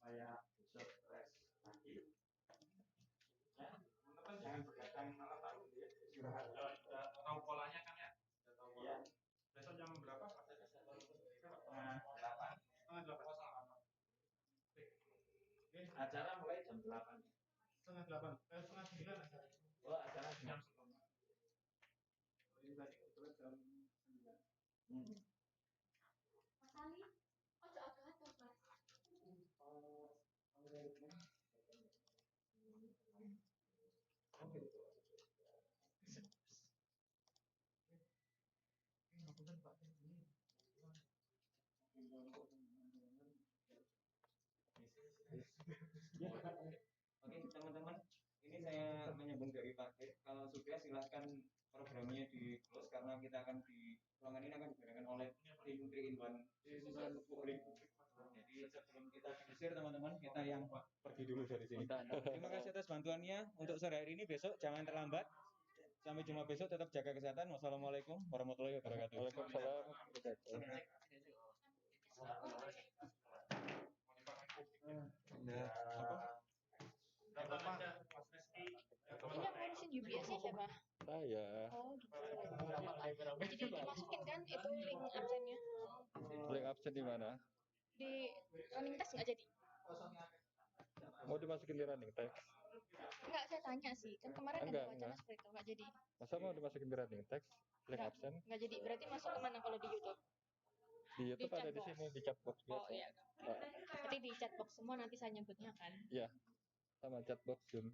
supaya besok stres lagi. Ya, teman-teman jangan begadang malam hari ya, istirahat. Udah tahu polanya kan ya? Udah tahu pola. Besok jam berapa? Setengah 8. Setengah 8. Acara mulai jam 8. Setengah 8. Setengah 9 acara. Oh, acara jam 9. Ini tadi kebetulan jam 9. Mas Ali, ojo ado-ado, Mas. Oke, teman-teman, ini saya menyambung dari Pak D. Kalau sudah silahkan programnya di close karena kita akan di ruangan ini akan digunakan oleh tim 3-in-1 publik. Jadi sebelum kita diusir teman-teman, kita yang pergi dulu dari sini. Terima kasih atas bantuannya untuk sore hari ini. Besok jangan terlambat. Sampai jumpa besok, tetap jaga kesehatan. Wassalamualaikum warahmatullahi wabarakatuh. Waalaikumsalam. Ini yang ngurusin UBS-nya siapa? Saya. Oh, gitu. Jadi dimasukin kan itu link absennya? Link absen di mana? Di running test nggak jadi? Mau dimasukin di running text? Enggak, saya tanya sih. Kan kemarin ada wacana seperti itu, nggak jadi. Masa mau dimasukin di running text? Link absen? Nggak jadi. Berarti masuk kemana kalau di YouTube? Di YouTube ada di sini, di chatbox biasa. Oh iya. Berarti di chatbox semua nanti saya nyebutnya kan? Iya, sama chatbox Zoom.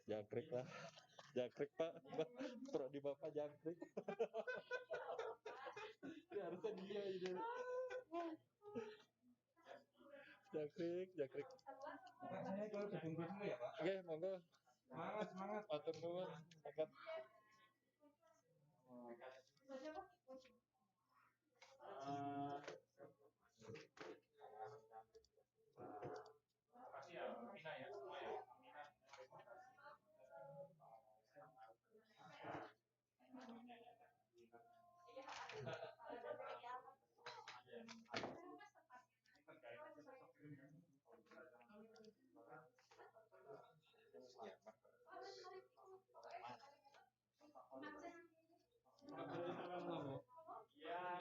Jangkrik lah. Jangkrik Pak. Prodi Bapak jangkrik. Ini harusnya dia ini. Jangkrik. Saya kalau dibungkus dulu ya, Pak. Oke, monggo. Semangat. Atur nuwun. Semangat. Makasih ya, Mina ya, semua ya. Mina.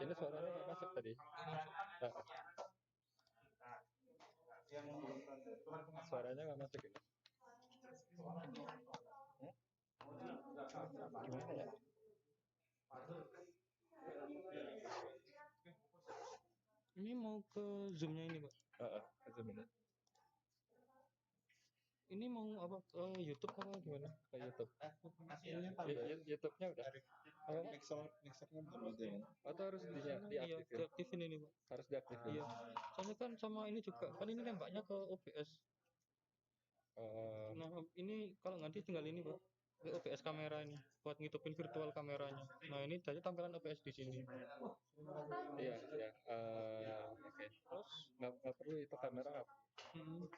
Ini suaranya nggak masuk tadi. Suaranya nggak masuk ini. Gimana ya? Ini mau ke Zoom-nya ini, Pak. Zoom ini. Ini mau apa ke YouTube apa gimana? Ke YouTube. YouTube-nya udah. Mixernya belum ada ya. Atau harus Iya, diaktifin? diaktifin ini, Pak. Harus diaktifin. Iya. Soalnya kan sama ini juga, kan ini nembaknya ke OBS. Nah, ini kalau nanti tinggal ini, Pak. Ke OBS kamera ini buat ngitupin virtual kameranya. Nah, ini tadi tampilan OBS di sini. Iya. Oke. Terus Nggak perlu itu kamera nggak? Yang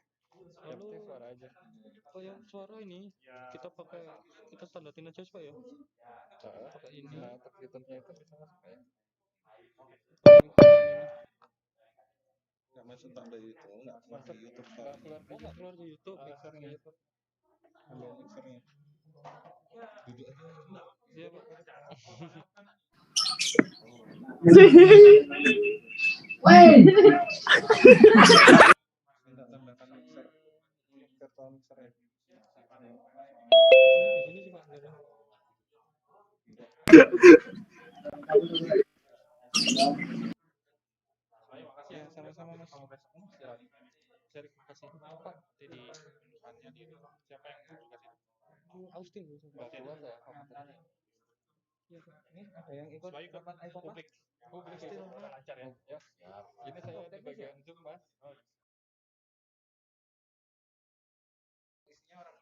lalu penting suara aja. oh ya, suara ini kita standarin aja Pak ya. Pakai ini. Nah, untuk YouTube-nya itu bisa masuk ya? Nggak masuk tambah itu, nggak masuk YouTube Nggak keluar di Nggak keluar di YouTube. mixernya YouTube. ambil mixernya. Duduk aja. Iya Pak. Minta tambahkan mixer. Virtual mixer ya. Di sini sih Pak. Ya, sama-sama Mas. Cari makasih Pak. Jadi depannya di siapa yang mau kasih? Austin. Nggak keluar ya? Iya Pak. Ini ada yang ikut rapat iPhone Publik lancar ya. Ya, siap. Ini saya di bagian Zoom, Mas. isinya orang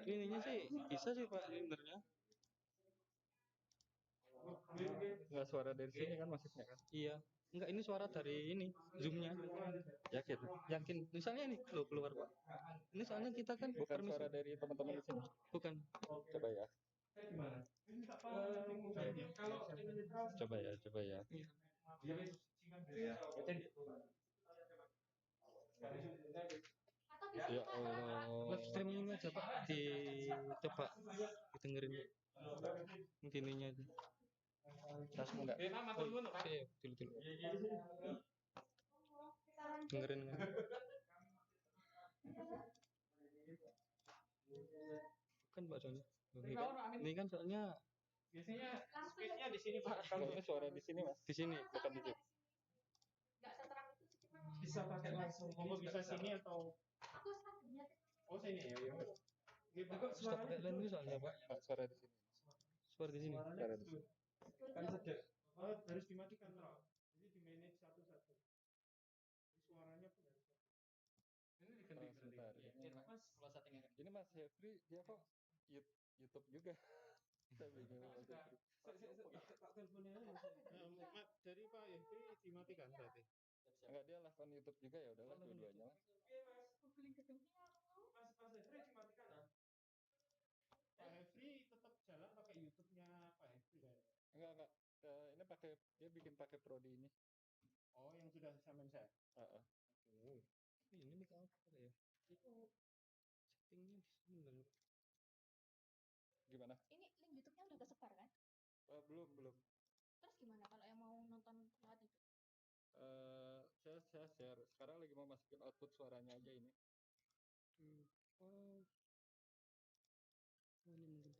Ininya sih bisa sih Pak sebenarnya. Nggak suara dari sini kan maksudnya kan? Iya. Enggak, ini suara dari ini zoomnya. Yakin? Yakin. Misalnya ini loh keluar Pak. Ini soalnya kita kan Bukan suara dari teman-teman di sini. bukan. Coba ya. Coba ya. Ya Allah. Live streaming aja Pak. Coba didengerin ininya aja. Langsung enggak? Oke, dulu. Dengerin kan. Bukan Pak soalnya. Ini kan soalnya Biasanya speednya di sini Pak. Kayaknya suara di sini Mas. di sini. Bukan di sini. Bisa pakai langsung. Mau bisa sini atau oh sini ya. Sudah pakai line ini soalnya Pak. Pak, suara di sini. Suara di sini. Suara di sini. Kan sedang. Oh, harus dimatikan Pak. Jadi di manage satu-satu. Suaranya pun harus. Ini Sebentar. Ini Mas Hefri dia kok YouTube juga. Saya bingung Mas Hefri. Pak teleponnya dari Pak Yefri dimatikan berarti. Enggak, dia live on YouTube juga, ya udahlah dua-duanya. Mas Hefri dimatikan ah. Pak Hefri tetap jalan pakai YouTube-nya Pak Hefri kan? Enggak. Ini dia bikin pakai Prodi ini. Oh, yang sudah sama saya. Heeh. Ini nih kalau apa ya? Itu settingnya di sini loh. Gimana? Ini link YouTube-nya udah kesebar kan? Belum. Terus gimana kalau yang mau nonton lewat itu? Saya share. Sekarang lagi mau masukin output suaranya aja ini. Oh. Ini mungkin.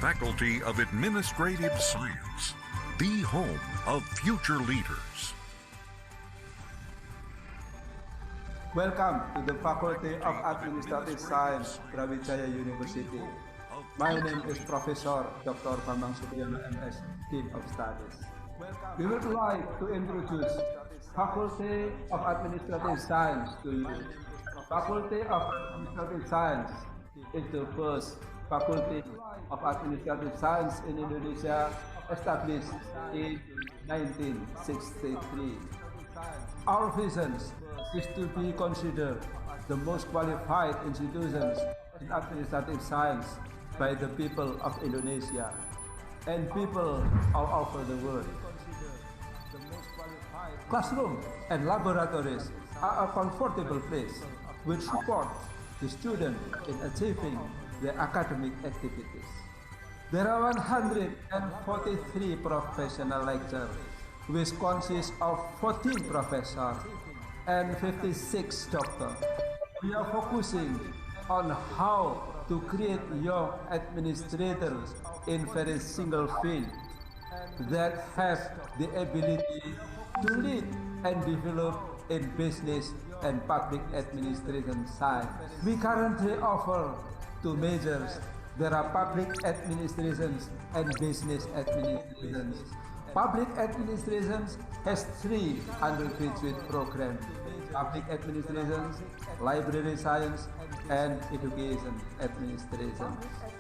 Faculty of Administrative Science, the home of future leaders. Welcome to the Faculty of Administrative Science, Brawijaya University. My name is Professor Dr. Bambang Supriyono, MS, Dean of Studies. We would like to introduce Faculty of Administrative Science to you. Faculty of Administrative Science is the first Faculty of Administrative Science in Indonesia, established in 1963. Our vision is to be considered the most qualified institutions in administrative science by the people of Indonesia and people all over the world. Classroom and laboratories are a comfortable place which support the student in achieving their academic activities. There are 143 professional lectures, which consists of 14 professors and 56 doctors. We are focusing on how to create young administrators in very single field that have the ability to lead and develop in business and public administration science. We currently offer two majors. There are public administrations and business administrations. Public administrations has 3 undergraduate programs: public administrations, library science, and education administration.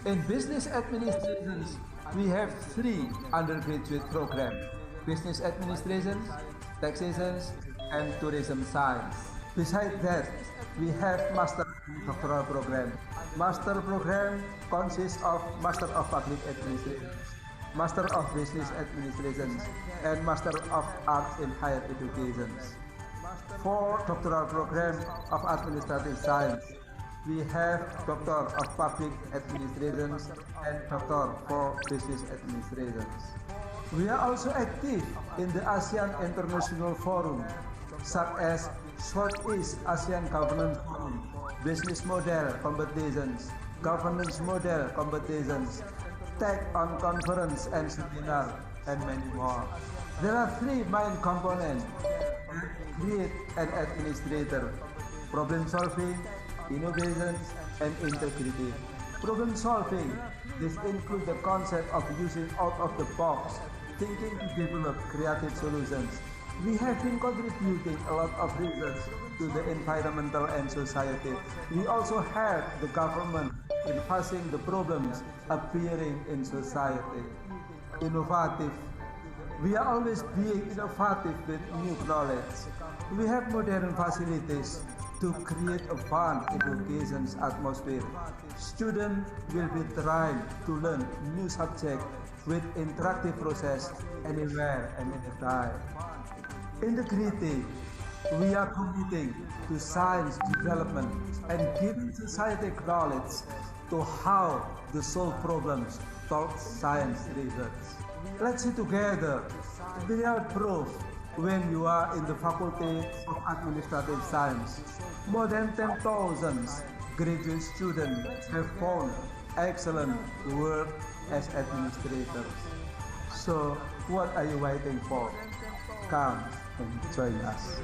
In business administrations, we have 3 undergraduate programs: business administration, taxation, and tourism science. Besides that, we have master and doctoral program. Master program consists of Master of Public Administration, Master of Business Administration, and Master of Arts in Higher Education. For doctoral program of Administrative Science, we have Doctor of Public Administration and Doctor for Business Administration. We are also active in the ASEAN International Forum, such as Southeast Asian Governance Forum, Business Model Competitions, Governance Model Competitions, Tech on Conference and Seminar, and many more. There are 3 main components that create an administrator: problem solving, innovation, and integrity. Problem solving, this includes the concept of using out of the box thinking to develop creative solutions. We have been contributing a lot of research to the environmental and society. We also help the government in facing the problems appearing in society. Innovative. We are always being innovative with new knowledge. We have modern facilities to create a fun education atmosphere. Students will be trying to learn new subjects with interactive process anywhere and anytime. Integrity. We are committing to science development and giving society knowledge to how to solve problems through science research. Let's see together the real proof when you are in the Faculty of Administrative Science. More than 10,000 graduate students have found excellent work as administrators. So, what are you waiting for? Come and join us.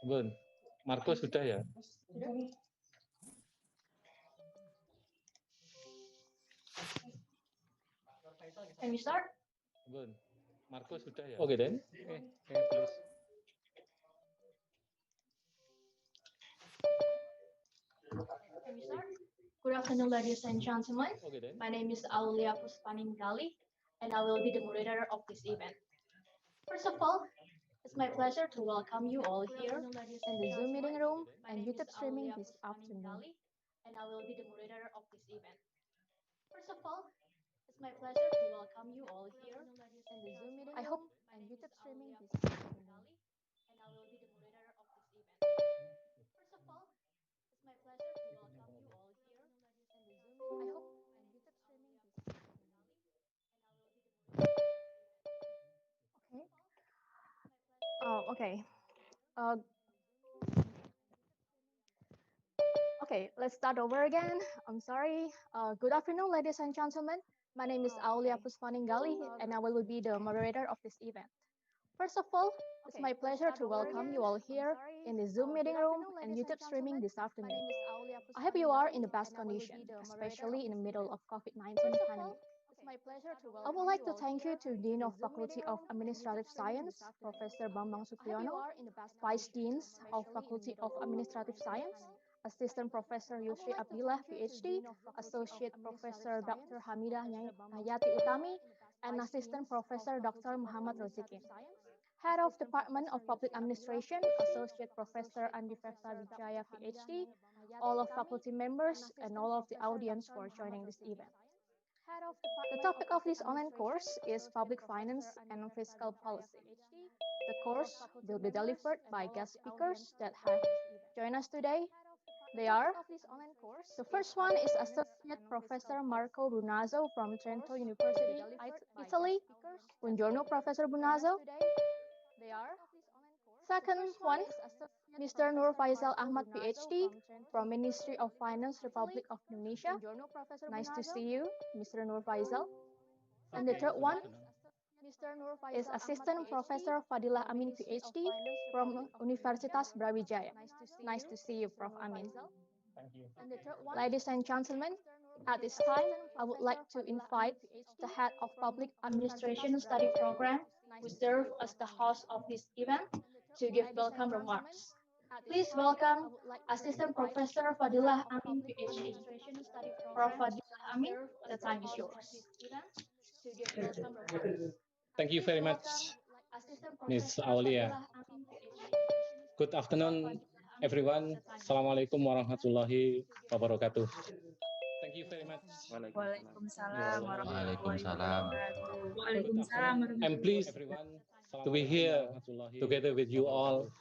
Bun, Marco sudah ya? Can we start? Bun, Marco sudah ya? Okay then. Okay, please. Can we start? Good afternoon, ladies and gentlemen. Okay then. My name is Aulia Puspaningali, and I will be the moderator of this event. First of all, it's my pleasure to welcome you all here in the Zoom meeting room and YouTube streaming this afternoon. And I will be the moderator of this event. First of all, it's my pleasure to welcome you all here in the Zoom meeting room. I hope and YouTube streaming this afternoon. And I will be the moderator of this event. First of all, it's my pleasure to welcome you all here in the Zoom meeting. I hope and YouTube streaming this afternoon. And I will be the moderator. Okay. Oh, okay. Okay, let's start over again. I'm sorry. Good afternoon, ladies and gentlemen. My name is Aulia Puspaningali, and I will be the moderator of this event. First of all, it's my pleasure to welcome you all here in the Zoom meeting room and YouTube streaming this afternoon. I hope you are in the best condition, especially in the middle of COVID-19 pandemic. I would like to thank you to Dean of Faculty of Administrative Science, Professor Bambang Supriyono, Vice Deans of Faculty of Administrative Science, Assistant Professor Yusri Abdillah, PhD, Associate Professor Dr. Hamidah Hayati Utami, and Assistant Professor Dr. Muhammad Rozikin. Head of Department of Public Administration, Associate Professor Andi Fefta Wijaya, PhD, all of faculty members, and all of the audience for joining this event. The topic of this online course is Public Finance and Fiscal Policy. The course will be delivered by guest speakers that have joined us today. They are, the first one is Associate Professor Marco Brunazzo from Trento University, Italy. Buongiorno, Professor Brunazzo. Second one, Mr. Nur Faisal Ahmad, PhD, from Ministry of Finance, Republic of Indonesia. Nice to see you, Mr. Nur Faisal. And the third one is Assistant Professor Fadilah Amin, PhD, from Universitas Brawijaya. Nice to see you, Prof. Amin. Ladies and gentlemen, at this time, I would like to invite the Head of Public Administration Study Program, who serves as the host of this event, to give welcome remarks. Please welcome Assistant Professor Fadilah Amin, PhD. Prof. Fadilah Amin, the time is yours. Thank you very much, Ms. Aulia. Good afternoon, everyone. Assalamualaikum warahmatullahi wabarakatuh. Thank you very much. Waalaikumsalam warahmatullahi wabarakatuh. Waalaikumsalam. I'm pleased to be here together with you all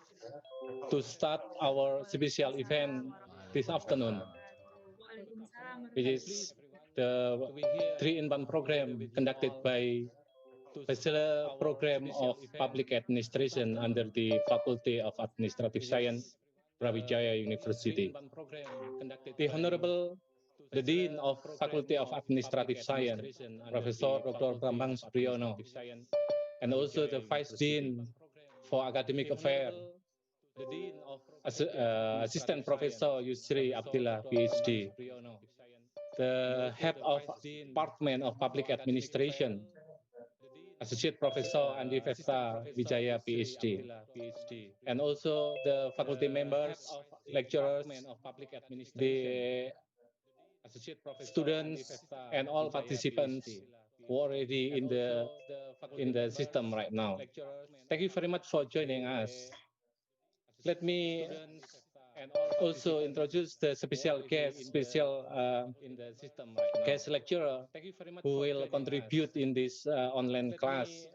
to start our special event this afternoon, which is the 3-in-1 program conducted by Bachelor Program of Public Administration under the Faculty of Administrative Science, Brawijaya University. The Honorable the Dean of Faculty of Administrative Science, Professor Dr. Bambang Supriyono, and also the Vice Dean for Academic Affairs, Assistant Professor Yusri Abdillah, PhD, the Head of Department of Public Administration, Associate Professor Andi Fefta Wijaya, PhD, and also the faculty members, lecturers, the students, and all participants who are already in the system right now. Thank you very much for joining us. Let me also introduce the special guest lecturer who will contribute in this online class,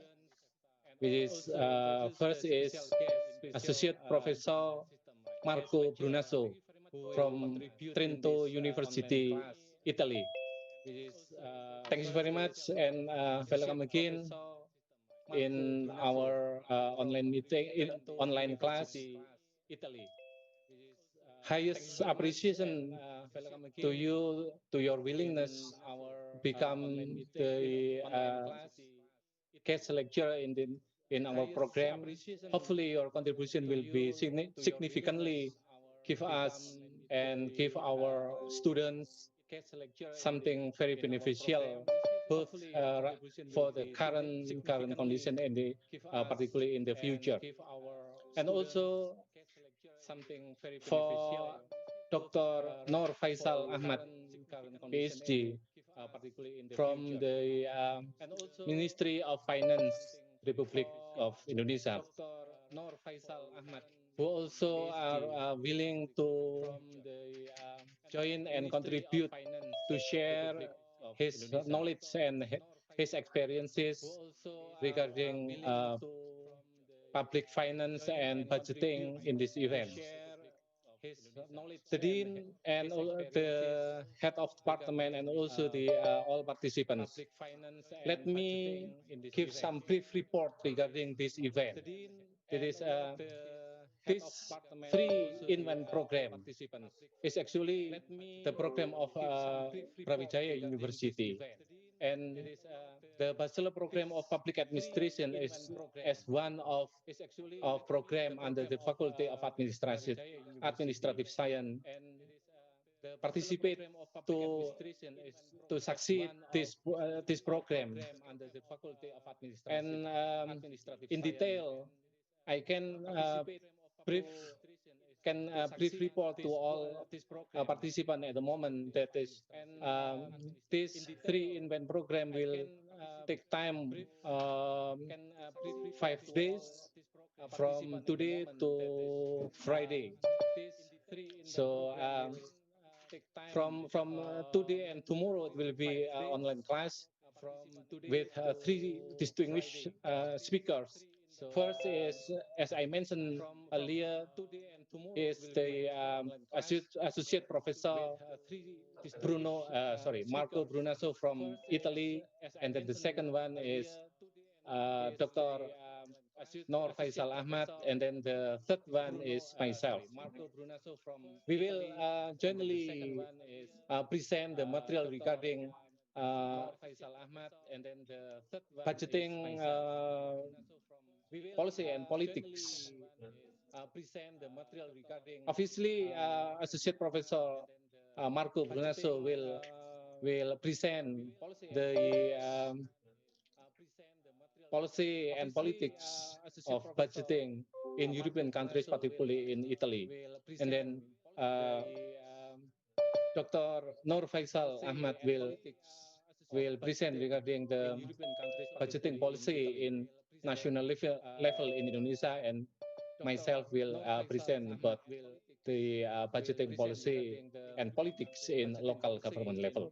which is first is Associate Professor Marco Brunazzo from Trento University, Italy. Thank you very much, and welcome again in our online meeting, online class. Highest appreciation to you, to your willingness become the guest lecturer in our program. Hopefully, your contribution will be significantly give us and give our students something very beneficial, both for the current condition and the particularly in the future, and also for Dr. Nur Faisal Ahmad, PhD, from the Ministry of Finance, Republic of Indonesia, who also are willing to join and contribute to share his knowledge and his experiences regarding public finance and budgeting in this event. The dean and the head of department and also the all participants. Let me give some brief report regarding this event. It is this 3-in-1 program is actually the program of Brawijaya University, and the bachelor program of public administration is as one of program under the Faculty of Administrative Science participate to succeed this program. And in detail, I can brief report to all participants at the moment that is this 3-in-1 program will take time 5 days from today to Friday. So from today and tomorrow it will be online class with 3 distinguished speakers. First is, as I mentioned earlier, is the associate professor Marco Brunaso from Italy, and then the second one is Dr. Nur Faisal Ahmad, and then the third one is myself. We will jointly present the material regarding budgeting policy and politics. Obviously, Associate Professor Marco Brunaso will present the policy and politics of budgeting in European countries, particularly in Italy. And then Dr. Nur Faisal Ahmad will present regarding the budgeting policy in national level in Indonesia, and myself will present about the budgeting policy and politics in local government level.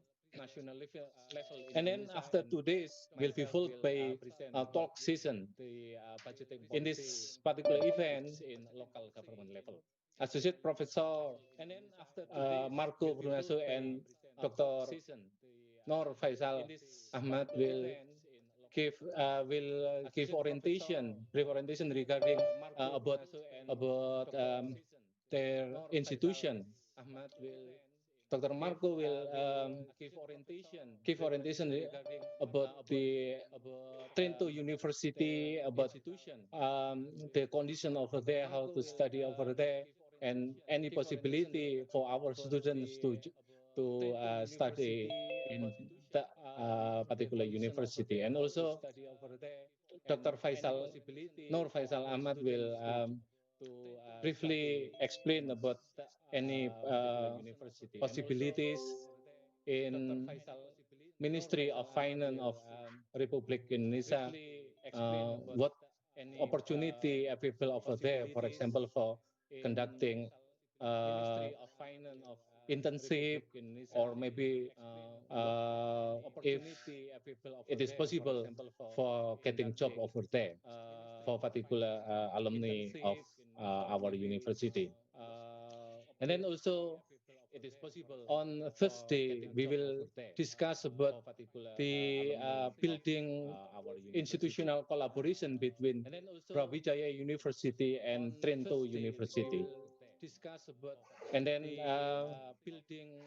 And then after 2 days will be followed by a talk session in this particular event in local government level. Associate Professor Marco Brunaso and Dr. Nur Faisal Ahmad will give brief orientation regarding about their institution. Dr. Marco will give orientation about the Trento University, about the condition over there, how to study over there, and any possibility for our students to study in the particular university. And also, Dr. Nur Faisal Ahmad will briefly explain about any possibilities in Ministry of Finance of Republic Indonesia, what opportunity available over there, for example, for conducting internship, or maybe if it is possible for getting job over there for particular alumni of our university. And then also on Thursday we will discuss about the building institutional collaboration between Brawijaya University and Trento University. And then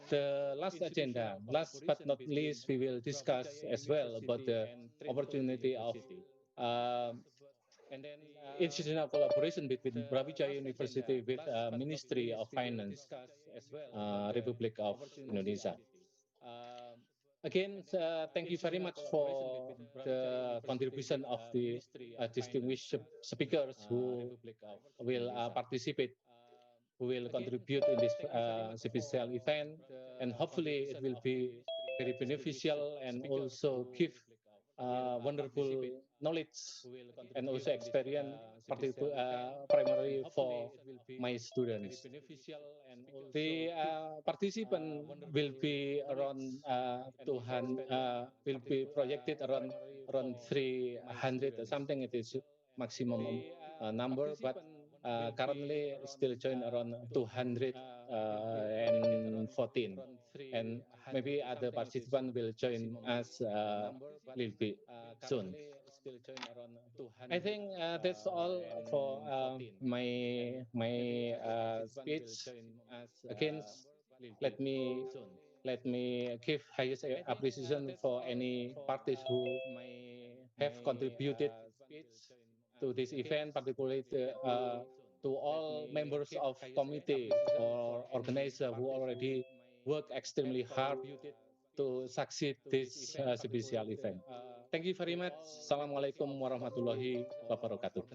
the last agenda, last but not least, we will discuss as well about the opportunity of institutional collaboration between Brawijaya University with Ministry of Finance, Republic of Indonesia. Again, thank you very much for the contribution of the distinguished speakers who will participate, who will contribute in this special event, and hopefully it will be very beneficial and also give wonderful knowledge and also experience, primarily for my students. The participant will be around 200, will be projected around 300 or something. It is maximum number, but currently still join around 214, and maybe other participants will join us a little bit soon. I think that's all for my speech. Again, let me give highest appreciation for any parties who have contributed to this event, particularly to all members of committee or organizer who already work extremely hard to succeed this special event. Thank you very much. Assalamualaikum warahmatullahi wabarakatuh.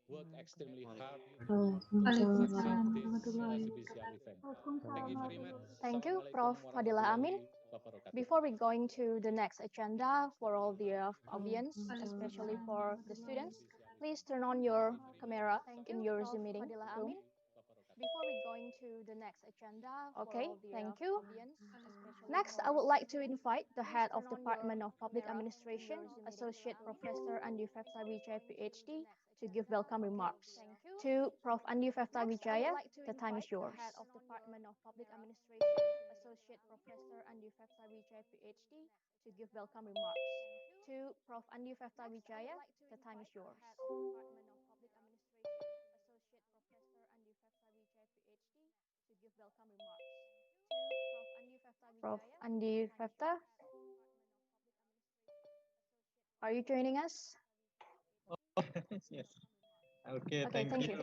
Waalaikumsalam warahmatullahi Thank you, Prof. Fadilah Amin. Before we going to the next agenda, for all the audience, especially for the students, please turn on your camera in your Zoom meeting room. Before we going to the next agenda, okay, thank you. Next, I would like to invite the head of Department of Public Administration, Associate Professor Andi Fefta Wijaya, PhD, to give welcome remarks. To Prof. Andi Fefta Wijaya, the time is yours. Head of Department of Public Administration, Associate Professor Andi Fefta Wijaya, PhD, to give welcome remarks. To Prof. Andi Fefta Wijaya, the time is yours. Prof. Andi Fefta, are you joining us? Yes. Okay, Okay, thank you.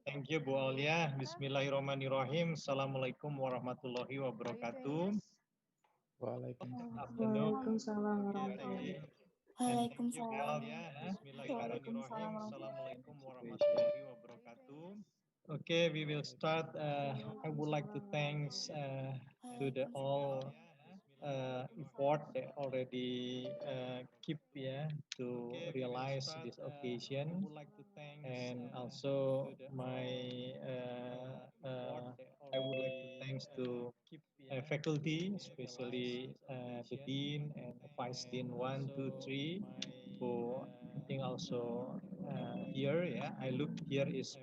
Thank you, Bu Aulia. Bismillahirrahmanirrahim. Assalamualaikum warahmatullahi wabarakatuh. Waalaikumsalam warahmatullahi Waalaikumsalam. Waalaikumsalam Assalamualaikum warahmatullahi wabarakatuh. Okay, we will start. I would like to thanks to the all effort they already keep to realize this occasion, and also my I would like to thanks to faculty, especially the dean and vice dean 1, 2, 3, who I think also here. I look here is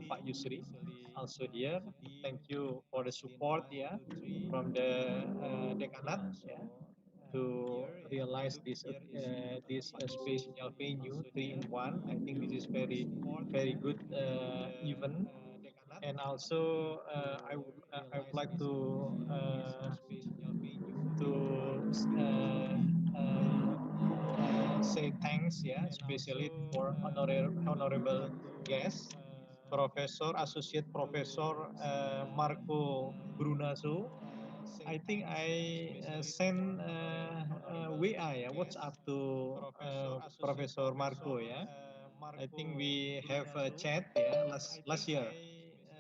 Pak Yusri also here. Thank you for the support from the dekanat to realize this special venue 3-in-1. I think this is very good event. And also I would like to say thanks, especially for honorable guest, Professor Associate Professor Marco Brunaso. I think I sent WA, WhatsApp to Professor Marco. I think we have a chat last year.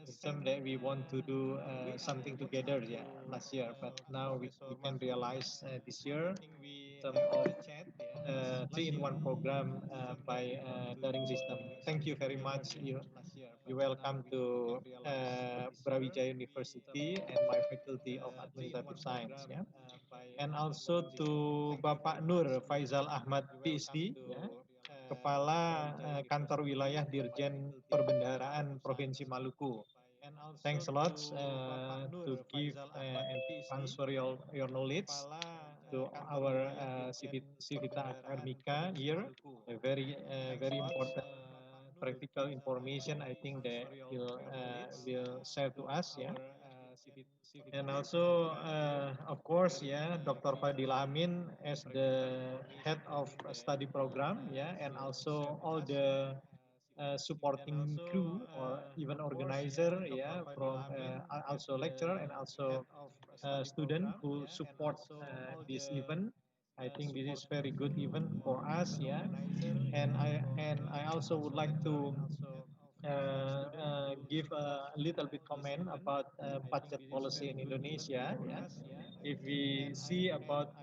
Some that we want to do something together last year, but now we can realize this year some of 3-in-1 program by learning system. Thank you very much. You welcome to Brawijaya University and my faculty of Administrative Science. And also to Bapak Nur Faizal Ahmad PhD, Kepala Kantor Wilayah Dirjen Perbendaharaan Provinsi Maluku. Thanks a lot to give and transfer your knowledge to our Civita Academica here. A very important practical information I think they will share to us. And also, of course, yeah, Dr. Fadil Amin as the head of a study program, yeah, and also all the supporting crew or even organizer, yeah, from also lecturer and also student who support this event. I think this is very good event for us, yeah. And I also would like to give a little bit comment about budget policy in Indonesia. Yeah, if we see about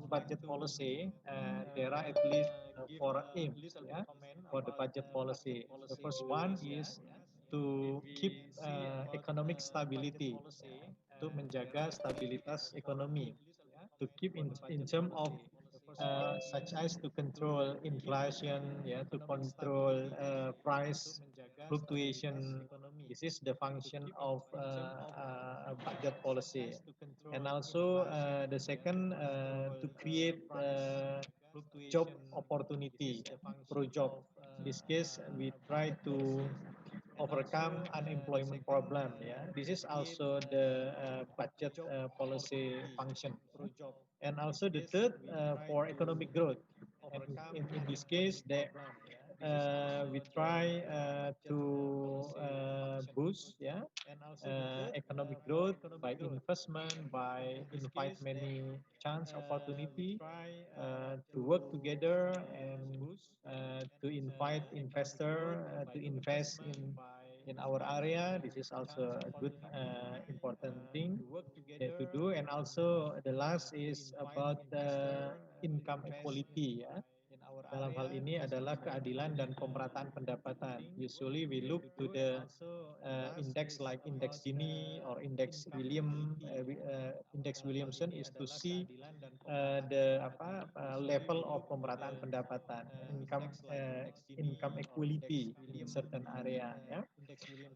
budget policy, there are at least four aims. Yeah, for the budget policy. The first one is to keep economic stability, untuk menjaga stabilitas ekonomi, to keep in terms of such as to control inflation, yeah, to control price fluctuation. This is the function of budget policy. And also the second, to create job opportunity, pro job. In this case, we try to overcome unemployment problem. Yeah, this is also the budget policy function. And also the third, for economic growth. And in this case, we try to boost, yeah, economic growth by investment, by invite many chance opportunity to work together and to invite investor to invest in our area. This is also a good important thing to do. And also the last is about income equality, ya. Dalam hal ini adalah keadilan dan pemerataan pendapatan. Usually we look to the index like index Gini or index Williamson is to see the level of pemerataan pendapatan, income equality in certain area, ya.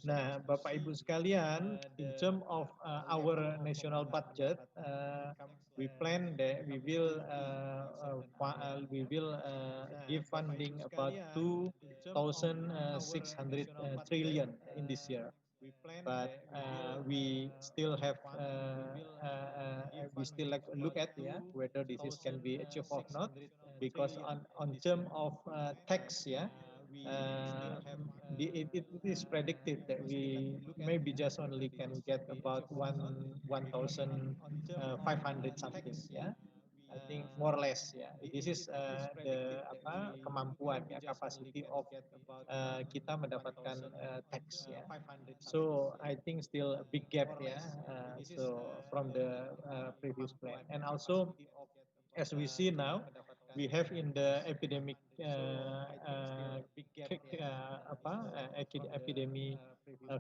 Nah, Bapak Ibu sekalian, in terms of our national budget, we plan that we will give funding about 2,600 trillion in this year. But we still like look at, yeah, whether this is can be achieved or not, because on term of tax, yeah, it is predicted that we maybe just only can get about 1,500 something, yeah. I think more or less, yeah. This is the kemampuan, ya, capacity of kita mendapatkan tax, ya. So I think still a big gap, ya. So from the previous plan, and also as we see now, we have in the epidemic epidemic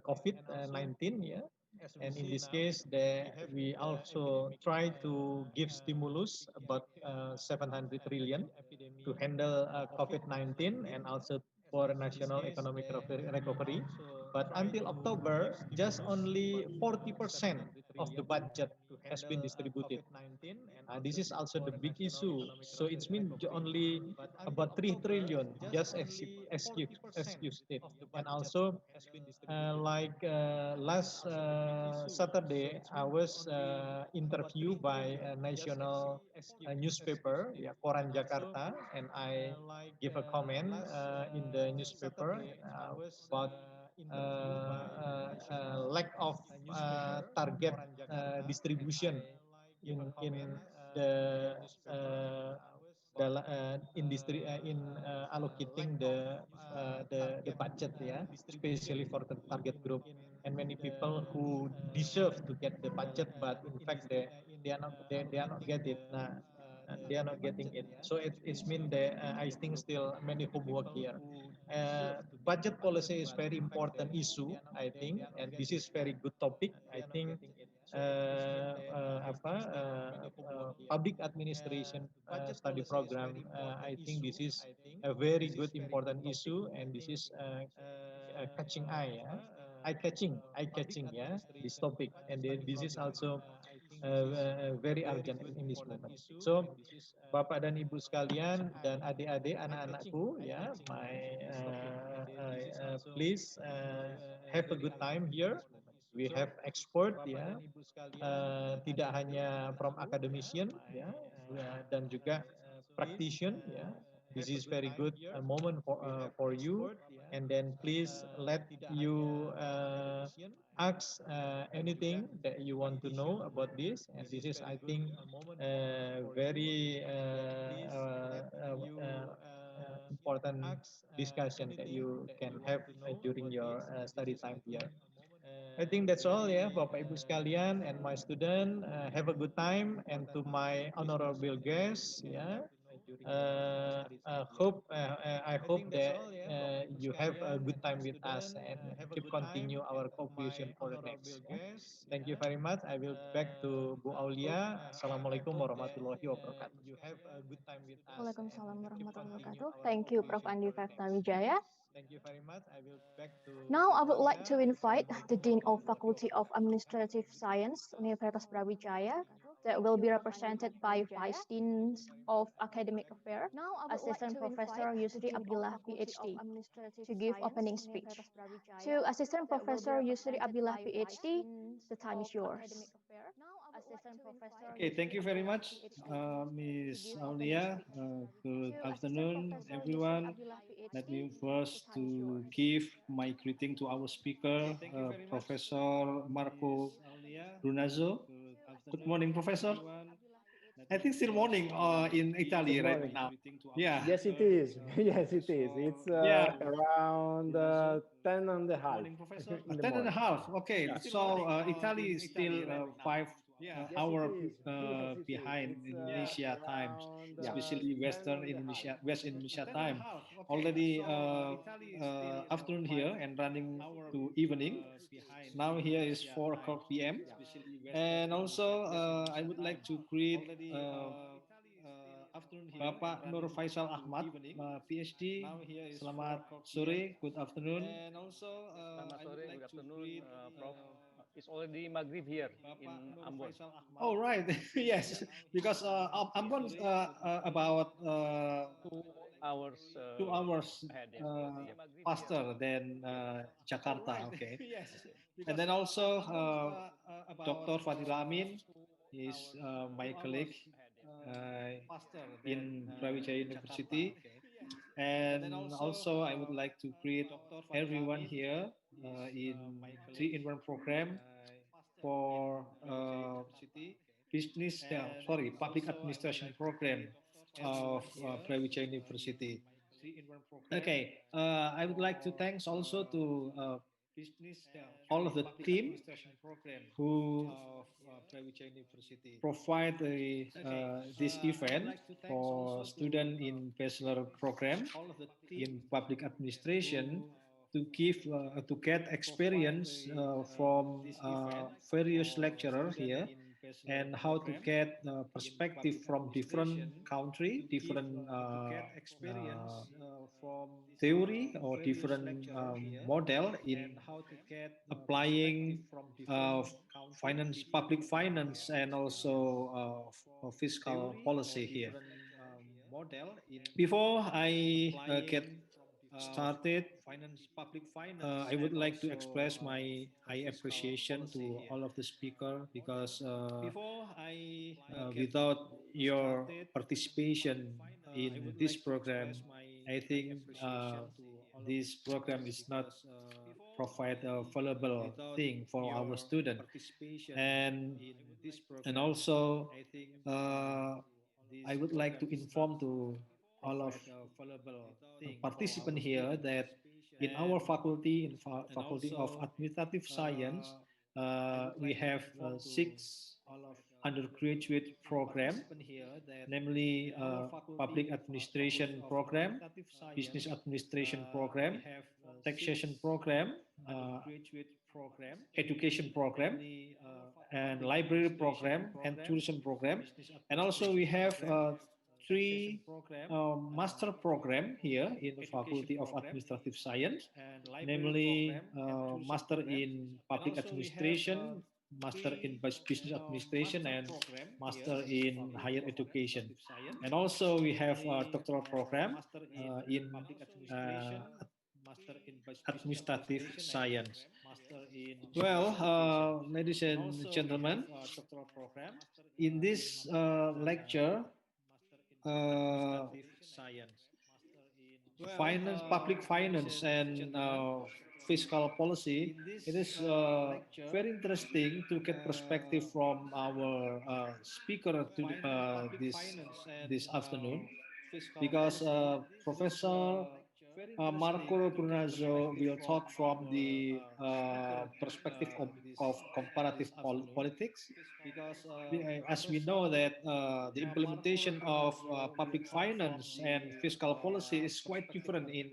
COVID-19, yeah. And in this case, we also try to give stimulus about 700 trillion to handle COVID-19 and also for national economic recovery. But until October, just only 40% of the budget has been distributed. This is also the big issue. So it means only about 3 trillion just executed. And also, last Saturday, I was interviewed by a national newspaper, yeah, Koran Jakarta, and I give a comment in the newspaper about lack of target distribution in the industry in allocating the budget, yeah, especially for the target group, and many people who deserve to get the budget, but in fact they are not get it. They are not getting it. So it's mean that I think still many homework here. Budget policy is very important issue, I think, and this is very good topic. I think public administration study program. I think this is a very good important issue, and this is catching eye, yeah? Eye catching, yeah, this topic, and this is also very urgent in this moment. So, Bapak dan Ibu sekalian dan adik-adik anak-anakku, ya, please have a good time here. we have expert ya, tidak hanya from academician ya, dan juga practitioner ya. This is very good moment for you, and then please let you ask anything that you want to know about this, and this is I think very important discussion that you can have during your study time here. I think that's all ya, Bapak Ibu sekalian, and my student have a good time, and to my honorable guests ya, I hope that you have a good time with us and keep continue our cooperation for the next. Ya. Thank you very much. I will back to Bu Aulia. Assalamualaikum warahmatullahi wabarakatuh. Waalaikumsalam warahmatullahi wabarakatuh. Thank you, Prof. Andi Wijaya. Thank you very much. I will back to Now I would like to invite the Dean of Faculty of Administrative Science, Universitas Brawijaya, that will be represented by Vice Deans of Academic Affairs, Assistant Professor Yusri Abdillah, PhD, to give opening speech. To Assistant Professor Yusri Abdillah, PhD, the time is yours. Okay, thank you very much, Ms. Aulia. Good afternoon, everyone. Let me first to give my greeting to our speaker, Professor Marco Brunazzo. Good morning, Professor. I think still morning in Italy right now. Yeah. Yes, it is. Yes, it is. It's around 10 and a half. 10 and a half. Okay. Yeah. So Italy is still 5 hours behind Indonesia times, especially Western Indonesia, West Indonesia time. Already afternoon here and running to evening. Now here is 4 o'clock p.m. And also I would like to greet Bapak Nur Faisal Ahmad, PhD. Selamat sore, good afternoon. And also selamat sore, good afternoon, Prof. It's already Maghrib here in Ambon. Oh, right. Yes, because Ambon about 2 hours, 2 hours ahead, faster than Jakarta. Okay. And then also Dr. Fadil Amin is my colleague in Brawijaya University. And also I would like to greet everyone here in 3-in-1 program for public administration program of Brawijaya University. Okay, I would like to thanks also to all of the team who provide this event for students in bachelor program in public administration to give to get experience from various lecturers here and how to get perspective from different country, different theory or different model in applying finance, public finance, and also fiscal policy here. Before I get started, I would like to express my high appreciation to all of the speakers because without your participation in this program, I think this program is not provide a valuable thing for our student. And also I would like to inform to all of participants here that in our faculty, in Faculty of Administrative Science, we have 6 undergraduate program, namely Public Administration Program, Business Administration Program, Taxation Program, Education Program, and Library Program, and Tourism Program. And also we have 3 master program here in the Faculty of Administrative Science, namely Master in Public Administration, Master in Business Administration, and Master in Higher Education. And also we have a doctoral program in Administrative Science. Well, ladies and gentlemen, in this lecture, uh, finance, public finance, and fiscal policy, it is very interesting to get perspective from our speaker to this afternoon, because Professor Marco Brunazzo will talk from the perspective of comparative politics. As we know that the implementation of public finance and fiscal policy is quite different in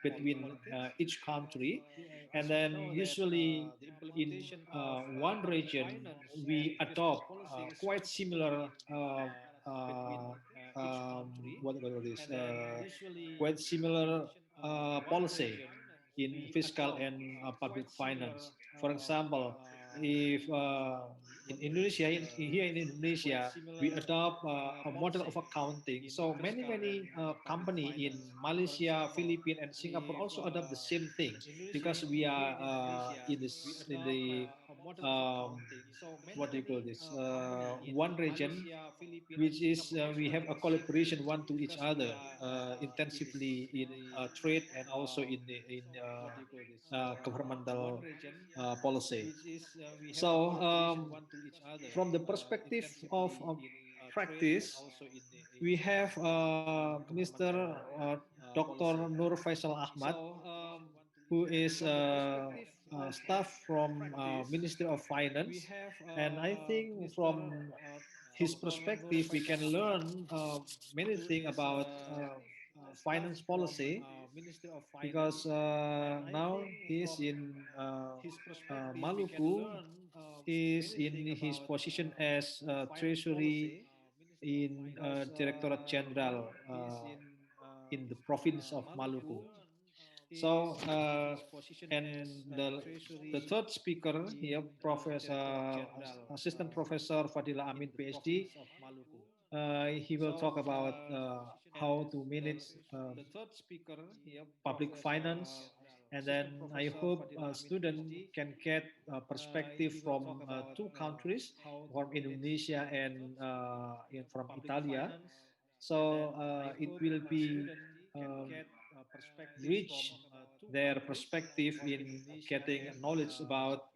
between each country, and then usually in one region we adopt quite similar what is quite similar policy in fiscal and public finance. For example, if in Indonesia, here in Indonesia, we adopt a model of accounting. So many company in Malaysia, Philippines, and Singapore also adopt the same thing, because we are in the what do you call this one region, which is we have a collaboration one to each other intensively in trade and also in governmental policy. So from the perspective of practice, we have Mr. Dr. Nur Faisal Ahmad, who is staff from Ministry of Finance, and I think from his perspective we can learn many things about finance policy, because now he is in Maluku. He is in his position as Treasury in Directorate General in the province of Maluku. So, and the third speaker here, Professor Assistant Professor Fadila Amin, PhD, he will talk about how to manage public finance, and then I hope students can get perspective from two countries, from Indonesia and from Italia. So it will be reach their perspective in getting knowledge about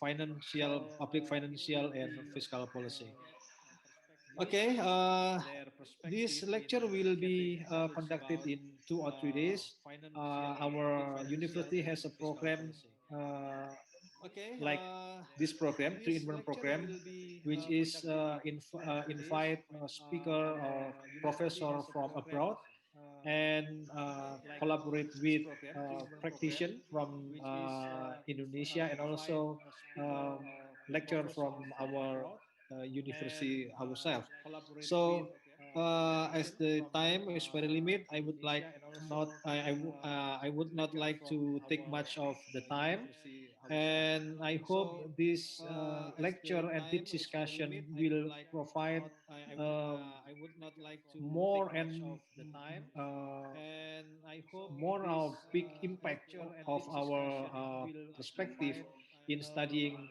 financial, public financial and fiscal policy. Okay, this lecture will be conducted in 2 or 3 days. Our university has a program like this program, 3-in-1 program, which is invite a speaker or professor from abroad, and collaborate with practitioners from Indonesia, and also lecture from our university ourselves. So as the time is very limited, I would like not I would not like to take much of the time, and I hope this lecture and this discussion will provide more and uh, more big impact of our perspective in studying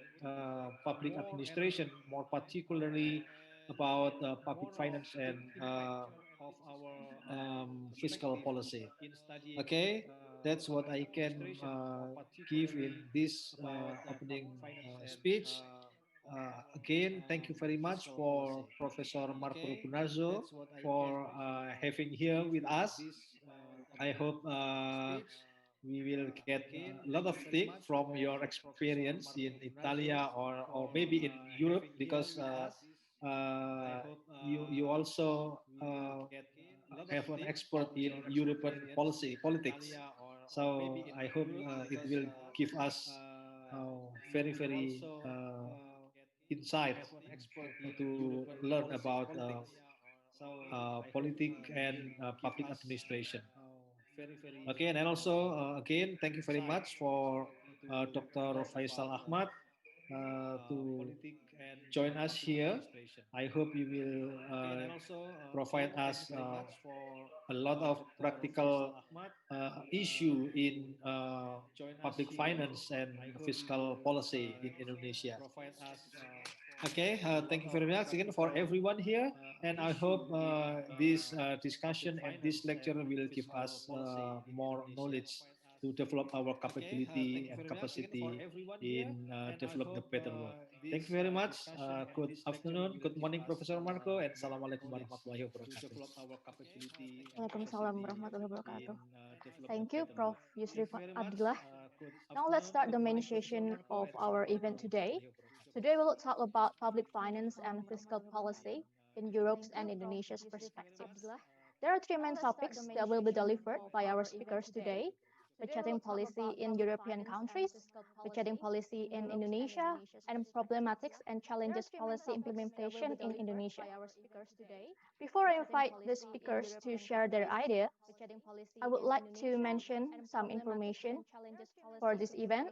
public administration, more particularly about public finance and fiscal policy. Okay, that's what I can give in this opening speech. Again, thank you very much for Professor Marco Rupunarzo for having here with us. I hope we will get a lot of things from your experience in Italia, or maybe in Europe, because you also have an expert in European policy politics. So I hope it will give us very insight to learn about politics and public administration. Okay, and also again, thank you very much for Dr. Faisal Ahmad to join us here. I hope you will provide us a lot of practical issue in public finance and fiscal policy in Indonesia. Okay, thank you very much again for everyone here, and I hope this discussion and this lecture will give us more knowledge to develop our capability and capacity in develop the better world. Thank you very much. Good afternoon, good morning, Professor Marco, and Assalamualaikum warahmatullahi wabarakatuh. Waalaikumsalam warahmatullahi wabarakatuh. Thank you, Prof. Yusri Abdullah. Now let's start the main session of our event today. Today we'll talk about public finance and fiscal policy in Europe's and Indonesia's perspectives. There are three main topics that will be delivered by our speakers today: budgeting policy in European countries, budgeting policy in Indonesia, and problematics and challenges policy implementation in Indonesia. Before I invite the speakers to share their idea, I would like to mention some information for this event.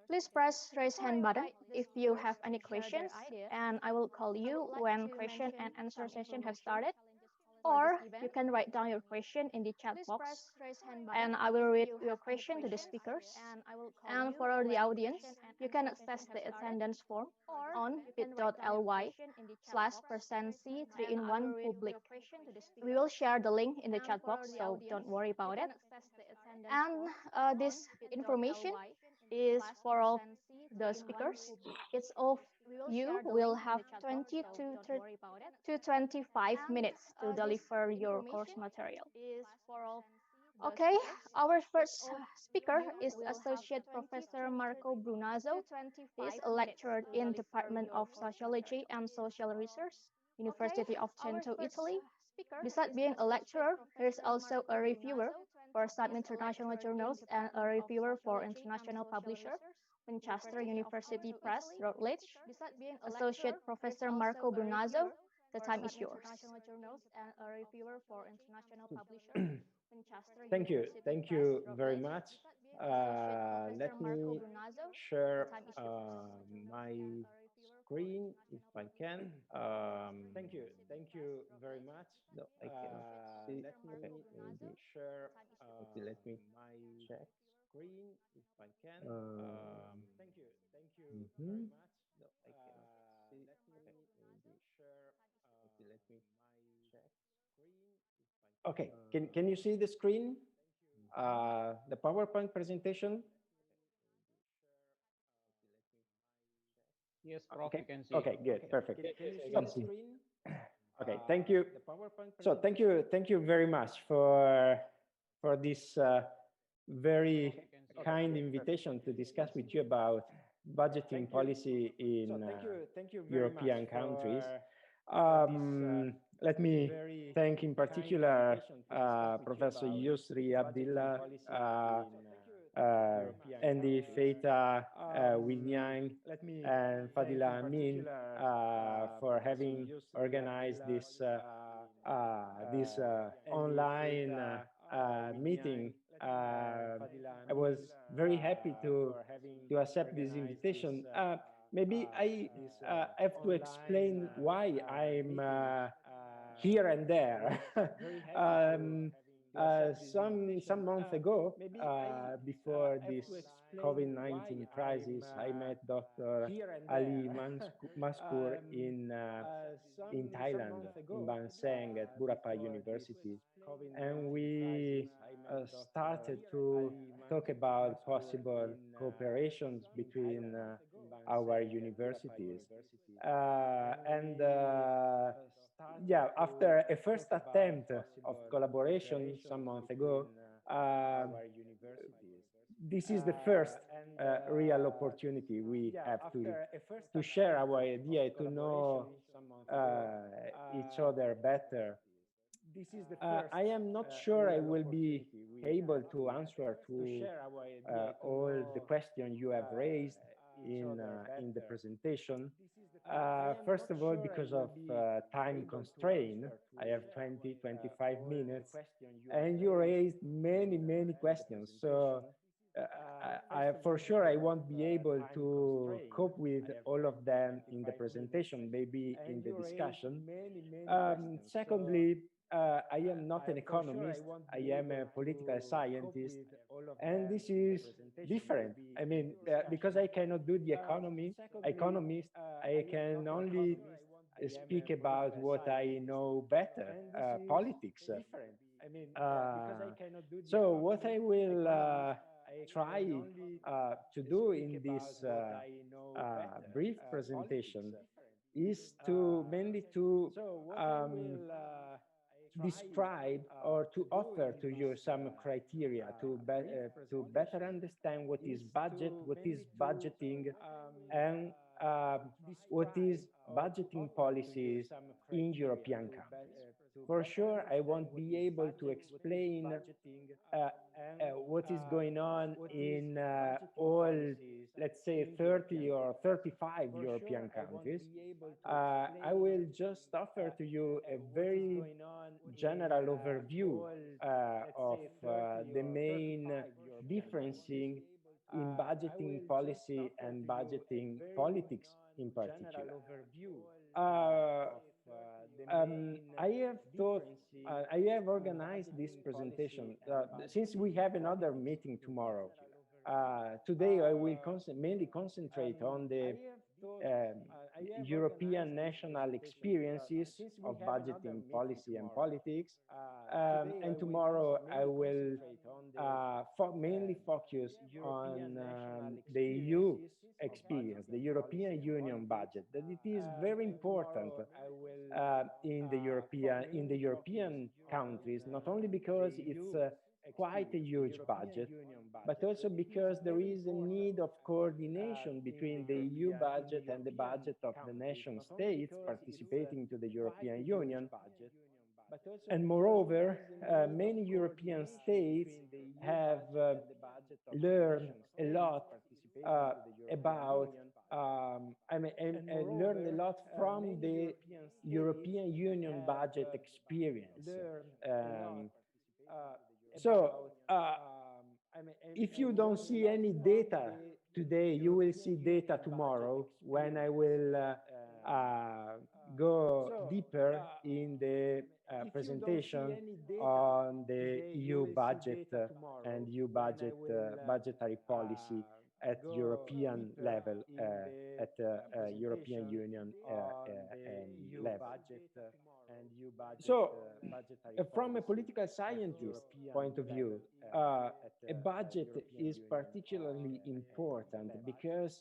Please press raise hand button if you have any questions, and I will call you when question and answer session have started. Or you can write down your question in the chat box, and I will read your question to the speakers. And for the audience, you can access the attendance form on bit.ly/%C3in1 public. We will share the link in the chat box, so don't worry about it. And this information is for all the speakers. It's of you will have 20 to 25 minutes to deliver your course material. Okay, our first speaker is Associate Professor Marco Brunazzo. He is a lecturer in Department of Sociology and Social Research, University of Trento, Italy. Besides being a lecturer, he is also a reviewer for some international journals and a reviewer for international publisher, Manchester University Press, Routledge. Associate Professor Marco Brunazzo, the time is yours. Thank you very much. Let me share my screen if I can. Thank you very much. No, I cannot see. Let me share. Okay, let me check screen if I can. Thank you very much. No, I cannot see. Let me share. Okay, let me check screen if I can. Okay, can you see the screen? The PowerPoint presentation. Yes, Prof, okay. You can see. Okay, good, perfect. Can see. Okay, thank you. So thank you very much for this very kind invitation to discuss with you about budgeting policy in European countries. Let me thank in particular Professor Yusri Abdullah, Andy Feita, Winyang, and Fadila Amin for having organized this online meeting. I was very happy to accept this invitation. Maybe I have to explain why I'm here and there. Some months ago, before this COVID-19 crisis, I met Dr. Ali Maskur in Thailand, in Bang Seng at Burapha University, and we started to talk about possible cooperations between our universities. Yeah, after a first attempt of collaboration some months ago, this is the first real opportunity we have to share our idea, to know each other better. I am not sure I will be able to answer to all the questions you have raised in the presentation. First of all, because of time constraint, I have 20-25 minutes, and you raised many questions. So for sure I won't be able to cope with all of them in the presentation, maybe in the discussion. Secondly, I am not an economist. I am a political scientist, and this is different. I mean, because I cannot do the economist, I can only speak about what I know better, politics. So what I will try to do in this brief presentation is to mainly to describe or to offer to you some criteria to better understand what is budget, what is budgeting, and what is budgeting policies in European countries. For sure, I won't be able to explain what is going on in all, let's say, 30 or 35 European countries. I will just offer to you a very general overview of the main differences in budgeting policy and budgeting politics in particular. I have thought, I have organized this presentation since we have another meeting tomorrow. Today I will mainly concentrate on the European national experiences of budgeting policy and politics. And tomorrow I will mainly focus on the EU experience, the European Union budget, that it is very important in the European countries, not only because it's quite a huge budget, but also because there is a need of coordination between the EU budget and the budget of the nation states participating to the European Union. And moreover, many European states have learned a lot about, and learned a lot from the European Union budget experience. If you don't see any data today, you will see data tomorrow when I will go deeper in the presentation on the EU budget and EU budgetary policy at European level, at European Union level. So, from a political scientist point of view, a budget is particularly important because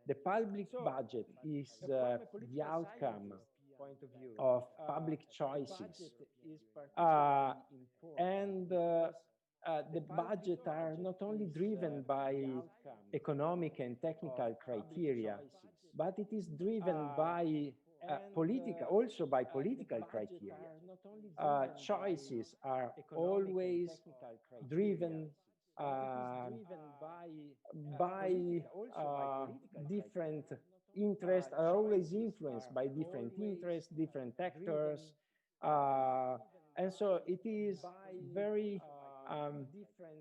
the public budget is the outcome of public choices. And the budget are not only driven by economic and technical criteria, but it is driven by also by political criteria. Choices are always driven by different interests, are always influenced by different interests, different actors. And so it is very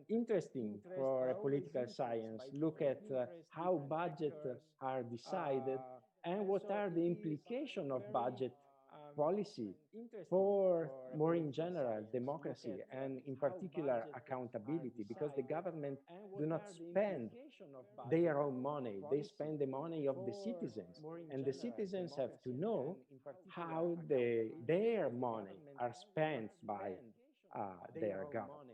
interesting for a political science look at how budgets are decided and what are the implications of budget policy for, more in general, democracy and in particular accountability, because the government do not spend their own money, they spend the money of the citizens, and the citizens have to know how their money are spent by their government.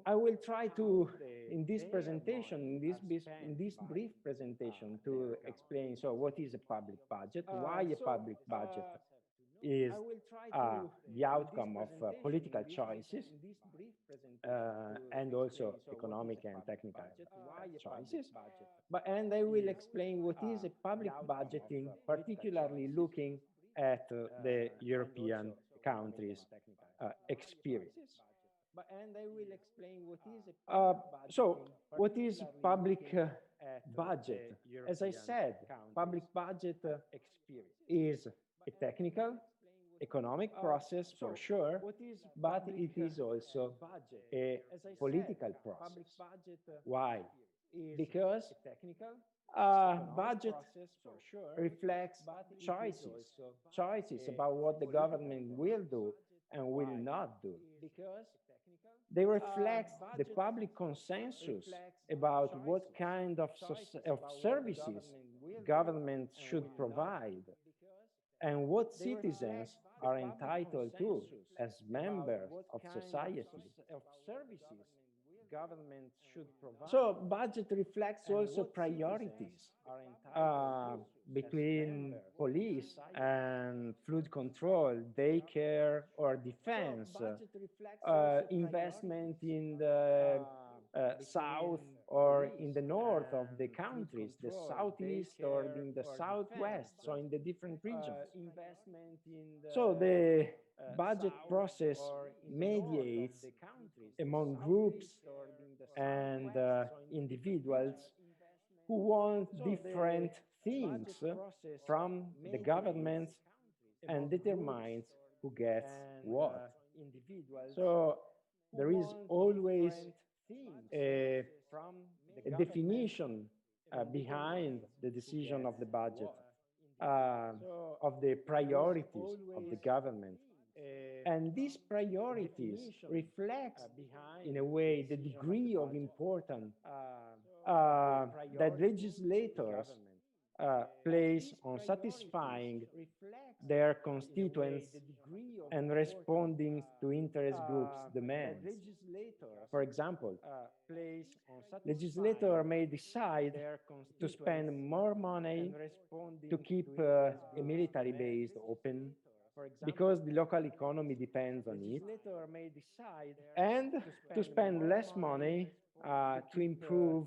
I will try to, in this presentation, in this brief presentation, to explain, so what is a public budget, why a public budget is the outcome of political choices, and also economic and technical choices. And I will explain what is a public budgeting, particularly looking at the European countries' experience. So, what is public budget? As I said, public budget is a technical economic process for sure, but it is also a political process. Why? Because budget reflects choices about what the government will do and will not do. They reflect the public consensus about what kind of services government should provide and what citizens are entitled to as members of society. So budget reflects also priorities between police and flood control, daycare or defense, investment in the south or in the north of the countries, the southeast or in the southwest, so in the different regions. So the budget process mediates among groups and individuals who want different things from the government and determines who gets what. So there is always a definition behind the decision of the budget, of the priorities of the government. And these priorities reflect, in a way, the degree of importance that legislators place on satisfying their constituents and responding to interest groups' demands. For example, legislator may decide to spend more money to keep a military base open because the local economy depends on it, and to spend less money to improve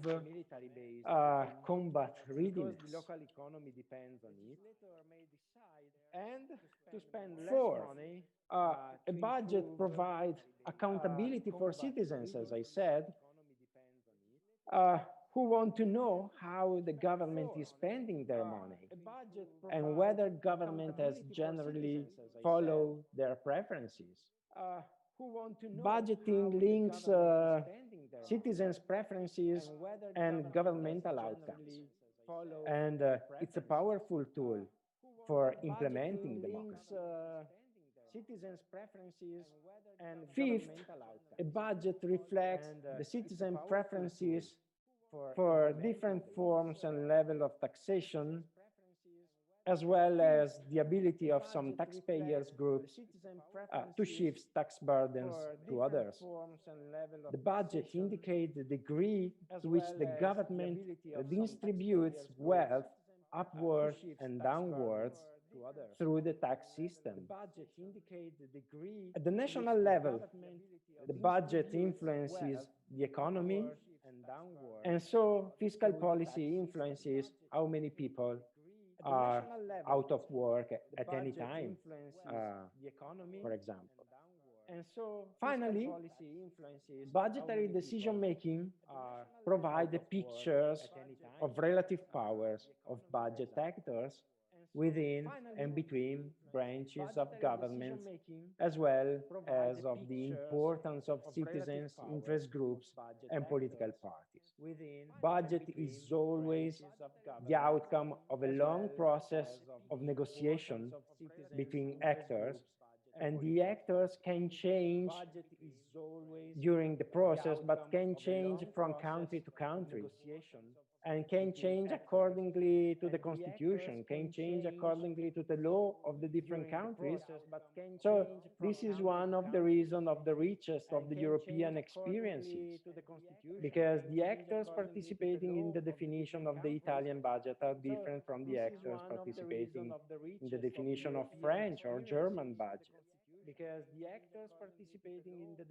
combat readiness. Fourth, a budget provides accountability for citizens, as I said, who want to know how the government is spending their money and whether government has generally followed their preferences. Budgeting links citizens' preferences and governmental outcomes. And it's a powerful tool for implementing democracy. Fifth, a budget reflects the citizen preferences for different forms and level of taxation, as well as the ability of some taxpayers groups to shift tax burdens to others. The budget indicates the degree to which the government distributes wealth upwards and downwards through the tax system. At the national level, the budget influences the economy, and so fiscal policy influences how many people are out of work at any time, for example. Finally, budgetary decision-making provides the pictures of relative powers of budget actors within and between branches of government, as well as of the importance of citizens, interest groups, and political parties. Budget is always the outcome of a long process of negotiation between actors, and the actors can change during the process, but can change from country to country, and can change accordingly to the constitution, can change accordingly to the law of the different countries. So this is one of the reasons of the richest of the European experiences, because the actors participating in the definition of the Italian budget are different from the actors participating in the definition of French or German budget.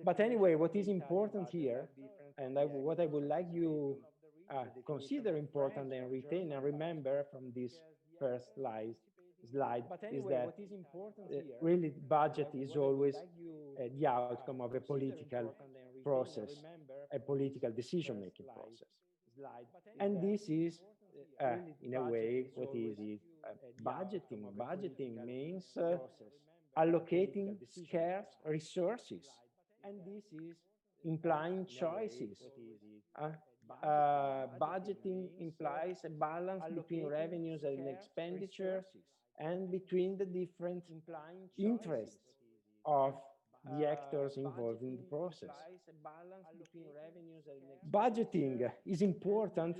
But anyway, what is important here, and what I would like you consider important and retain and remember from this first slide is that really budget is always the outcome of a political process, a political decision-making process. And this is, in a way, what is it? Budgeting. Budgeting means allocating scarce resources, and this is implying choices. Budgeting implies a balance between revenues and expenditures and between the different interests of the actors involved in the process. Budgeting is important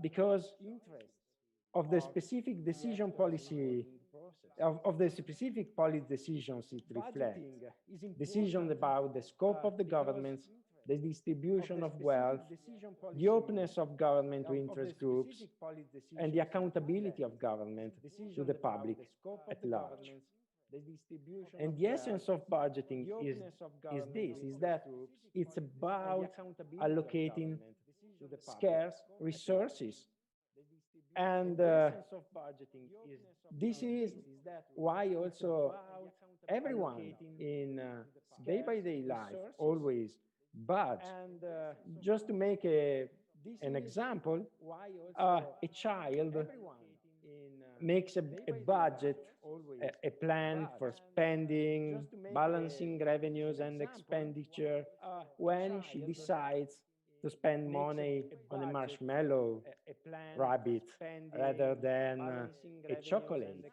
because of the specific decision policy of the specific policy decisions it reflects. Decisions about the scope of the governments, the distribution of wealth, the openness of government to interest groups, and the accountability of government to the public at large. And the essence of budgeting is that it's about allocating scarce resources. And this is why also everyone in day-by-day life always budget. Just to make an example, a child makes a budget, a plan for spending, balancing revenues and expenditure when she decides to spend money on a marshmallow rabbit rather than a chocolate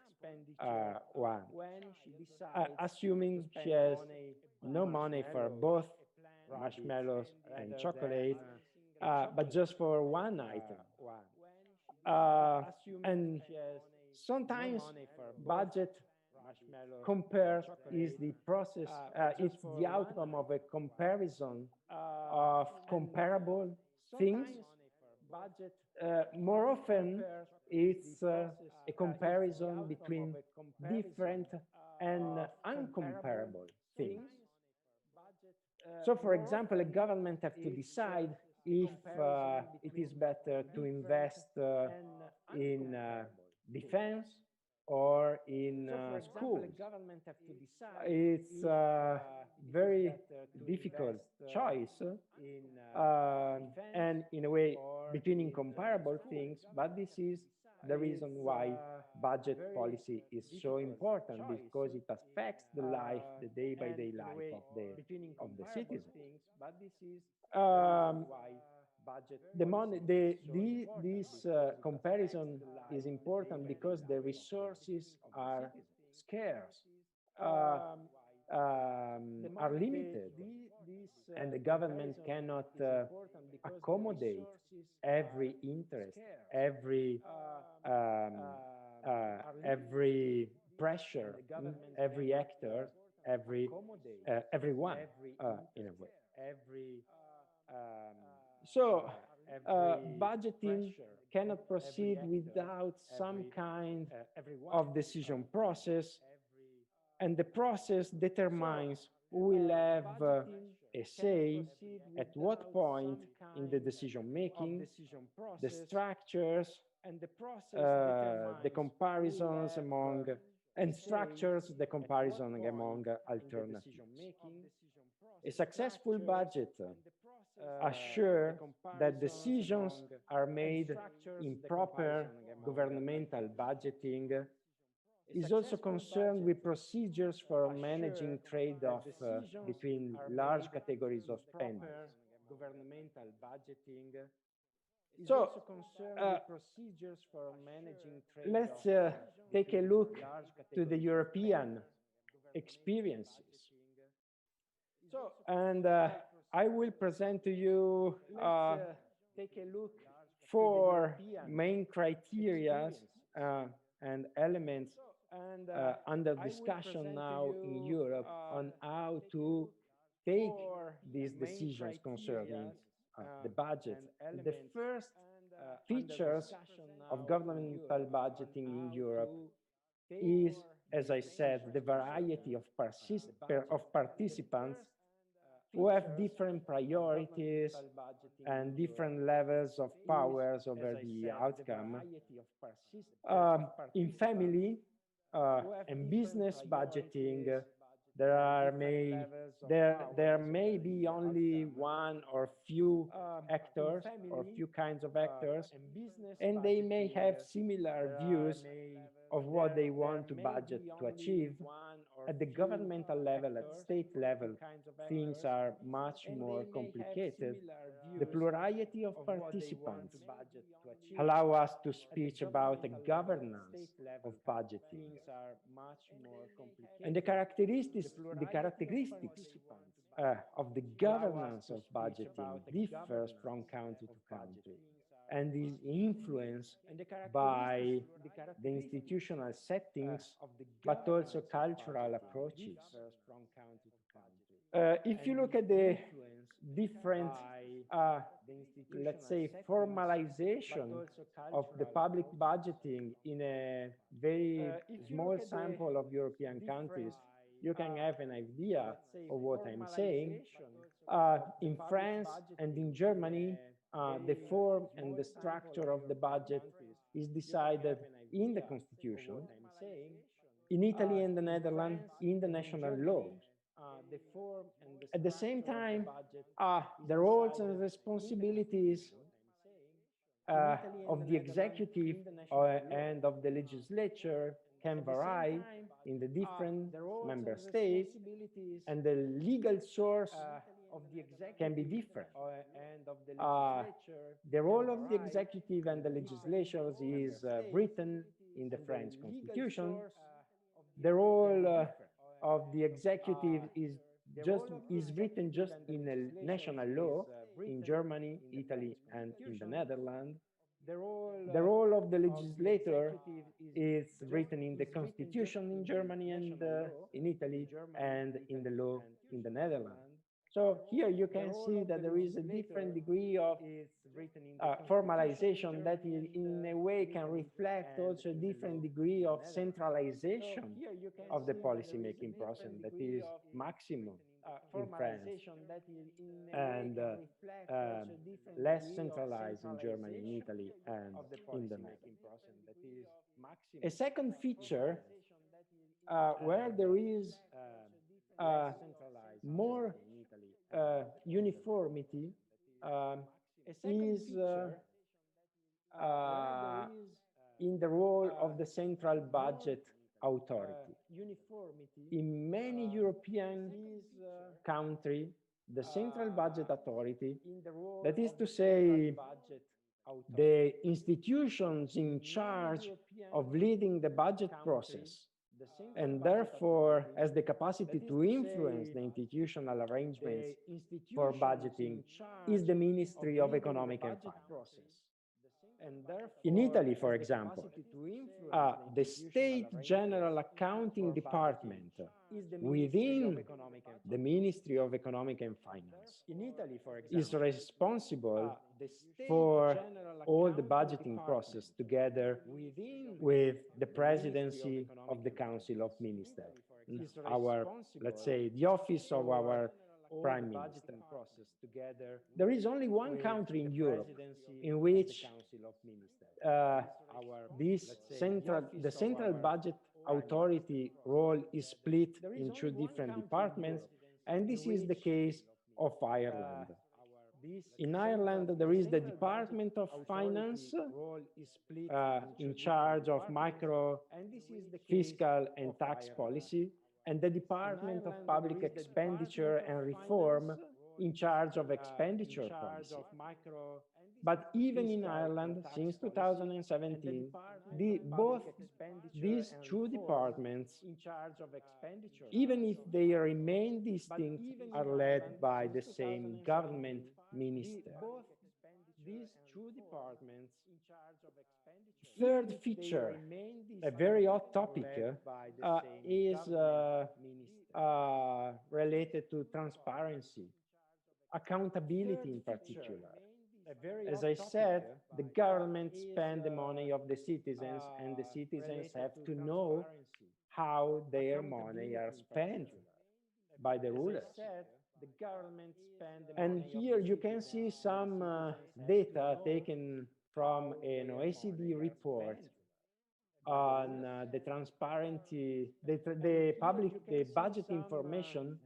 one, assuming she has no money for both marshmallows and chocolate, but just for one item. And sometimes budget compare is the process, it's the outcome of a comparison of comparable things. More often, it's a comparison between different and uncomparable things. So, for example, a government has to decide if it is better to invest in defense or in schools. It's a very difficult choice, and in a way, between incomparable things, but this is the reason why budget policy is so important, because it affects the life, the day-by-day life of the citizen. This comparison is important because the resources are scarce, are limited, and the government cannot accommodate every interest, every pressure, every actor, everyone, in a way. So, budgeting cannot proceed without some kind of decision process, and the process determines who will have a say at what point in the decision making, the structures, the comparisons among, and structures the comparison among alternatives. A successful budget assures that decisions are made in proper governmental budgeting, is also concerned with procedures for managing trade-off between large categories of spending. So, let's take a look to the European experiences. And I will present to you four main criteria and elements under discussion now in Europe on how to take these decisions concerning the budget. The first features of governmental budgeting in Europe is, as I said, the variety of participants who have different priorities and different levels of powers over the outcome. In family and business budgeting, there may be only one or few actors or few kinds of actors, and they may have similar views of what they want to budget to achieve, at the governmental level, at state level, things are much more complicated. The plurality of participants allow us to speak about a governance of budgeting. And the characteristics of the governance of budgeting differs from country to country and is influenced by the institutional settings, but also cultural approaches. If you look at the different, let's say, formalization of the public budgeting in a very small sample of European countries, you can have an idea of what I'm saying. In France and in Germany, the form and the structure of the budget is decided in the constitution. In Italy and the Netherlands, in the national law. At the same time, the roles and responsibilities of the executive and of the legislature can vary in the different member states, and the legal source can be different. The role of the executive and the legislatures is written in the French constitution. The role of the executive is written just in a national law in Germany, Italy, and in the Netherlands. The role of the legislator is written in the constitution in Germany and in Italy and in the law in the Netherlands. So here you can see that there is a different degree of formalization that in a way can reflect also a different degree of centralization of the policy-making process that is maximum in France and less centralized in Germany, in Italy, and in the Netherlands. A second feature where there is more uniformity is in the role of the central budget authority. In many European countries, the central budget authority, that is to say, the institutions in charge of leading the budget process, and therefore has the capacity to influence the institutional arrangements for budgeting, is the Ministry of Economic and Finance. In Italy, for example, the State General Accounting Department within the Ministry of Economic and Finance is responsible for all the budgeting process together with the presidency of the Council of Ministers, our, let's say, the office of our Prime Minister. There is only one country in Europe in which the central budget authority role is split in two different departments, and this is the case of Ireland. In Ireland, there is the Department of Finance in charge of micro, fiscal, and tax policy, and the Department of Public Expenditure and Reform in charge of expenditure policy. But even in Ireland, since 2017, both these two departments, even if they remain distinct, are led by the same government minister. Third feature, a very hot topic, is related to transparency, accountability in particular. As I said, the government spends the money of the citizens, and the citizens have to know how their money are spent by the rulers. And here you can see some data taken from an OECD report on the transparency, the public, the budget information,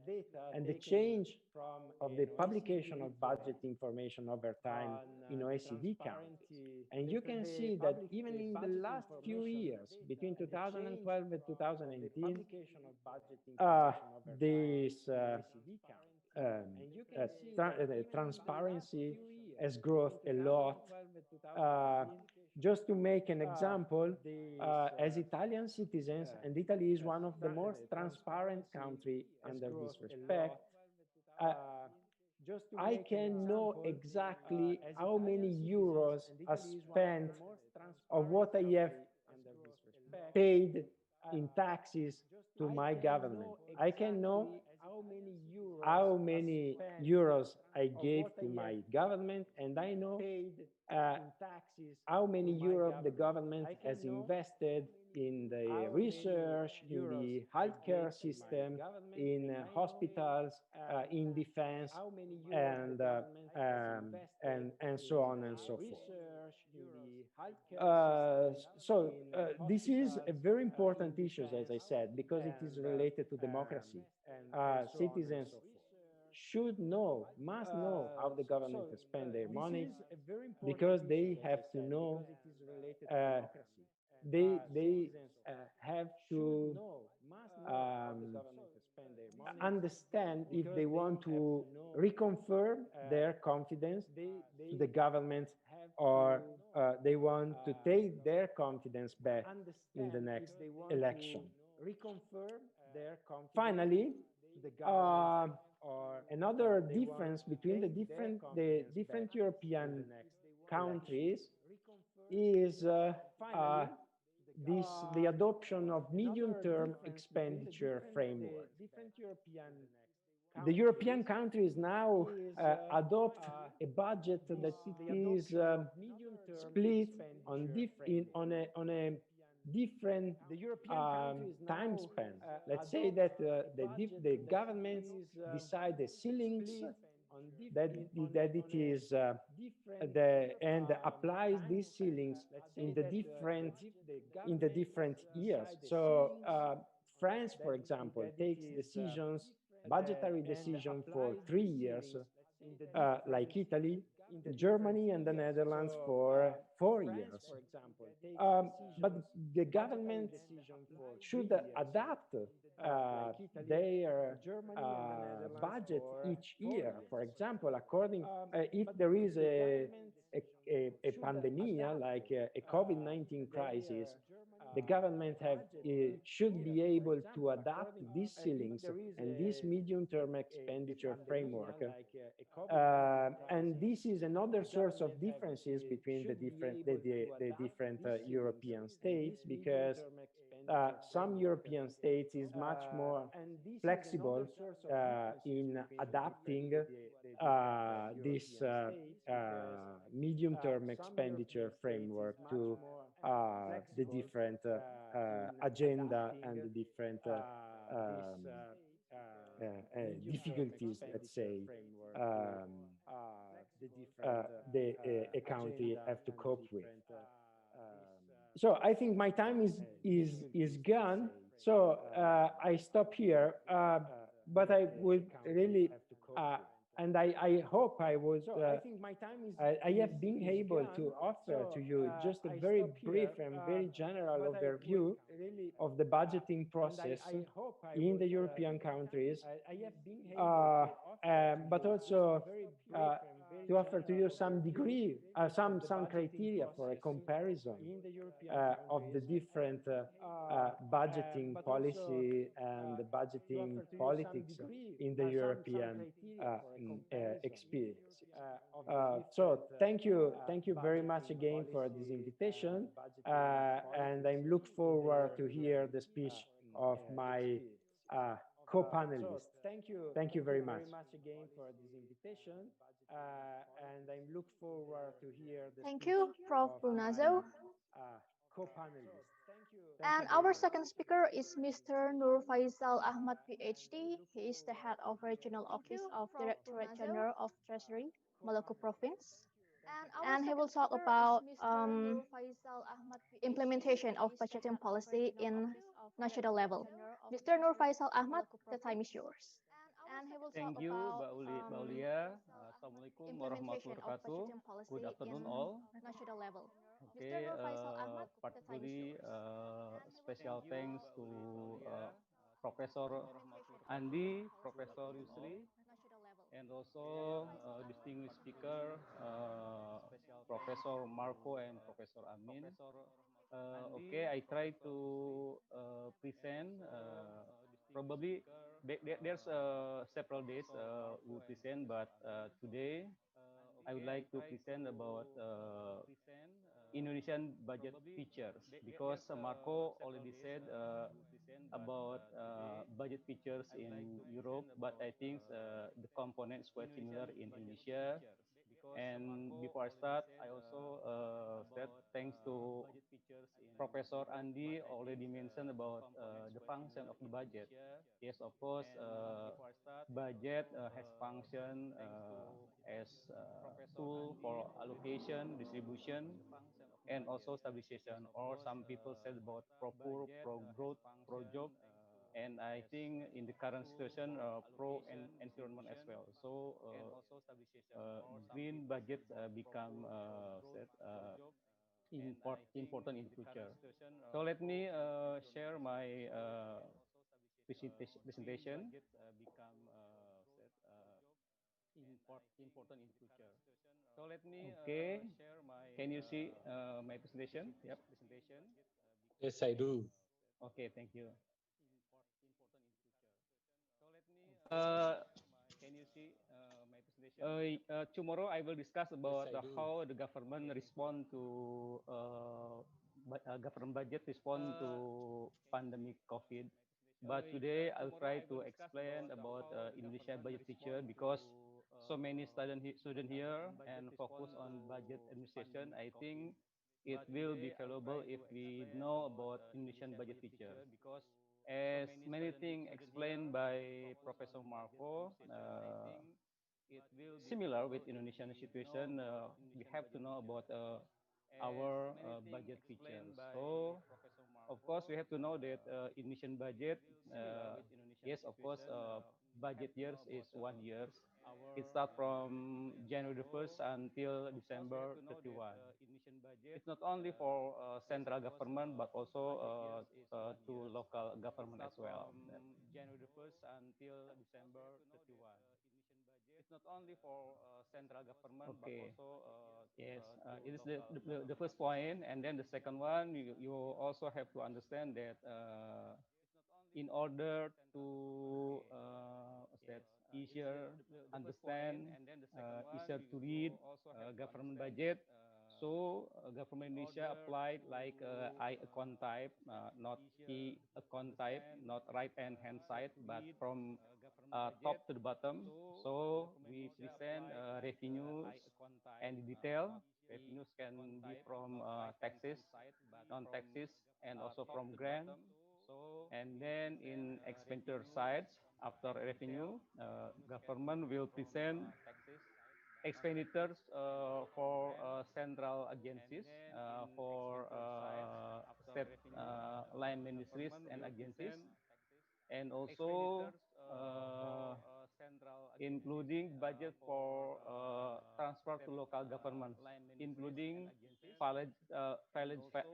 and the change of the publication of budget information over time in OECD countries. And you can see that even in the last few years, between 2012 and 2018, this transparency has grown a lot. Just to make an example, as Italian citizens, and Italy is one of the most transparent country under this respect, I can know exactly how many euros are spent of what I have paid in taxes to my government. I can know how many euros I gave to my government, and I know how many euros the government has invested in the research, in the healthcare system, in hospitals, in defense, and so on and so forth. This is a very important issue, as I said, because it is related to democracy. Citizens should know, must know how the government spend their money, because they have to know, they have to understand if they want to reconfirm their confidence to the government, or they want to take their confidence back in the next election. Finally, another difference between the different European countries is the adoption of medium-term expenditure framework. The European countries now adopt a budget that it is split on a different time span. Let's say that the governments decide the ceilings, that it is and applies these ceilings in the different years. So France, for example, takes decisions, budgetary decision for 3 years, like Italy, Germany and the Netherlands for 4 years. But the government should adapt their budget each year. For example, according if there is a pandemic like a COVID-19 crisis, the government should be able to adapt these ceilings and this medium-term expenditure framework. And this is another source of differences between the different European states, because some European states is much more flexible in adapting this medium-term expenditure framework to the different agenda and the different difficulties, let's say, a country have to cope with. So I think my time is gone. So I stop here. But I would really, and I hope I was, I have been able to offer to you just a very brief and very general overview of the budgeting process in the European countries, but also to offer to you some degree, some criteria for a comparison of the different budgeting policy and the budgeting politics in the European experience. So thank you very much again for this invitation, and I look forward to hear the speech of my co-panelists. Thank you very much again for this invitation, and I look forward to hear the Thank speech you, Prof. of Brunazo. my co-panelists. And our second speaker is Mr. Nur Faisal Ahmad, PhD. He is the head of Regional Office of Directorate General of Treasury, Maluku Province. and he will talk about implementation of budgeting policy in national level. Mr. Nur Faisal Ahmad, the time is yours. Thank you, Mbak Aulia. Assalamualaikum warahmatullahi wabarakatuh. Good afternoon, all. National level. Okay, particularly special thanks to Professor Andi, Professor Yusri, and also distinguished speaker Professor Marco and Professor Amin. Okay, I try to present. Probably there's several days we present, but today I would like to present about Indonesian budget features because Marco already said about budget features in Europe, but I think the components quite similar in Indonesia. And before I start, I also said thanks to Professor Andi already mentioned about the function of the budget. Yes, of course, budget has function as tool for allocation, distribution, and also stabilization. Or some people said about pro-poor, pro-growth, pro-job, and I think in the current situation, pro-environment as well. So green budgets become important in the future. So let me share my presentation. Okay, can you see my presentation? Yep. Yes, I do. Okay, thank you. Uh, Tomorrow I will discuss about how the government respond to government budget respond to pandemic COVID. But today I'll try to explain about Indonesia budget feature because so many student here and focus on budget administration. I think it will be valuable if we know about Indonesian budget feature. As many things explained by Professor Marco, similar with Indonesian situation, we have to know about our budget features. So, of course, we have to know that Indonesian budget, yes, of course, budget years is 1 year. It starts from January the 1st until December 31. It's not only for central government, but also to local government as well. January the 1st until December 31. It's not only for central government, okay, but also yes, it is the first point, and then the second one, you also have to understand that in order to that easier understand, easier to read government budget. So government Indonesia applied like I account type, not key account type, not right hand side, but from top to the bottom. So we present revenues and detail. Revenues can be from taxes, non-taxes, and also from grant. And then in expenditure sides, after revenue, government will present expenditures for central agencies, for state line ministries and agencies, and also including budget for transfer to local governments, including village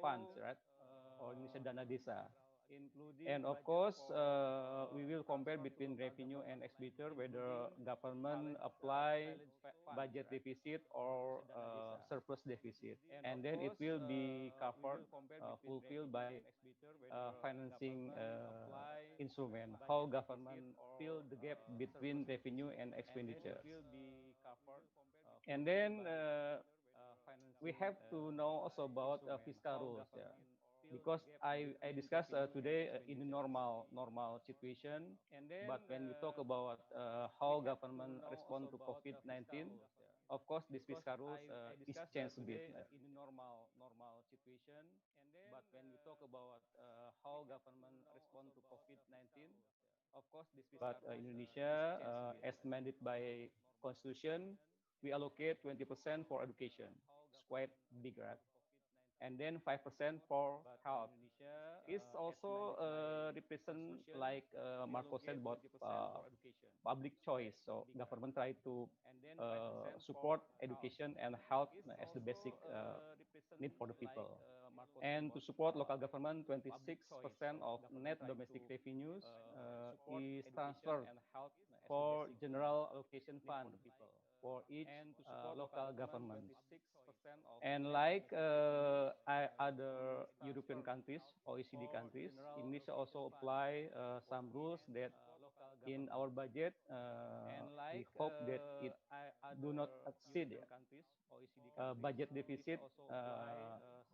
funds, right, or Indonesia Dana Desa. And of course, we will compare between revenue and expenditure, whether government apply budget deficit or surplus deficit. And then it will be covered, fulfilled by financing instrument, how government fill the gap between revenue and expenditures. And then we have to know also about fiscal rules. Yeah. Because I discussed today in the normal situation, but when we talk about how government respond to COVID-19, of course this fiscal rules is changed a bit. In the normal situation, but when we talk about how government respond to COVID-19, of course this fiscal but Indonesia as mandated by constitution, we allocate 20% for education. It's quite big, right? And then 5% for health. It's also represent like Marco said about public choice. So government try to support education and health as the basic need for the people. And to support local government, 26% of net domestic revenues is transferred for general allocation fund for each local government. And like other European countries, OECD countries, Indonesia also apply some rules that in our budget, we hope that it do not exceed budget deficit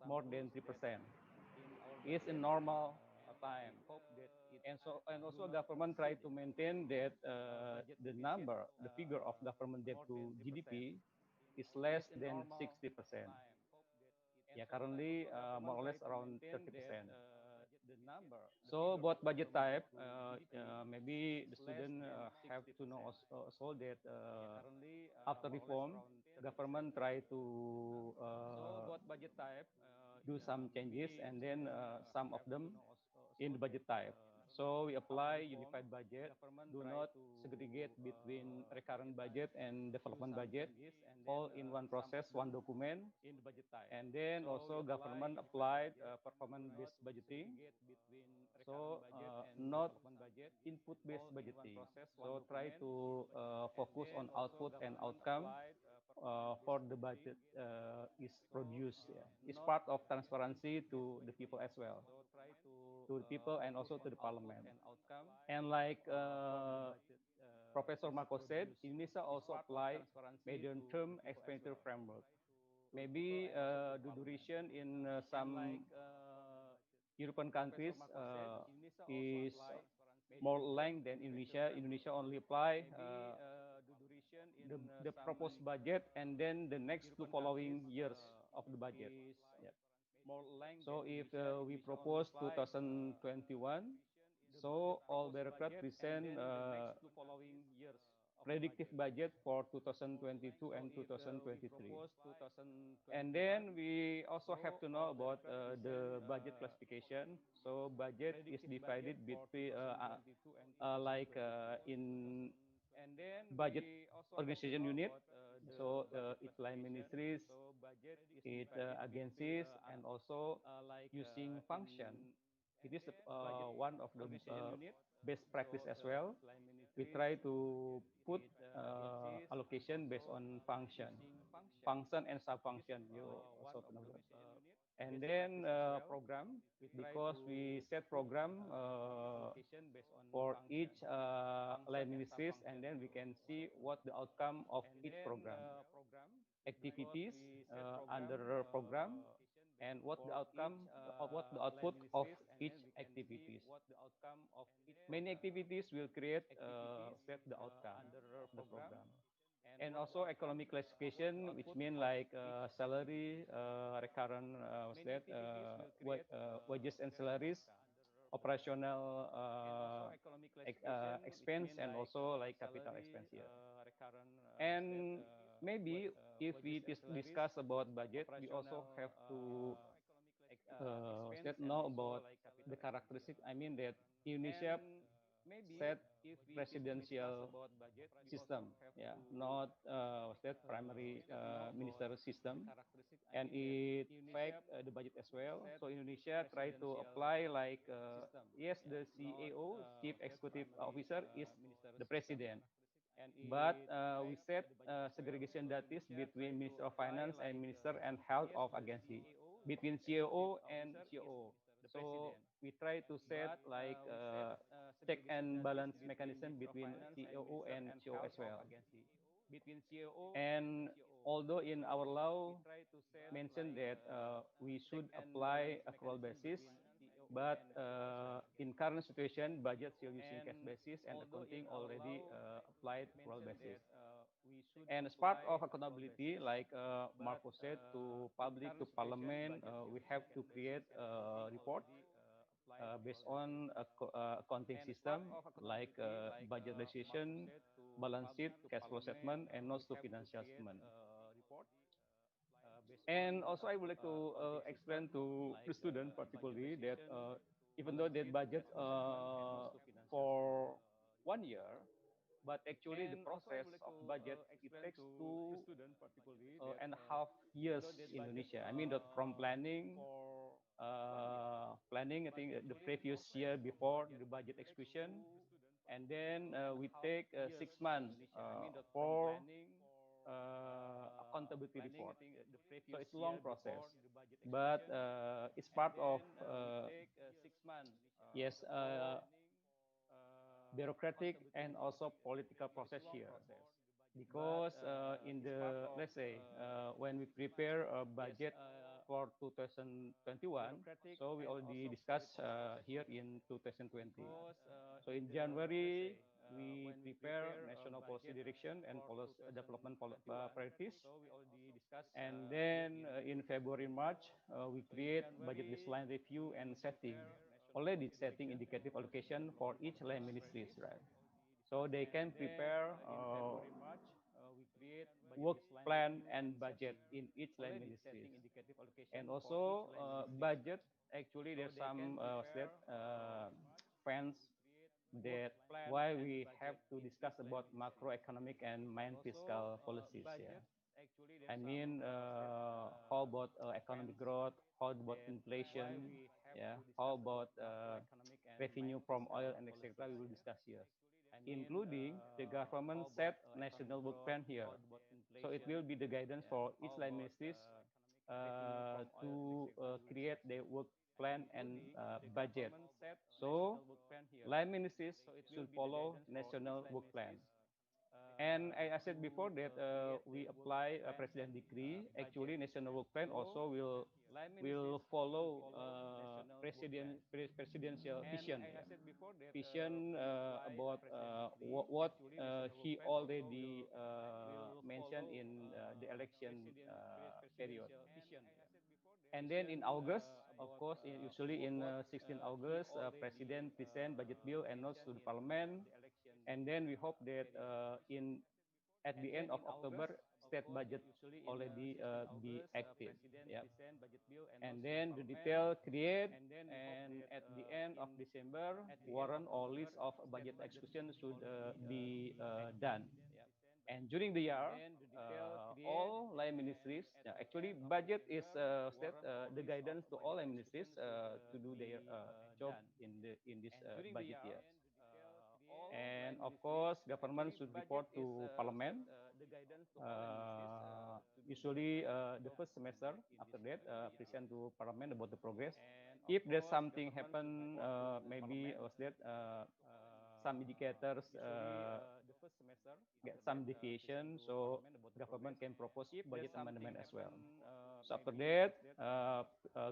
more than 3%. It's a normal time. And also government try to maintain that the number, the figure of government debt to GDP is less than 60%. Yeah, currently more or less around 30%. So about budget type, maybe the student have to know also that after reform, government try to do some changes, and then some of them in the budget type. So we apply unified budget, do not segregate between recurrent budget and development budget, all in one process, one document. And then also government applied performance-based budgeting. So not input-based budgeting. So try to focus on output and outcome for the budget is produced. Yeah. It's part of transparency to the people as well, to the people and also to the parliament. And like Professor Marco said, Indonesia also apply medium-term expenditure framework. Maybe the duration in some European countries is more length than Indonesia. Indonesia only apply the proposed budget and then the next two following years of the budget. Yeah. So if we propose 2021, so all bureaucrats present predictive budget for 2022 and 2023. And then we also have to know about the budget classification. So budget is divided between in budget organization unit. So it's like ministries, it agencies, and also using function. It is one of the best practice as well. We try to put allocation based on function and sub-function. You also know that. And then program, because we set program for each line ministries, and then we can see what the outcome of each program, activities under program, and what the outcome, what the output of each activities. Many activities will create set the outcome of the program. And also economic classification, which mean like salary, recurrent wages and salaries, operational expense, and also like capital expense here. And maybe if we discuss about budget, we also have to know about the characteristic. I mean that Indonesia set presidential system, yeah, not primary minister system, and it affect the budget as well. So Indonesia try to apply like yes, the CEO, Chief Executive Officer, is the president, but we set segregation duties between Minister of Finance and Minister and Health of Agency, between COO and COO. So we try to set like check and balance mechanism between COO and COO as well. And although in our law mentioned that we should apply accrual basis, but in current situation, budget still using cash basis and accounting already applied accrual basis. And as part of accountability, like Marco said, to public, to parliament, we have to create a report based on accounting system like budget legislation, balance sheet, cash flow statement, and notes to financial statement. And also, I would like to explain to the student particularly that even though they budget for 1 year, but actually the process of budget it takes 2.5 years in Indonesia. I mean that from planning I think the previous year before the budget execution, and then we take 6 months for accountability report. So it's a long process, but it's part of yes bureaucratic and also political process here. Because in the let's say when we prepare a budget for 2021, so we already discussed here in 2020. So in January we prepare national policy direction and policy development priorities, and then in February March we create budget baseline review and setting, already setting indicative allocation for each line ministries, right? So they can prepare work plan and budget in each line ministries. And also budget, actually there's some fans that why we have to discuss about macroeconomic and main fiscal policies. Yeah, I mean how about economic growth, how about inflation, yeah, how about revenue from oil and etc. We will discuss here, including the government set national work plan here. So it will be the guidance for each line ministries to create the work plan and budget. So line ministries should follow national work plan. And I said before that we apply a president decree. Actually, national work plan also will follow presidential vision. Yeah. Vision about what he already mentioned in the election period. And then in August, of course, usually in 16 August, President present budget bill and notes to the Parliament. And then we hope that in at the end of October, state budget already be active. Yeah. And then the detail create, and at the end of December, warrant or list of budget execution should be done. And during the year, all line ministries, actually budget is the guidance to all line ministries to do their job in this budget year. And of course, government should report to Parliament. Usually the first semester. After that, present to Parliament about the progress. If there's something happen, maybe was that some indicators get some deviation, so government can propose budget amendment as well. So after that,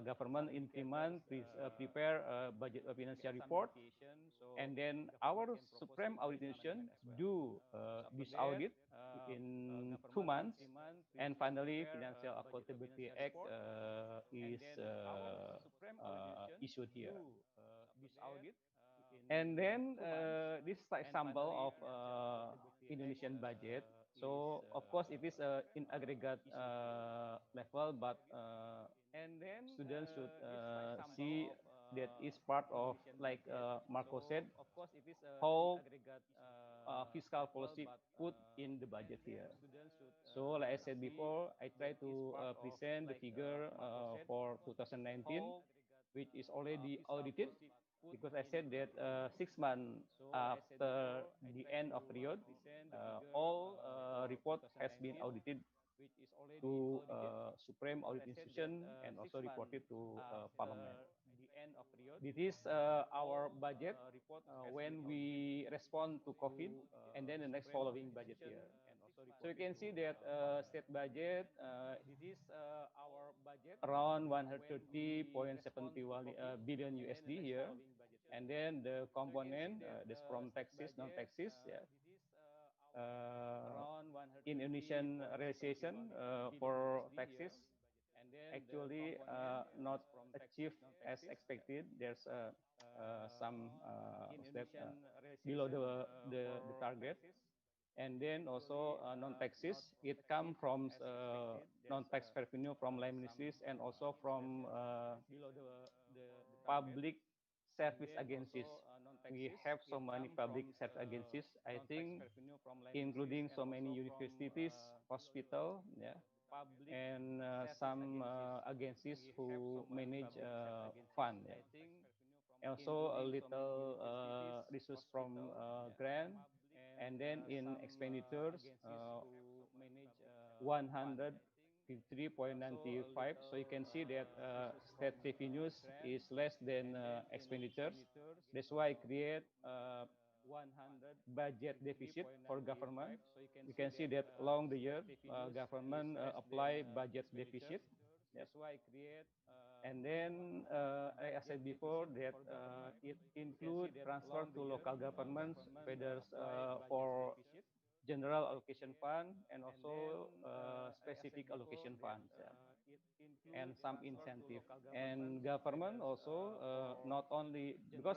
government implement, prepare budget financial report, and then our Supreme Audit Institution do this audit in 2 months, and finally Financial Accountability Act is issued here. And then this is example of Indonesian budget. So of course it is in aggregate level, but students should see that is part of, like Marco said, how fiscal policy put in the budget here. So like I said before, I try to present the figure for 2019, which is already audited, because I said that 6 months after the end of period, all report has been audited to Supreme Audit Institution and also reported to Parliament. This is our budget when we respond to COVID, and then the next following budget year. So you can see that state budget around 130.71 billion USD here, and then the component this from taxes, non-taxes, yeah. In Indonesian realization for taxes, actually not achieved as expected. There's some below the target. And then also non-taxes, it comes from non-tax revenue from line ministries and also from public service agencies. We have so many public service agencies, I think, including so many universities, hospital, yeah, and some agencies who manage fund. Yeah. Also a little resource from grant, and then in expenditures, 153.95. So you can see that state revenues is less than expenditures. That's why I create 100 budget deficit for government. You can see that along the year, government apply budget deficit. Yep. And then, like I said before, that it include transfer to local governments, whether for general allocation fund and also specific allocation funds, yeah, and some incentive. And government also not only because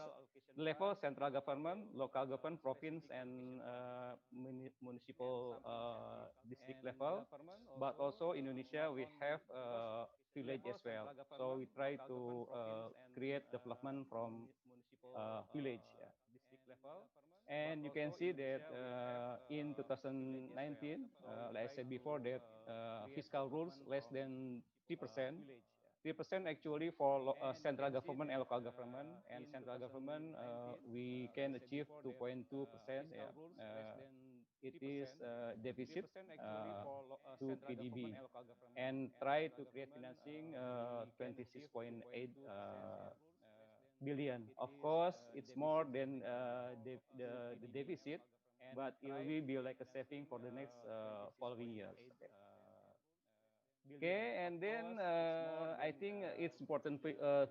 level central government, local government, province, and municipal district level, but also in Indonesia we have village as well. So we try to create development from village. Yeah. And you can see that in 2019, like I said before, that fiscal rules less than 3%. 3% actually for central government and local government. And central government, we can achieve 2.2%. Yeah. It is deficit to PDB, and try to create financing 26.8 billion. Of course, it's more than the deficit, but it will be like a saving for the next following years. Okay. Okay, and then I think it's important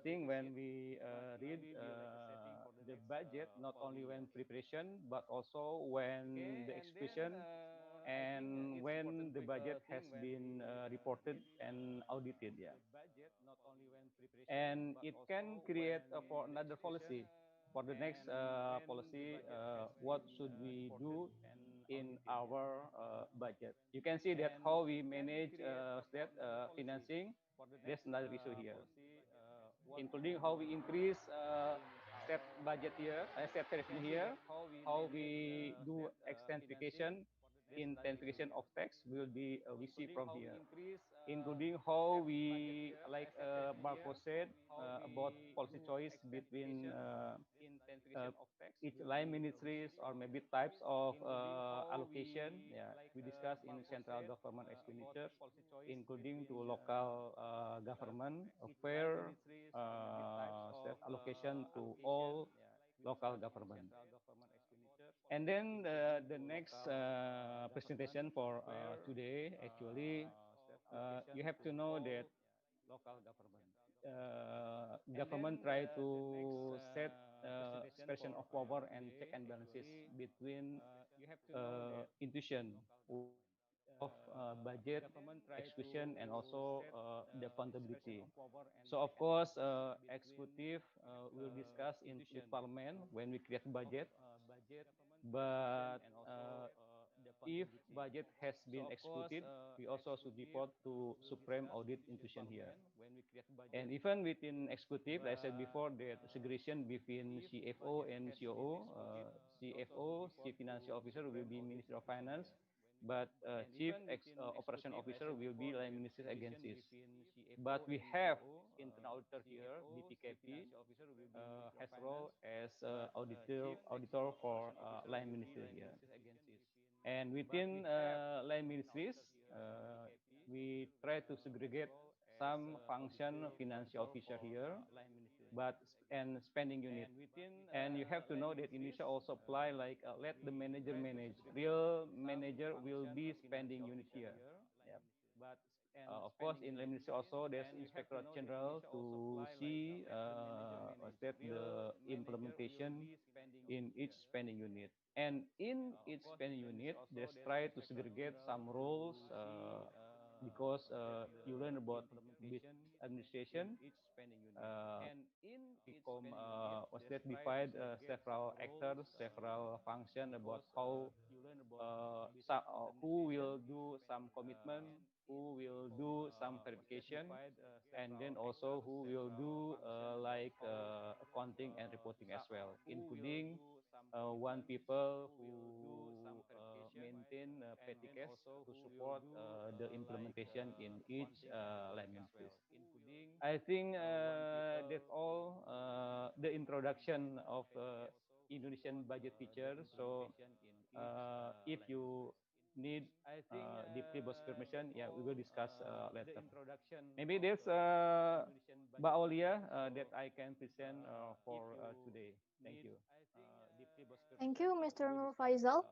thing when we read the budget, not only when preparation, but also when the execution and when the budget has been reported and audited. Yeah. And it can create for another policy, for the next policy, what should we do in our budget. You can see that how we manage state financing. There's another issue here, including how we increase state budget here, state revenue here, how we do extensification, intensification of tax will be we see from here, including how we, like Marco said, about policy choice between each line ministries or maybe types of allocation. Yeah, we discussed in central government expenditure, including to local government, a fair state allocation to all local government. And then the next presentation for today, actually, you have to know that government try to set separation of power and check and balances between institution of budget, execution, and also the accountability. So of course, executive will discuss in with parliament when we create budget, but if budget has been executed, we also should report to Supreme Audit Institution here. And even within executive, like I said before, the segregation between CFO and COO. CFO, Chief Financial Officer, will be Minister of Finance, but Chief Operation Officer will be like Ministry Agencies. But we have internal auditor here, BPKP, has role as auditor for line ministry here. And within line ministries, we try to segregate some function financial officer here, but and spending unit. And you have to know that Indonesia also apply like let the manager manage. Real manager will be spending unit here. Yep. Of course, in line ministry also there's Inspector General to see that the implementation in each spending unit. And in each spending unit, there's try to segregate some roles because you learn about administration, uh, become what's that divide several actors, several function about how who will do some commitment, who will do some verification, and then also who will do accounting and reporting as well, including one people who maintain petty cache to support the implementation in each languages. I think that's all the introduction of Indonesian budget feature. So if you need deeply boss permission, yeah, we will discuss later. Maybe that's Mbak Aulia that I can present for today. Thank you. Thank you, Mr. Nur Faisal.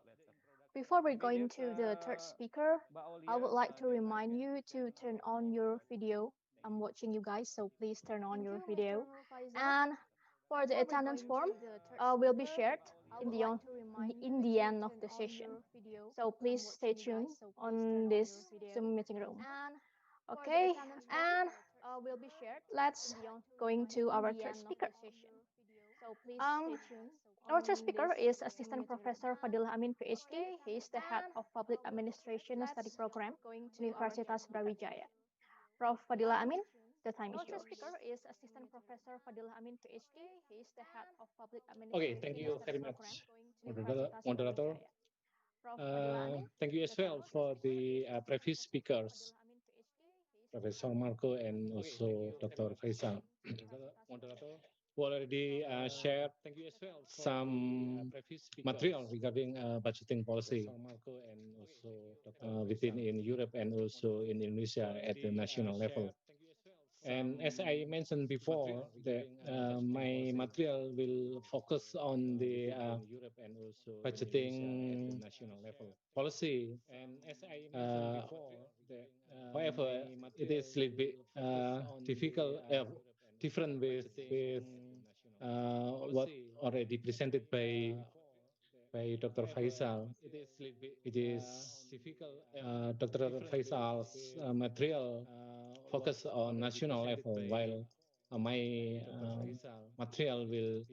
Before we go into the third speaker, I would like to remind you to turn on your video. I'm watching you guys, so please turn on your video. And for the attendance form, will be shared in the end of the session. So please stay tuned on this Zoom meeting room. Okay, and let's go into our third speaker. Um, our third speaker is Assistant Professor Fadil Amin, PhD. He is the head of Public Administration Study Program, Universitas Brawijaya. Prof. Fadila Amin, the time is yours. Our third speaker is Assistant Professor Fadil Amin, PhD. He is the head of Public Okay, Administration thank you Study very Program, much, Universitas moderator. Brawijaya. Prof. Fadila Amin, Thank you as well for the previous speakers, Professor Marco and also Dr. Faisal. Moderator, who already shared some material regarding budgeting policy within in Europe and also in Indonesia at the national level. And as I mentioned before, that my material will focus on the budgeting policy. However, it is a little bit difficult, different with what already presented by Dr. Faisal. It is Dr. Faisal's material focus on national level, while my material will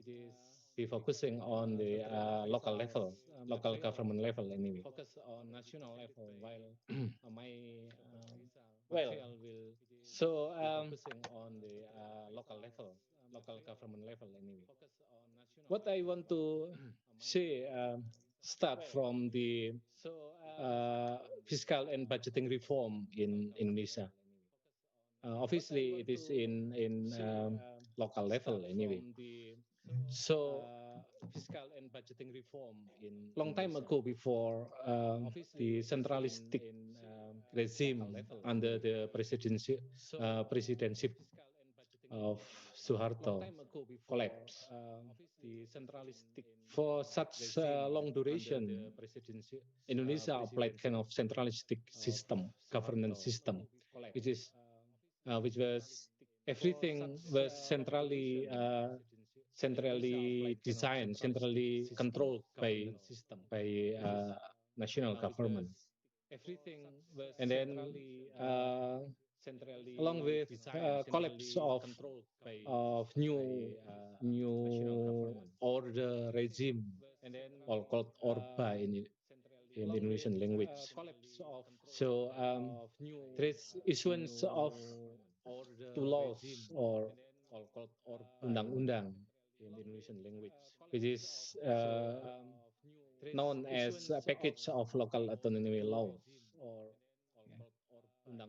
be focusing on the local level, local government level anyway. Focus on national level, while my well, so focusing on the local level, local government level anyway. What I want to say, start from the fiscal and budgeting reform in Indonesia. Obviously, it is in local level anyway. So, fiscal and budgeting reform in long time ago, before the centralistic regime under the presidency of Suharto collapse. The centralistic for such long duration, Indonesia applied kind of centralistic system, governance system, which was everything was centrally designed, centrally controlled by national government. And then along with collapse of new order regime, or called Orba in Indonesian language. So there is issuance of two laws or undang-undang in Indonesian language, which is known as a package of local autonomy laws.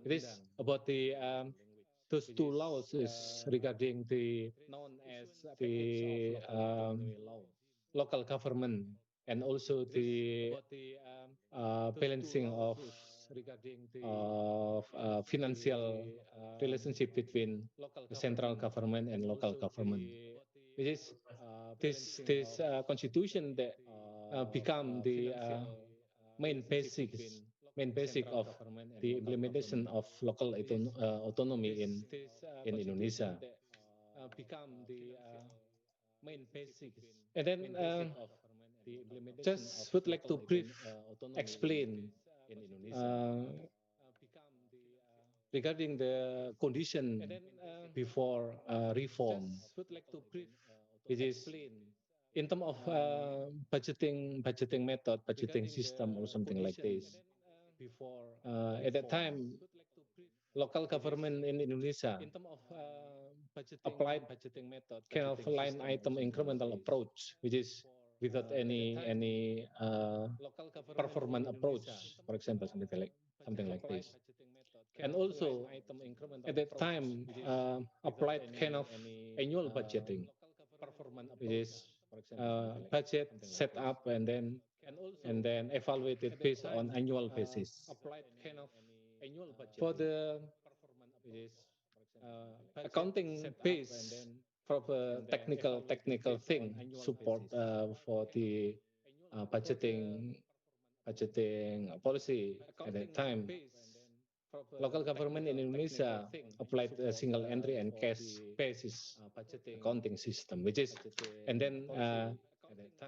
It is about the those two laws is regarding the local government and also the balancing of financial relationship between the central government and local government. Which is this constitution that become the main basic of the implementation of local autonomy in Indonesia. Become the main basic. And then just would like to brief explain regarding the condition before reform, would like to brief, which is in terms of budgeting method, budgeting system, or something like this. At that time, local government in Indonesia applied kind of line item incremental approach, which is without any performance approach, for example, something like this. And also at that time applied kind of annual budgeting, which is budget set up and then evaluated based on annual basis. For the accounting base, for the technical thing support for the budgeting policy at that time, local government in Indonesia applied a single entry and cash basis accounting system, which is, and then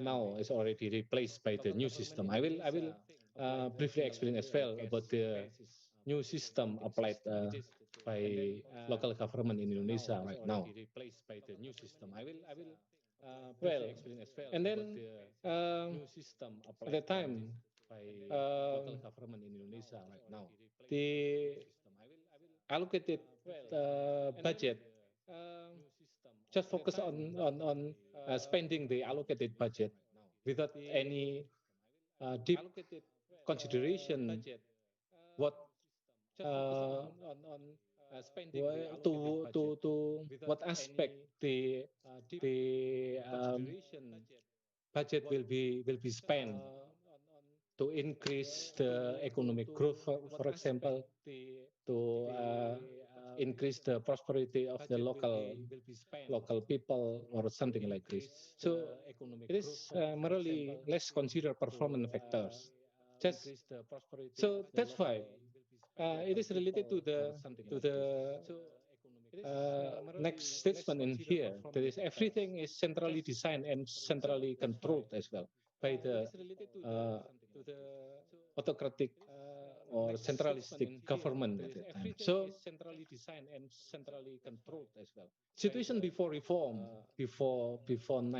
now is already replaced by the new system. I will briefly explain as well about the new system applied by local government in Indonesia right now. Well, and then at the time, the allocated budget just focus on spending the allocated budget without any deep consideration what to what aspect the budget will be spent to increase the economic growth, for example, to increase the prosperity of the local people or something like this. So it is merely less consider performance factors. Just so that's why it is related to the next statement in here. That is, everything is centrally designed and centrally controlled as well by the autocratic or centralistic government at that time. So situation before reform, before 2000,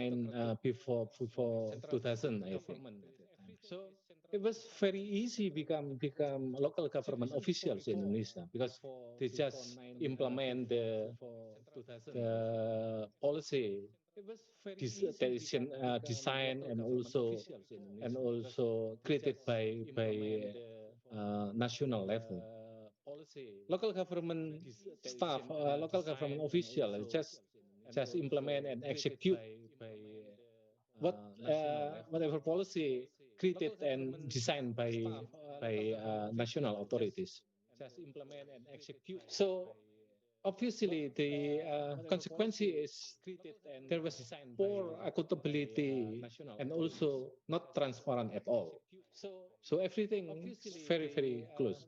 I think. So it was very easy become local government officials in Indonesia because they just implement the policy that is designed and also created by national level. Local government staff, local government official just implement and execute whatever policy created and designed by national authorities. So obviously the consequence is there was poor accountability and also not transparent at all. So everything is very, very close.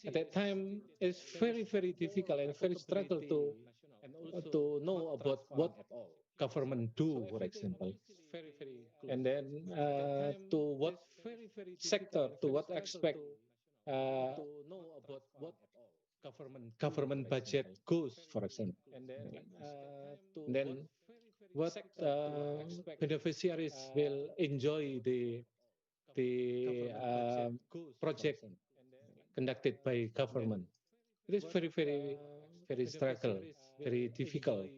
At that time, it's very, very difficult and very struggle to know about what government do, for example, and then to what sector, to what aspect government budget goes, for example, and then what beneficiaries will enjoy the project conducted by government. It is very, very, very struggle, very difficult.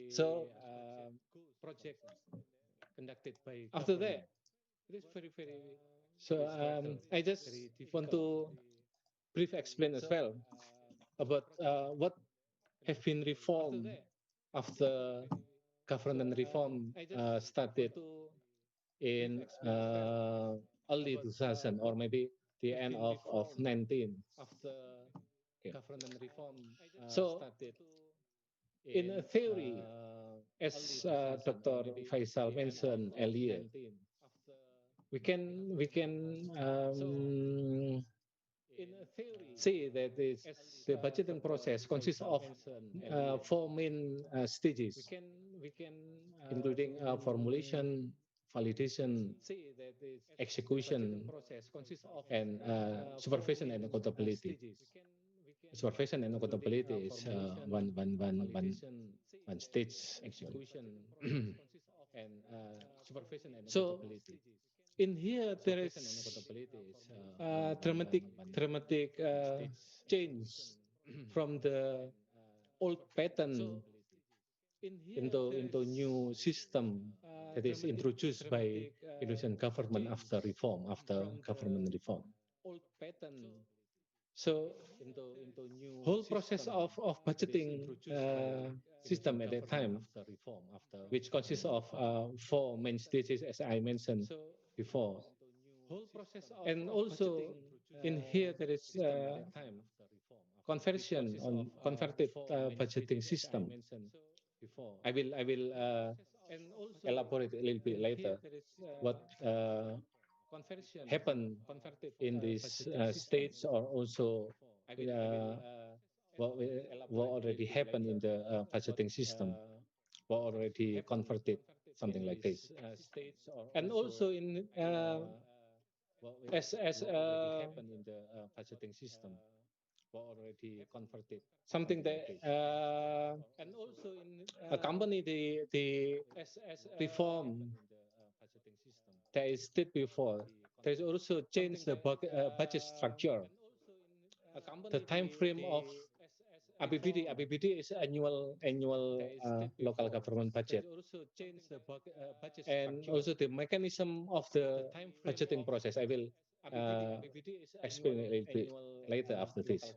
So after that, it is very, very. So I just want to brief explain as well about what have been reformed after government reform started in early 2000 or maybe the end of 19. Okay. So in a theory, as Dr. Faisal mentioned earlier, we can see that the budgeting process consists of 4 main stages, including formulation, validation, execution, and supervision and accountability. supervision and accountability is one stage actually. So in here there is dramatic change from the old pattern into new system that is introduced by Indonesian government after government reform. So whole process of budgeting system at that time, which consists of 4 main stages as I mentioned before. And also in here there is conversion on converted budgeting system. I will elaborate a little bit later what happened in this stage, or also what already happened in the budgeting system, what already converted, something like this. And also in as happened in the budgeting system, what already converted, something that and also in accompany the reform that is did before. There's also change the budget structure. The time frame of APBD. APBD is annual local government budget. And also the mechanism of the budgeting process. I will explain it a little bit later after this.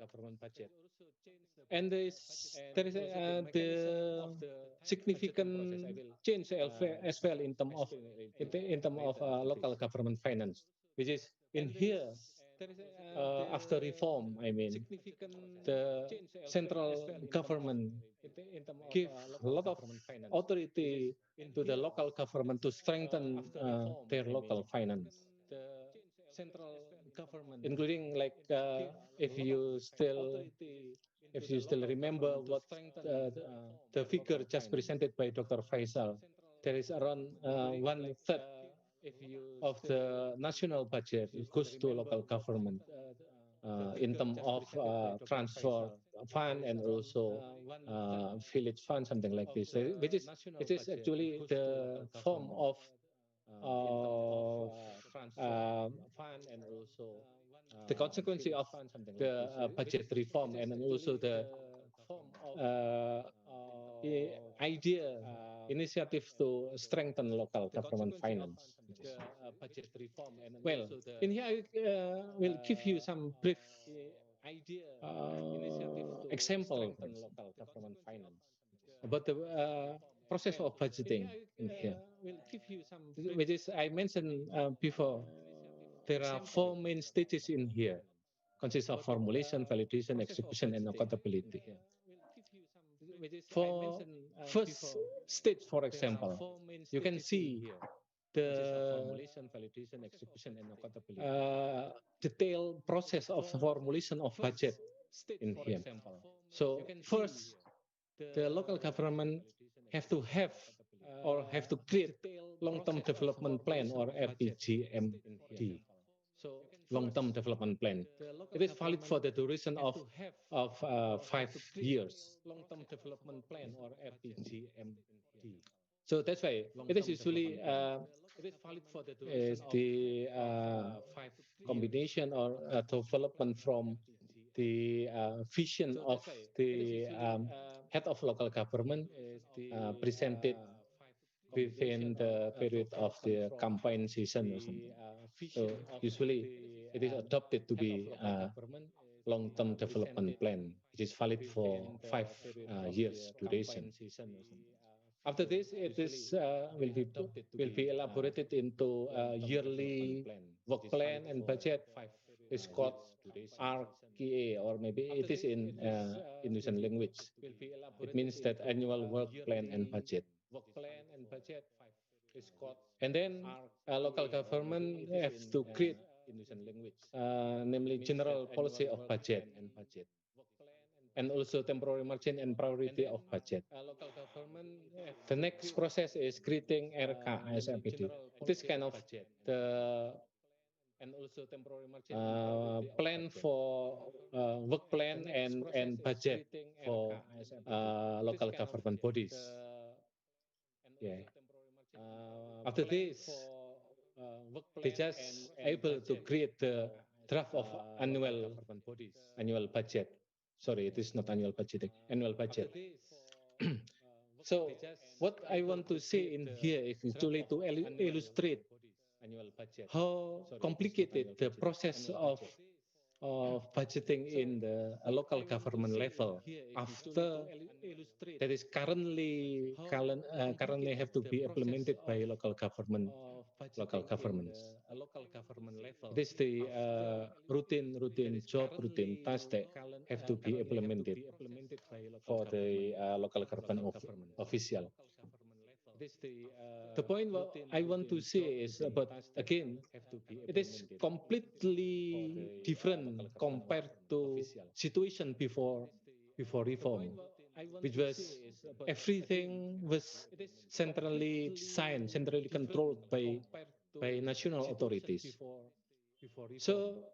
And there is the significant change as well in terms of local government finance, which is in here. After reform, I mean, the central government give a lot of authority to the local government to strengthen their local finance. Including like if you still remember what the figure just presented by Dr. Faisal, there is around 1/3 of the national budget goes to local government in terms of transport fund and also village fund, something like this, which is actually the form of fund and also the consequence of the budget reform, and then also the idea initiative to strengthen local government finance. Well, in here I will give you some brief example about the process of budgeting in here, which is I mentioned before. There are 4 main stages in here, consists of formulation, validation, execution, and accountability. For first stage, for example, you can see the detailed process of formulation of budget in here. So first, the local government have to have or have to create long-term development plan, or LTGMD. Long-term development plan. It is valid for the duration of 5 years. Long-term development plan, or LTGMD. So that's why it is usually is the combination or development from the vision of the head of local government presented within the period of the campaign season or something. So usually it is adopted to be a long-term development plan, which is valid for 5 years duration. After this, it is will be elaborated into a yearly work plan and budget. It's called RKA, or maybe it is in Indonesian language. It means that annual work plan and budget. And then local government have to create namely general policy of budget and also temporary margin and priority of budget. The next process is creating RK as MPD. This kind of the plan for work plan and budget for local government bodies. Yeah. After this, they just able to create the draft of annual budget. Sorry, it is not annual budgeting, annual budget. So what I want to say in here is actually to illustrate how complicated the process of budgeting in the local government level after that is currently have to be implemented by local governments. This is the routine job, routine tasks that have to be implemented for the local government official. The point what I want to say is about, again, it is completely different compared to situation before reform, which was everything was centrally designed, centrally controlled by national authorities. So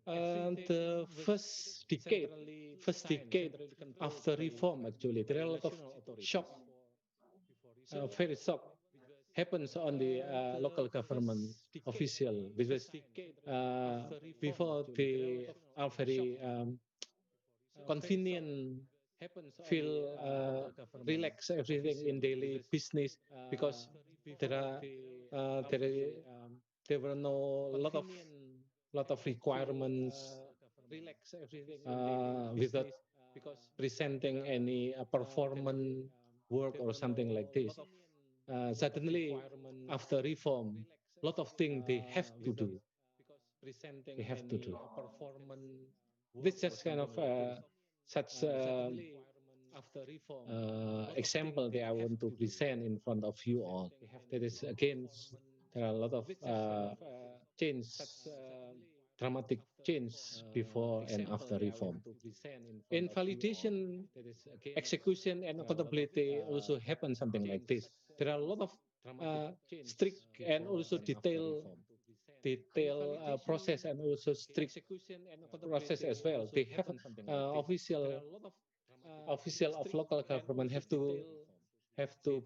the first decade after reform, actually, there are a lot of shock, very shock happens on the local government official, because before they are very convenient, feel relax everything in daily business, because there were no lot of requirements without presenting any performance work or something like this. Suddenly, after reform, lot of things they have to do. This just kind of such example that I want to present in front of you all. That is, again, there are a lot of change, dramatic change before and after reform. In validation, execution, and accountability also happen something like this. There are a lot of strict and also detailed process, and also strict process as well. They have official of local government have to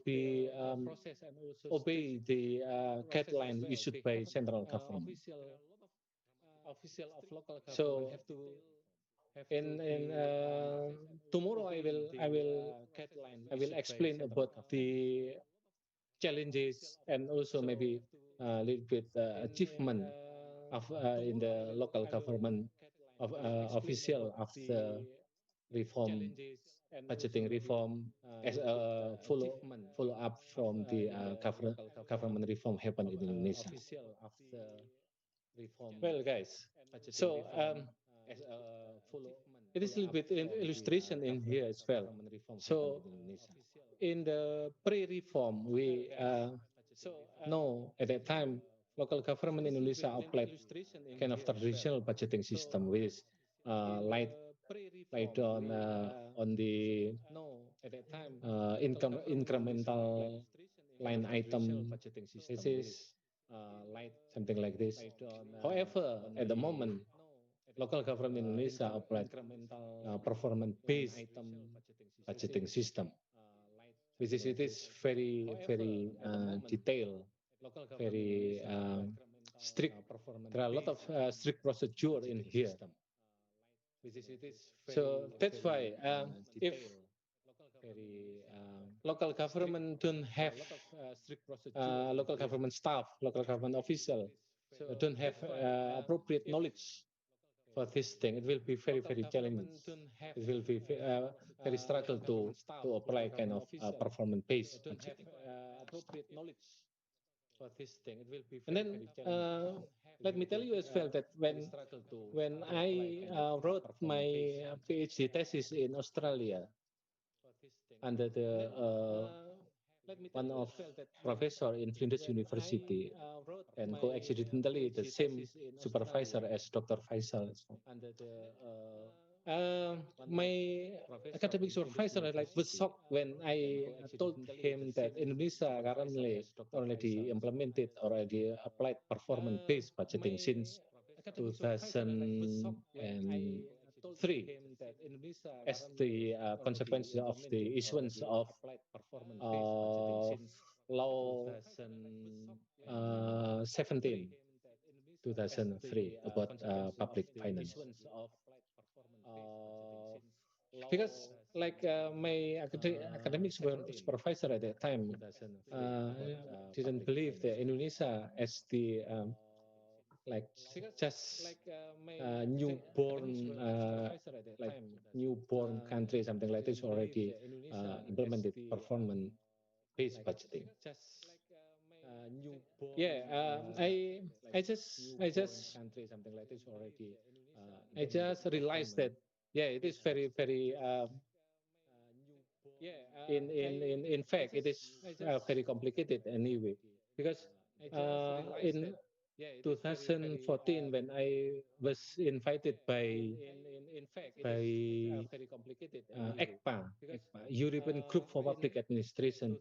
be obey the guideline issued by central government. So in tomorrow I will explain about the challenges and also maybe a little bit achievement of in the local government of official after reform, budgeting reform, as a follow up from the government reform happened in Indonesia. Well, guys, so it is a little bit illustration in here as well. So in the pre-reform, we know at that time local government in Indonesia applied kind of traditional budgeting system, which is light on the incremental line item. This is something like this. However, at the moment, local government in Indonesia applied performance-based budgeting system, which is, it is very detailed, very strict. There are a lot of strict procedure in here. So that's why if local government don't have local government staff, local government official don't have appropriate knowledge for this thing, it will be very challenging. It will be very struggle to apply kind of performance-based budgeting. And then let me tell you as well that when I wrote my PhD thesis in Australia under the one of professor in Flinders University, and coincidentally the same supervisor as Dr. Faisal. My academic supervisor was shocked when I told him that Indonesia currently already implemented, already applied performance-based budgeting since 2003 as the consequence of the issuance of law 17 2003 about public finance. Because like my academic supervisor at that time didn't believe that Indonesia as the like just newborn country, something like this, already implemented performance-based budgeting. Yeah, I just realized that it is very in fact it is very complicated anyway, because in 2014 when I was invited by ECPA, European Group for Public Administration,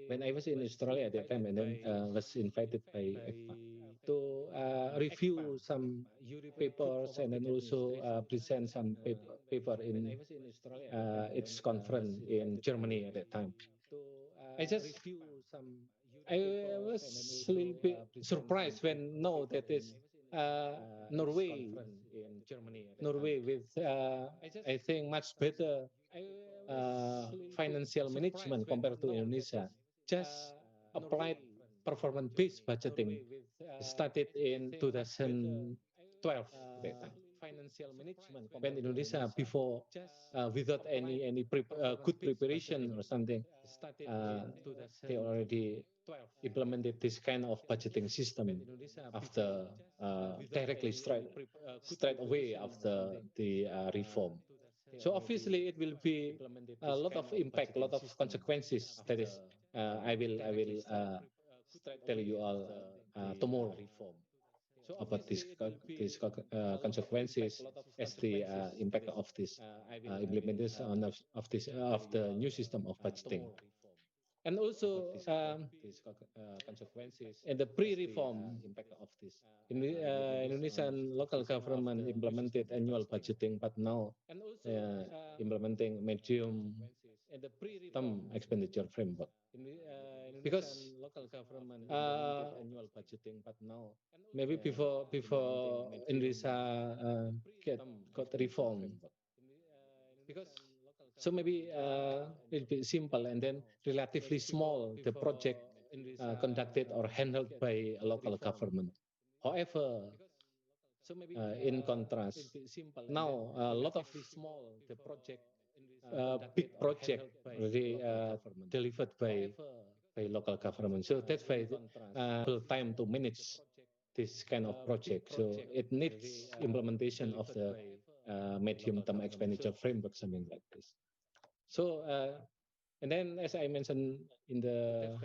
when I was in Australia at that time, and then was invited by ECPA to review some papers and then also present some paper in its conference in Germany at that time. I was a little bit surprised when know that is Norway with I think much better financial management compared to Indonesia, just applied performance-based budgeting started in 2012 at that time. When Indonesia before without any good preparation or something, they already implemented this kind of budgeting system after directly straight away after the reform. So obviously it will be a lot of impact, a lot of consequences. That is, I will tell you all tomorrow about these consequences as the impact of this implementation of the new system of budgeting. And also in the pre-reform, Indonesian local government implemented annual budgeting, but now implementing medium-term expenditure framework. Because maybe before Indonesia got reform, so maybe it'll be simple and then relatively small the project conducted or handled by a local government. However, in contrast, now a lot of big project already delivered by local government. So that's why time to manage this kind of project. So it needs implementation of the medium-term expenditure framework, something like this. So, and then as I mentioned in the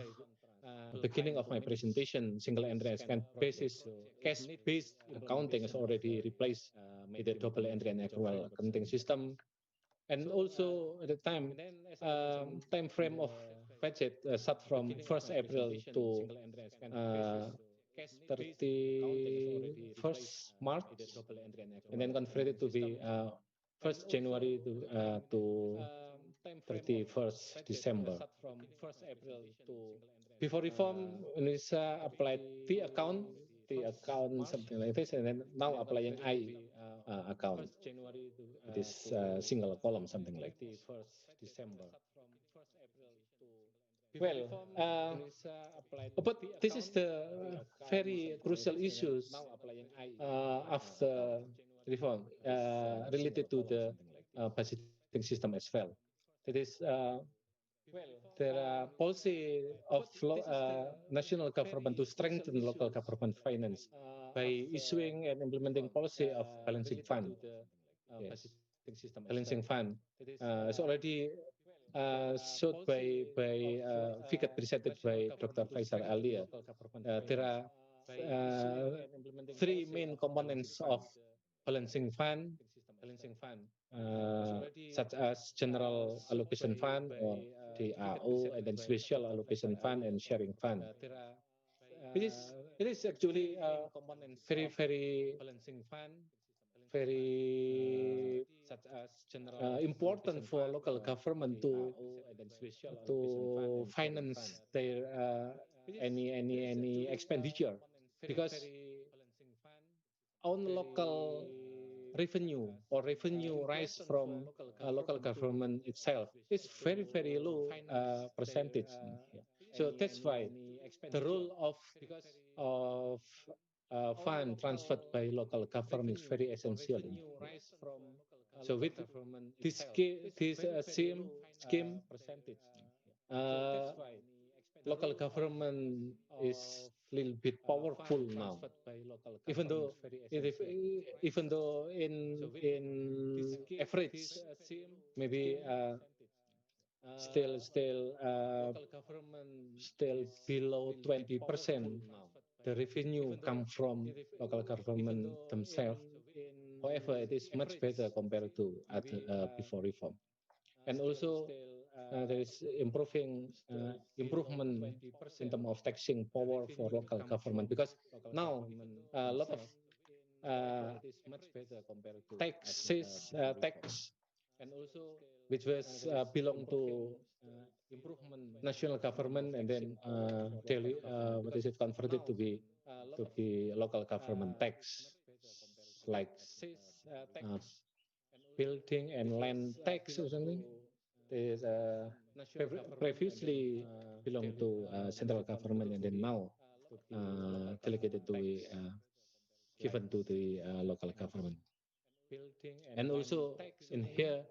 beginning of my presentation, single entry expense basis, cash-based accounting is already replaced with the double entry and accrual accounting system. And also at the time frame of budget start from 1st April to 31st March, and then converted to the 1st January to 31st December. Before reform, Indonesia applied the account, something like this, and then now applying I account. It is single column, something like this. Well, but this is the very crucial issues after reform related to the budgeting system as well. That is, there are policy of national government to strengthen local government finance by issuing and implementing policy of balancing fund. Yes. Balancing fund is already showed by figure presented by Dr. Faisal earlier, there are three main components of balancing fund, such as general allocation fund or DAO, and then special allocation fund and sharing fund. It is actually very very important for local government to finance their any expenditure, because on local revenue or revenue rise from local government itself is very low percentage. So that's why the role of fund transferred by local government is very essential. So with this scheme, uh, local government is a little bit powerful now. Even though even though in average maybe still below 20%, the revenue come from local government themselves. However, it is much better compared to before reform. And also there is improvement in terms of taxing power for local government, because now a lot of tax which was belong to national government, and then daily what is it converted to be local government tax, like uh, building and land tax or something. Is previously belonged to central government, and then now delegated to given to the local government. And also in here,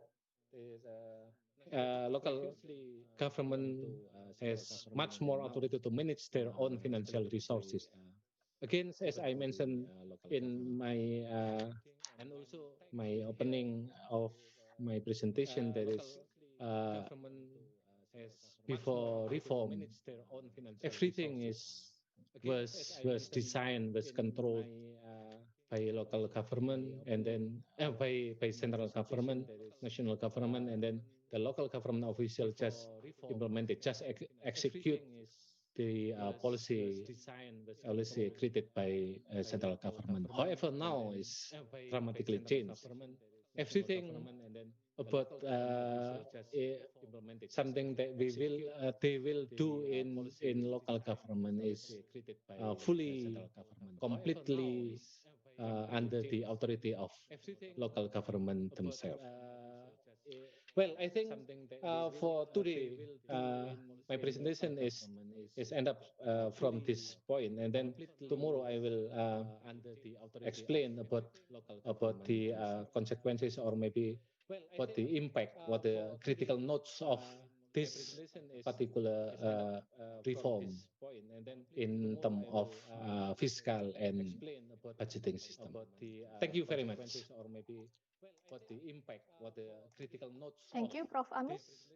local government has much more authority to manage their own financial resources. Again, as I mentioned in my opening of my presentation, there is before reform, everything was designed, was controlled by local government, and then by central government, national government, and then the local government official just implemented, just execute the policy created by central government. However, now is dramatically changed. Everything about something that they will do in local government is fully, completely under the authority of local government themselves. Well, I think for today, my presentation is end up from this point, and then tomorrow I will explain about the consequences, or maybe what the impact, what the critical notes of this particular reform in terms of fiscal and budgeting system. Thank you very much. Thank you, Prof. Amis.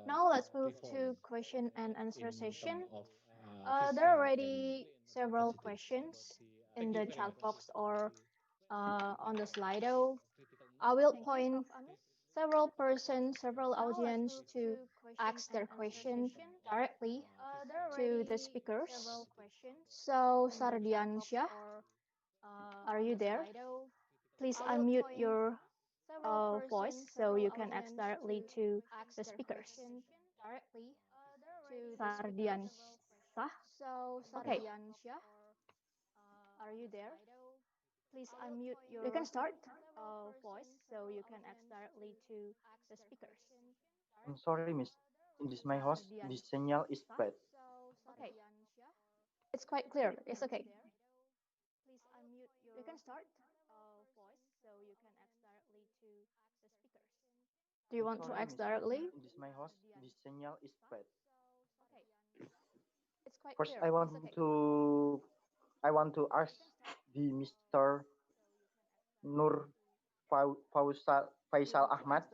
Now let's move to question and answer session. There are already several questions in the chat box or on the Slido. I will point several persons, several audience to ask their question directly to the speakers. So Sardian Shah, are you there? Please unmute your voice so you can ask directly to the speakers. Sardian Shah. Okay. Are you there? Please unmute your. You can start. Voice so you can ask directly to the speakers. I'm sorry, miss. In this my house, this signal is bad. Okay. It's quite clear. It's okay. Please unmute your. You can start. Voice so you can ask directly to the speakers. Do you want to ask directly? In this my house, this signal is bad. Okay. It's quite First, clear. I want to ask the Mr. Nur Faisal Ahmad.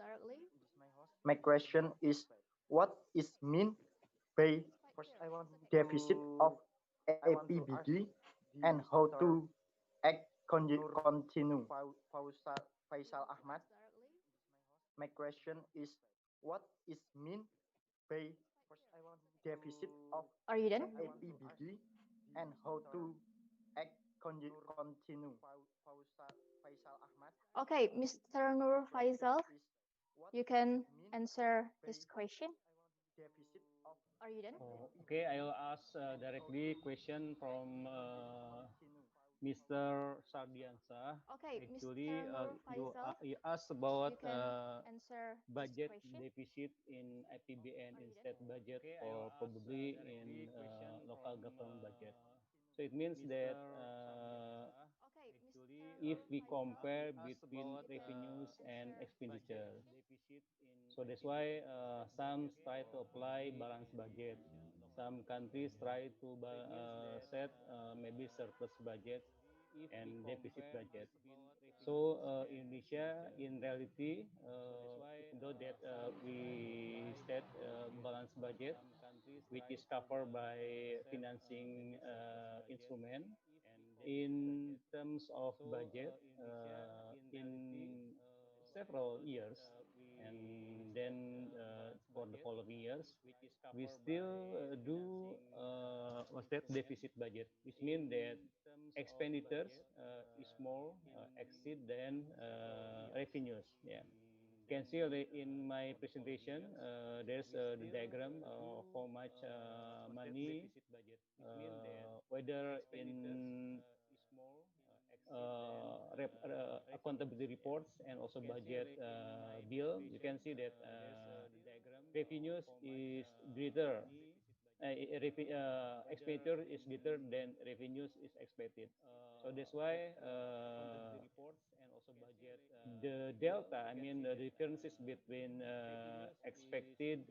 My question is, what is mean by deficit of APBD and how to act continue? Faisal Ahmad. My question is, what is mean by deficit of Are you done? APBD and how to act continue? Faisal Ahmad. Okay, Mr. Nur Faisal, you can answer his question. Are you done? Okay, I'll ask directly question from Mr. Sardiansa. Okay, Actually, Mr. Nur Faisal, you asked about you can answer his budget question. deficit in IPBN instead budget or probably in local government budget. So it means that Okay, if we compare between revenues and expenditure, so that's why some try to apply balanced budget. Some countries try to set maybe surplus budget and deficit budget. So Indonesia, in reality, even though that we set balanced budget, which is covered by financing instrument, in terms of budget, in several years, and then for the following years, we still do what's that deficit budget, which means that expenditures is more exceed than revenues. Yeah, you can see in my presentation. There's the diagram of how much money, whether in accountability reports and also budget bill, you can see that revenues is greater, expenditure is greater than revenues is expected. So that's why the delta, I mean the differences between expected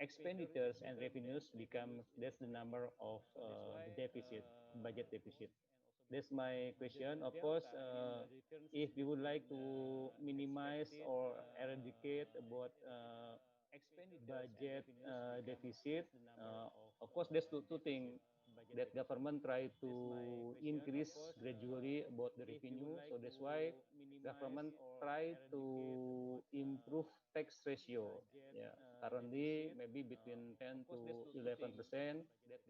expenditures and revenues becomes that's the number of the deficit, budget deficit. That's my question. Of course, if we would like to minimize or eradicate about budget deficit, of course, there's two things that government try to increase gradually about the revenue. So that's why government try to improve tax ratio. Yeah, currently maybe between 10 to 11%.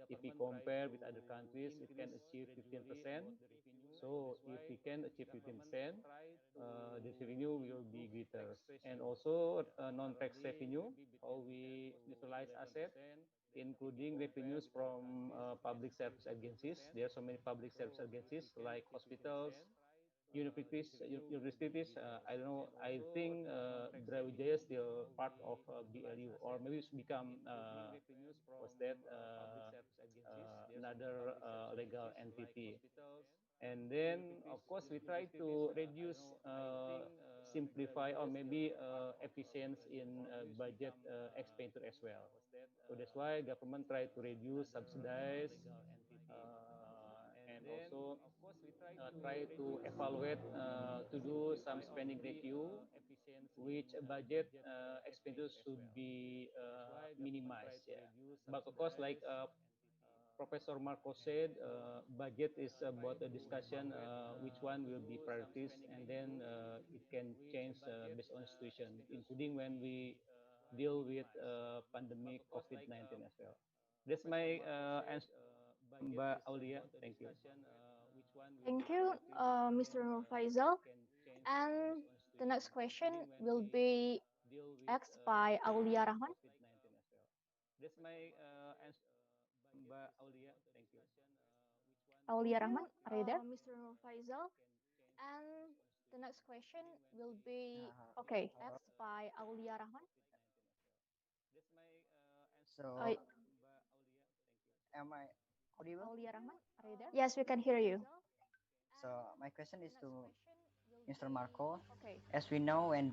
If we compare with other countries, it can achieve 15%. So if we can achieve 15%, the revenue will be greater. And also non-tax revenue, how we utilize asset, including revenues from public service agencies. There are so many public service agencies like hospitals, universities. I don't know. I think Brawijaya is still part of BLU, or maybe it's become what's that? Another legal entity. And then, of course, we try to reduce, simplify, or maybe efficiency in budget expenditure as well. So that's why government try to reduce, subsidize, and also try to evaluate, to do some spending review, which budget expenditure should be minimized. Yeah, but of course, like Professor Marco said, budget is about a discussion which one will be priorities, and then it can change based on situation, including when we deal with pandemic COVID-19 as well. That's my answer, Mbak Aulia. Thank you. Thank you, Mr. Nur Faisal. And the next question will be asked by Aulia Rahman. That's my answer, Mbak Aulia. Thank you. Aulia Rahman, are you there? Mr. Nur Faisal. And the next question will be asked by Aulia Rahman. So, Uh, am I audible? Aulia Rahman, are you there? Yes, we can hear you. So, my question is to Mr. Marco. As we know, when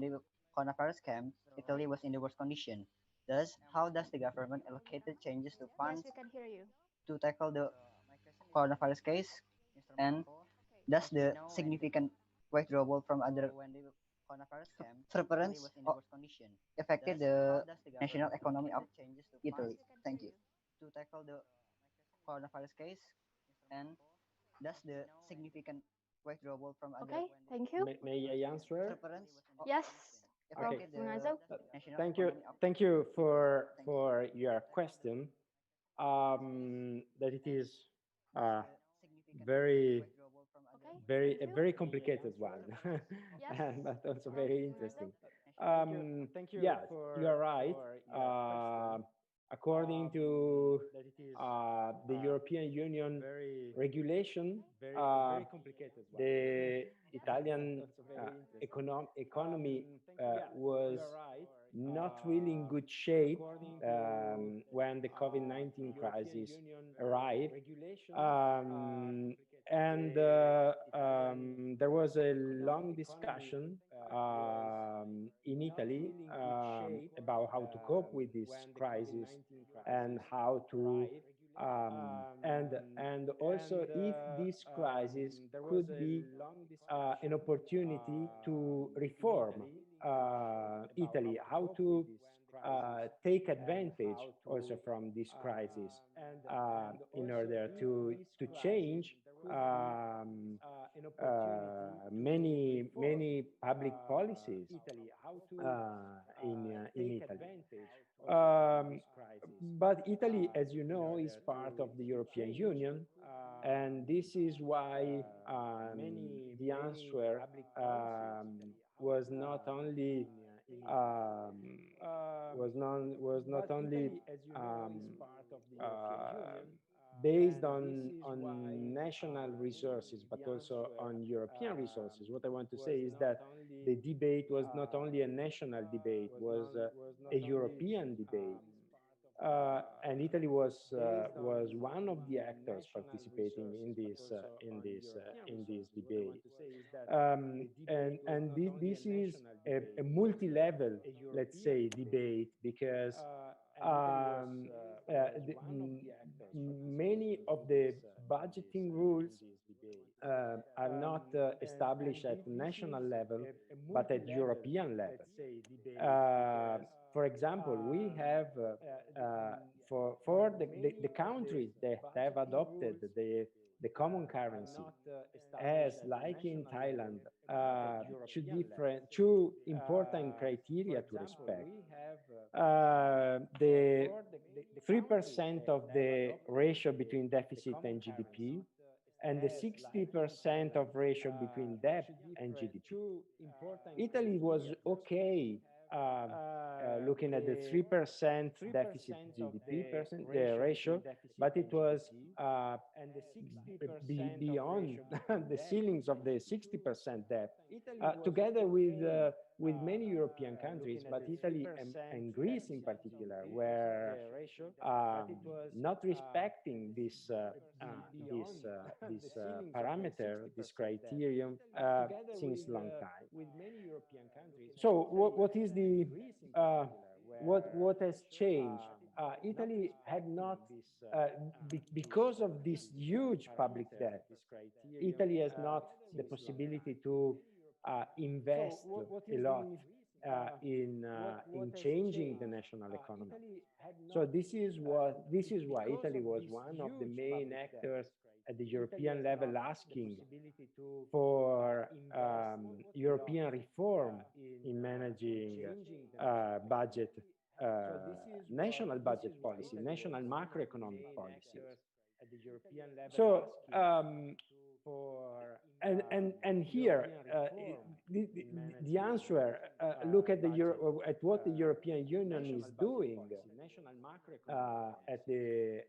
the coronavirus came, Italy was in the worst condition. Thus, how does the government allocated changes to funds Yes, we can hear you. to tackle the coronavirus case? And does the significant withdrawal from other preference affected the national economy of Italy? Thank you. To tackle the coronavirus case, and does the significant withdrawal from other Okay, thank you. May I answer? preference Yes, Prof. Okay. affected the Gunazo. national Thank you. economy of Thank you Thank you. for your question. That it is uh, very Okay, very thank a you. very complicated one, Yes, and but also Prof. very Gunazo. interesting. Yes, you are right. According to the European Union regulation, the Italian economy was not really in good shape when the COVID-19 crisis arrived. Um, and there was a long discussion in Italy about how to cope with this crisis and how to and also if this crisis could be an opportunity to reform Italy, how to take advantage also from this crisis in order to change many public policies in Italy. But Italy, as you know, is part of the European Union, and this is why the answer was not only um, was not only um, uh, based on national resources, but also on European resources. What I want to say is that the debate was not only a national debate, was a European debate. And Italy was one of the actors participating in this debate, and this is a multi-level, let's say, debate because um, many of the budgeting rules are not established at national level, but at European level. For example, we have for the countries that have adopted the common currency, as like in Thailand, two important criteria to respect. The 3% of the ratio between deficit and GDP, and the 60% of ratio between debt and GDP. Italy was okay looking at the 3% deficit GDP the ratio, but it was beyond the ceilings of the 60% debt, together with many European countries, but Italy and Greece in particular were not respecting this parameter, this criterion, since long time. So what is the what has changed? Italy had not because of this huge public debt. Italy has not the possibility to invest a lot in changing the national economy. So this is why Italy was one of the main actors at the European level asking for European reform in managing budget, national budget policy, national macroeconomic policies. So and here the answer look at at what the European Union is doing at the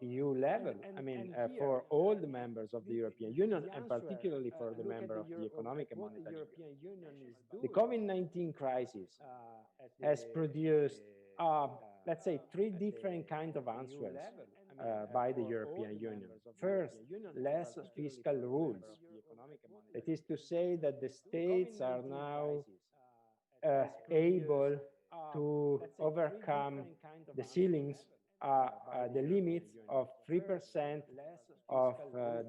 EU level. I mean, for all the members of the European Union, and particularly for the member of the Economic and Monetary Union. The COVID-19 crisis has produced, let's say, three different kinds of answers by the European Union. First, less fiscal rules. That is to say that the states are now able to overcome the ceilings the limits of 3% of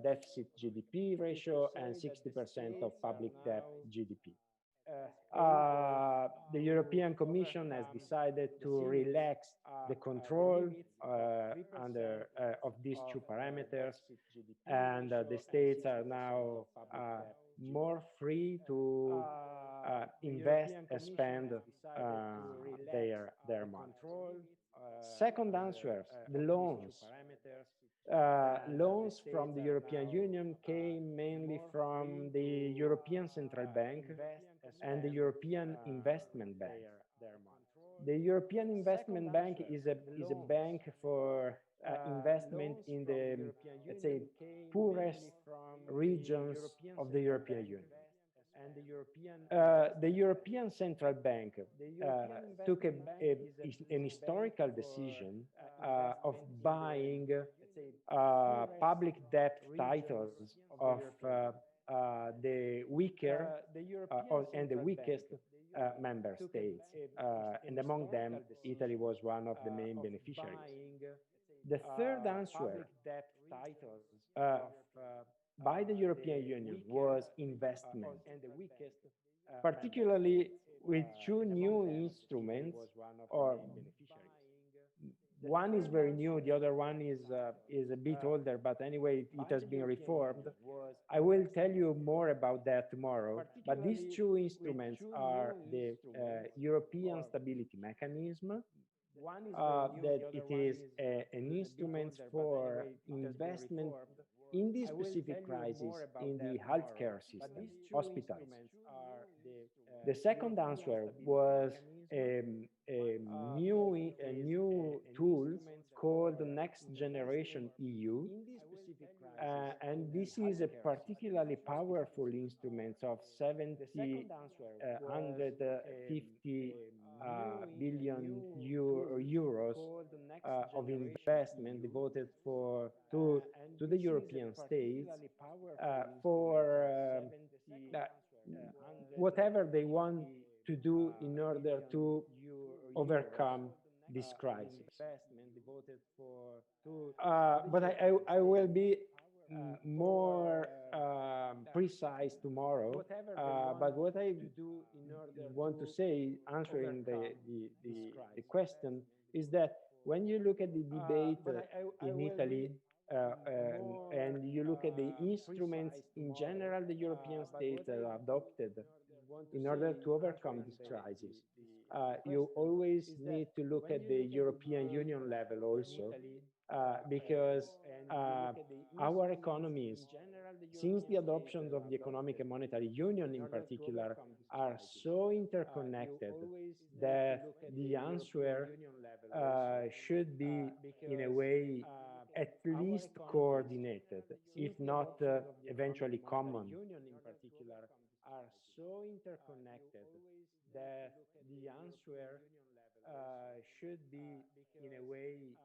deficit GDP ratio and 60% of public debt GDP. The European Commission has decided to relax the control of these two parameters, and the states are now more free to invest and spend their money. Second answer, the loans. Loans from the European Union came mainly from the European Central Bank and the European Investment Bank. The European Investment Bank is a bank for investment in the, let's say, poorest regions of the European Union. The European Central Bank took an historical decision of buying public debt titles of the weaker and the weakest member states, and among them, Italy was one of the main beneficiaries. The third answer by the European Union was investment, particularly with two new instruments, or one is very new, the other one is a bit older, but anyway, it has been reformed. I will tell you more about that tomorrow, but these two instruments are the European Stability Mechanism, that it is an instrument for investment in this specific crisis in the healthcare system, hospitals. The second answer was a new tool called the Next Generation EU, and this is a particularly powerful instrument of 150 billion euros of investment devoted to the European states for whatever they want to do in order to overcome this crisis. But I will be more precise tomorrow. But what I want to say, answering the question, is that when you look at the debate in Italy, and you look at the instruments in general the European states have adopted in order to overcome this crisis, you always need to look at the European Union level also, because our economies, since the adoption of the Economic and Monetary Union in particular, are so interconnected that the answer should be, in a way, at least coordinated, if not eventually common. Are so interconnected that the answer should be, in a way,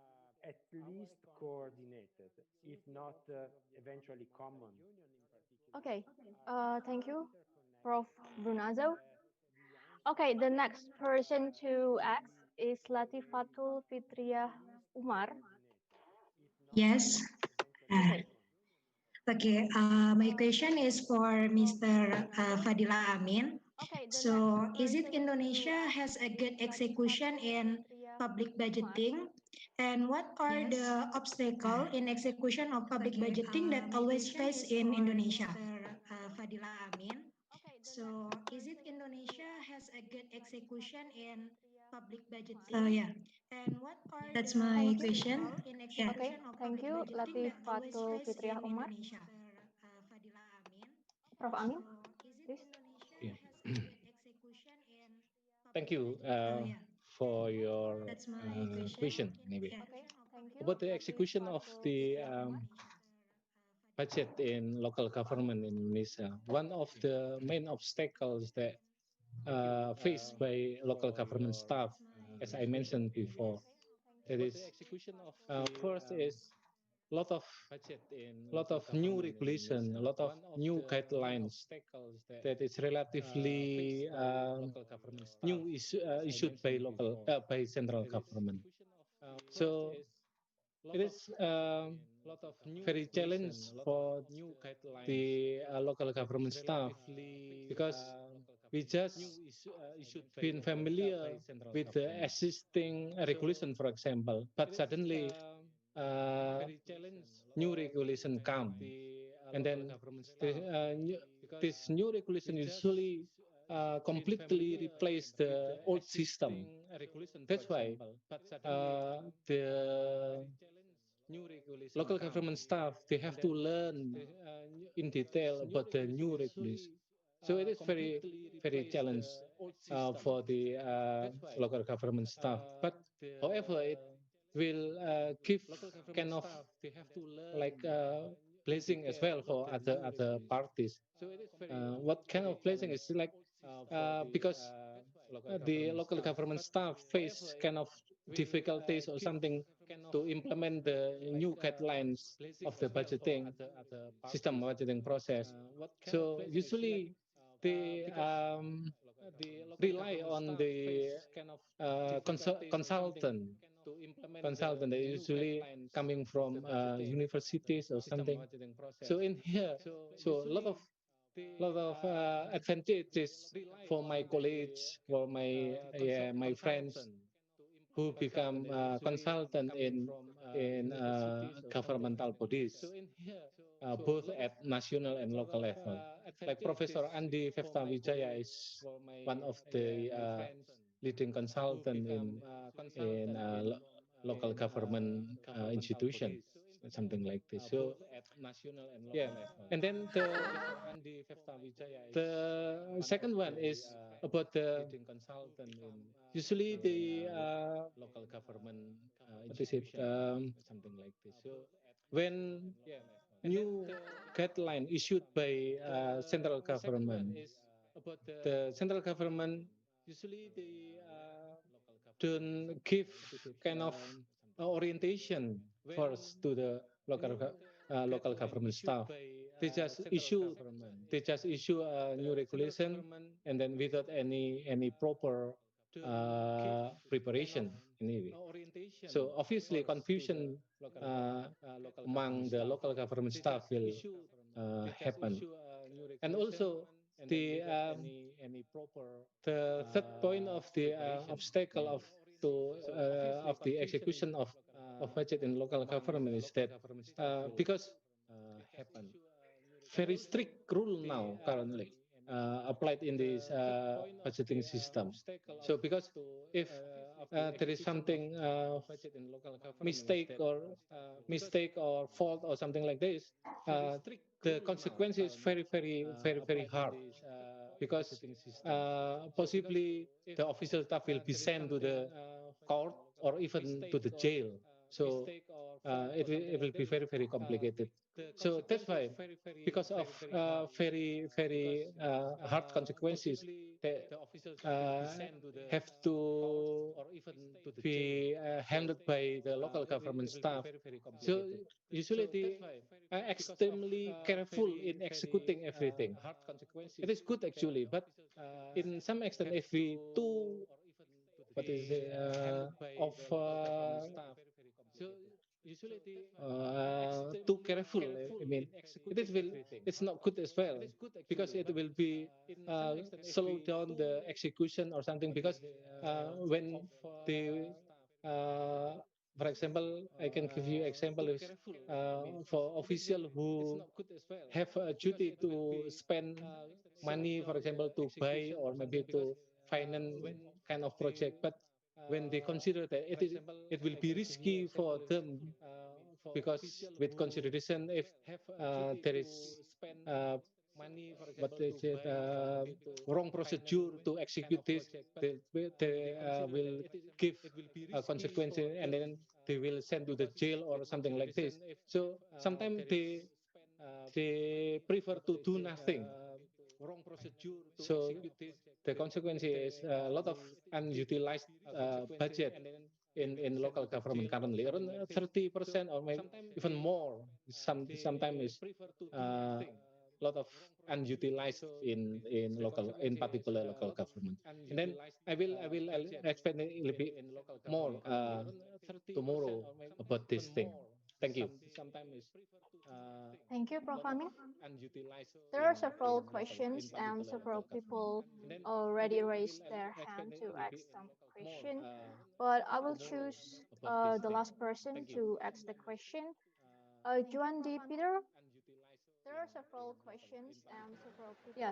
at least coordinated, if not eventually common. Okay, thank you, Prof. Brunazo. Okay, the next person to ask is Latifatul Fitriah Umar. Yes. Okay, my question is for Mr. Fadila Amin. So, is it Indonesia has a good execution in public budgeting? And what are the obstacles in execution of public budgeting that always face in Indonesia? Fadila Amin. So, is it Indonesia has a good execution in public budgeting? Yeah. And what are that's my question. Yeah. Okay, thank you, Latifatul Fitriah Umar. Prof. Amin, please. Yeah. Thank you for your question. Maybe about the execution of the budget in local government in Indonesia. One of the main obstacles that faced by local government staff, as I mentioned before, that is first is lot of new regulation, a lot of new guidelines that is relatively new issued by by central government. So it is very challenge for the local government staff because we just been familiar with the existing regulation, for example, but suddenly new regulation come, and then this new regulation usually completely replace the old system. That's why the local government staff, they have to learn in detail about the new regulation. So it is very challenge for the local government staff. But however, it will give kind of like blessing as well for other parties. What kind of blessing is like because the local government staff face kind of difficulties or something to implement the new guidelines of the budgeting system, budgeting process. So usually they rely on the consultant. Consultant, they usually coming from universities or something. So in here, so a lot of advantages for my colleagues, for my my friends who become consultant in governmental bodies, both at national and local level. Like Professor Andi Feftawijaya is one of the leading consultant in local government institution, something like this. So yeah, and then the second one is about the usually the local government what is it something like this. So when new guideline issued by central government, the central government usually they don't give kind of orientation first to the local government staff. They just issue a new regulation, and then without any proper preparation anyway. So obviously confusion among the local government staff will happen. And also the third point of the obstacle of the execution of budget in local government is that because very strict rule now currently applied in this budgeting system. So because if there is something mistake or fault or something like this, the consequence is very hard because possibly the official staff will be sent to the court or even to the jail. So it will be very complicated. So that's why, because of very hard consequences, they have to be handled by the local government staff. So usually they are extremely careful in executing everything. It is good actually, but in some extent, if we too what is it, of too careful. I mean, it's not good as well because it will be slow down the execution or something. Because when the for example, I can give you example is for official who have a duty to spend money, for example, to buy or maybe to finance kind of project, but when they consider that it will be risky for them because with consideration if there is what is it wrong procedure to execute this, they will give a consequence and then they will send to the jail or something like this. So sometimes they prefer to do nothing. So the consequence is a lot of unutilized budget in local government currently, around 30% or maybe even more. Sometimes is lot of unutilized in local, in particular local government. And then I'll explain a little bit more tomorrow about this thing. Thank you. Thank you, Prof. Amin. Unutilized There are in several local, in questions and particular several local government. people And then already I raised will their explain hand a to little ask bit some more question, but I will tomorrow choose about this the thing. last person Thank you. to ask the question. Juan D. Peter, there are several questions and several people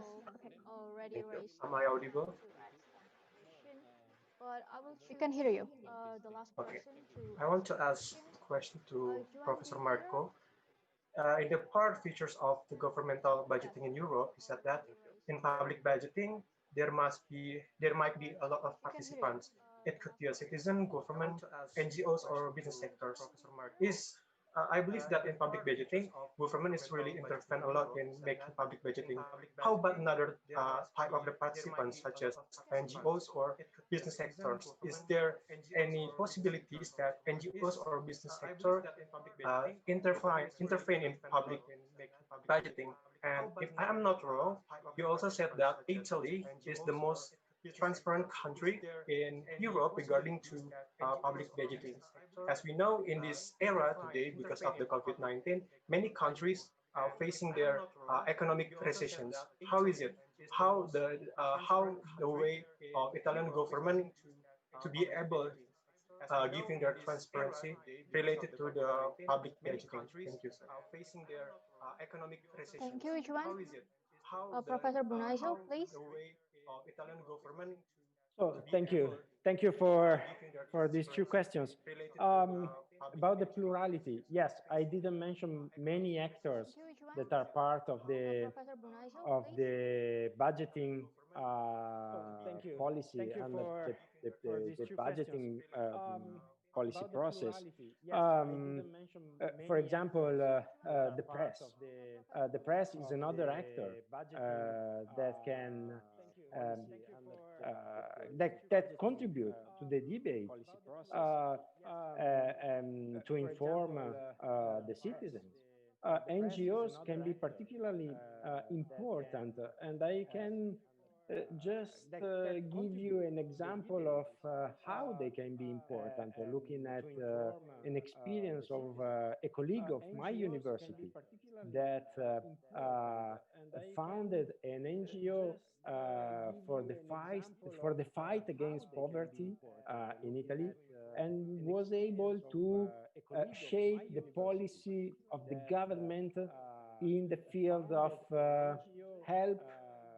already Thank you. raised Am their I hand audible? to ask some question, but I will choose we can hear you. The last Okay. person to I ask want the to ask question. a question to Juan D. Professor Peter, Marco. In the part features of the governmental budgeting in Europe, is that in public budgeting there might be a lot of participants. It could be a citizen, government, NGOs, or business sectors. Is I believe that in public budgeting, government is really intervene a lot in making public budgeting. How about another type of the participants, such as NGOs or business sectors? Is there any possibilities that NGOs or business sector intervene in public budgeting? And if I am not wrong, you also said that Italy is the most transparent country in Europe regarding to public budgeting. As we know, in this era today, because of the COVID-19, many countries are facing their economic recessions. How is it? How the way of Italian government to be able giving their transparency related to the public budgeting? Thank you, sir. Facing their economic recessions. thank you, Juan. How is it? Professor Bunaizo, please. The way of Italian government So to be thank you. able Thank you giving their for these two questions. related to the public About the budgeting. plurality, yes, I didn't mention many actors Thank you, Juan. that are part of Professor Bunaizo, please. the budgeting policy Thank you and for these the two budgeting questions. policy About the process. plurality, yes, I didn't mention For many example, actors the press. The press is another actor that can that contribute to the debate to inform the citizens. NGOs can be particularly important, and I can just give you an example of how they can be important, looking at an experience of a colleague of my university that founded an NGO for the fight against poverty in Italy, and was able to shape the policy of the government in the field of help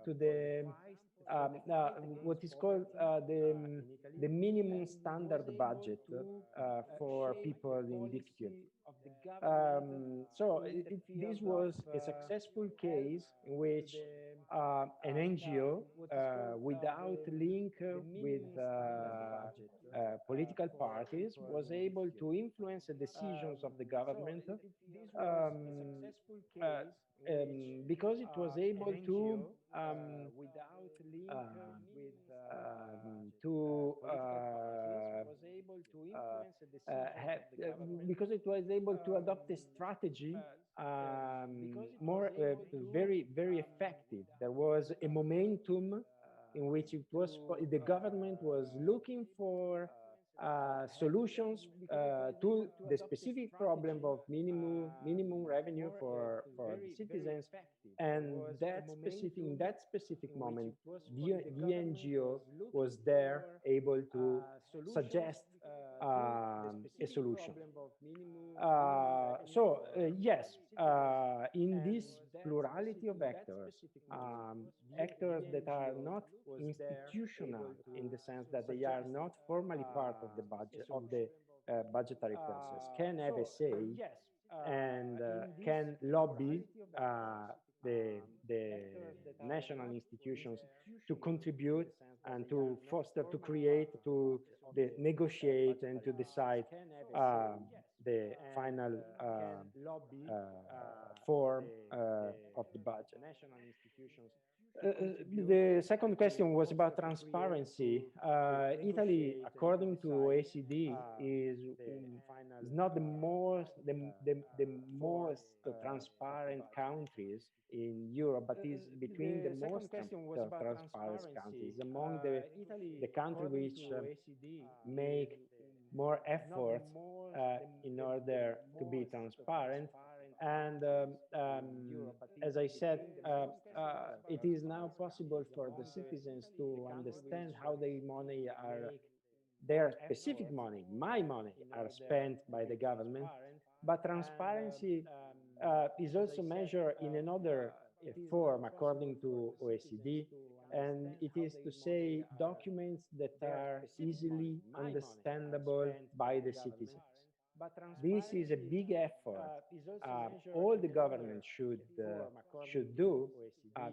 to the what is called the minimum standard budget for people in difficulty. This was a successful case in which an NGO without link with political parties was able to influence the decisions of the government because it was able to because it was able to adopt a strategy more very effective. There was a momentum in which the government was looking for solutions to the specific problem of minimum revenue for the citizens, and in that specific moment, the NGO was there able to suggest a solution. Yes, in this plurality of actors, actors that are not institutional in the sense that they are not formally part of the budget of the budgetary process can have a say and can lobby the national institutions to contribute and to foster, to create, to negotiate and to decide the final form of the budget. The second question was about transparency. Italy, according to OECD, is not the most transparent countries in Europe, but is between the most transparent countries, among the country which make more effort in order to be transparent. And as I said, it is now possible for the citizens to understand how their specific money, my money, are spent by the government. But transparency is also measured in another form, according to OECD, and it is to say documents that are easily understandable by the citizens. This is a big effort all the government should do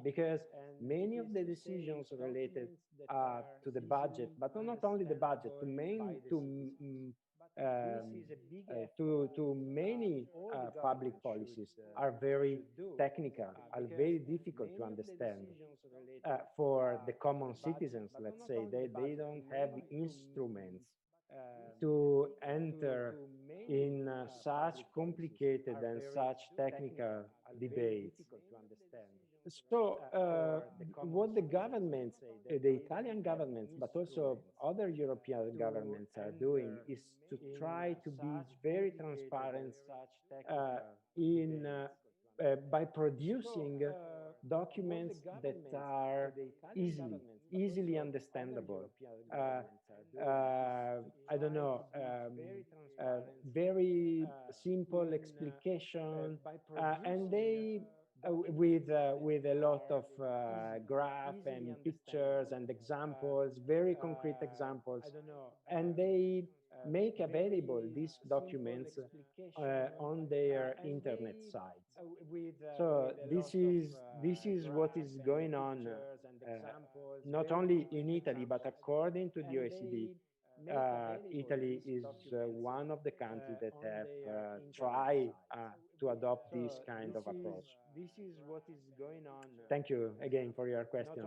because many of the decisions related to the budget, but not only the budget, to many public policies are very technical, are very difficult to understand. For the common citizens, let's say, they don't have instruments to enter in such complicated and such technical debates. So what the governments, the Italian governments, but also other European governments are doing is to try to be very transparent in by producing documents that are easily understandable. I don't know, very simple explication, and they with a lot of graph and pictures and examples, very concrete examples, and they make available these documents on their internet sites. So this is what is going on, not only in Italy, but according to the OECD. Italy is one of the countries that have tried to adopt this kind of approach. Thank you again for your question.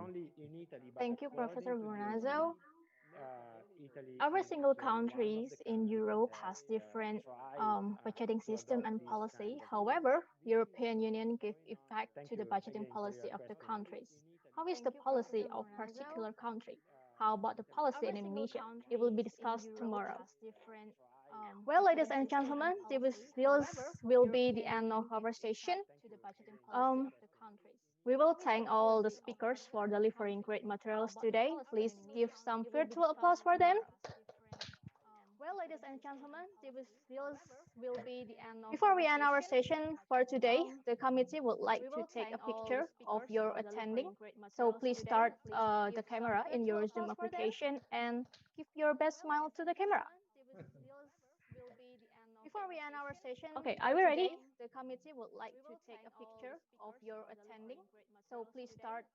Thank you, Professor Brunazzo. Every single countries in Europe has different budgeting system and policy. However, European Union give effect to the budgeting policy of the countries. How is the policy of particular country? How about the policy in Indonesia? It will be discussed tomorrow. Well, ladies and gentlemen, this will be the end of our session. We will thank all the speakers for delivering great materials today. Please give some virtual applause for them. Well, ladies and gentlemen, this will be the end of Before we end our session for today, the committee would like to take a picture of your attending. So please start the camera in your Zoom application and give your best smile to the camera. Before we end our session, okay, are we ready? The committee would like to take a picture of your attending. So please start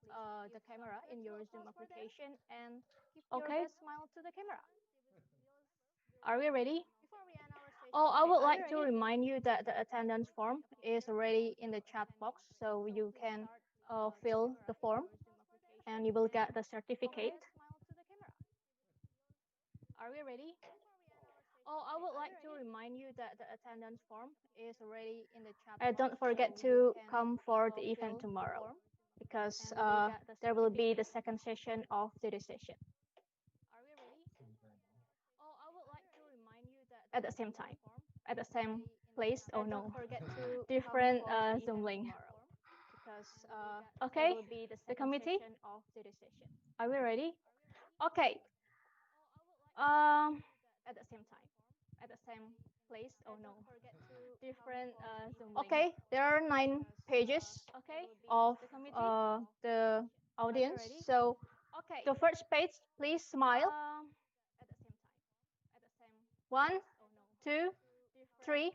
the camera in your Zoom application and give your best smile to the camera. Are we ready? Oh, I would like to remind you that the attendance form is already in the chat box, so you can fill the form and you will get the certificate. Are we ready? Oh, I would like to remind you that the attendance form is already in the chat box. Don't forget to come for the event tomorrow because there will be the second session of today's session. Are we ready? Oh, I would like to remind you that at the same time, at the same place. Oh no, don't forget to different Zoom link. Because okay, the committee of today's session. Are we ready? Okay. At the same time, at the same place. Oh no, different Zoom link. Okay, there are 9 pages of the audience. So the first page, please smile. At the same time, at the same. 1, 2, 3.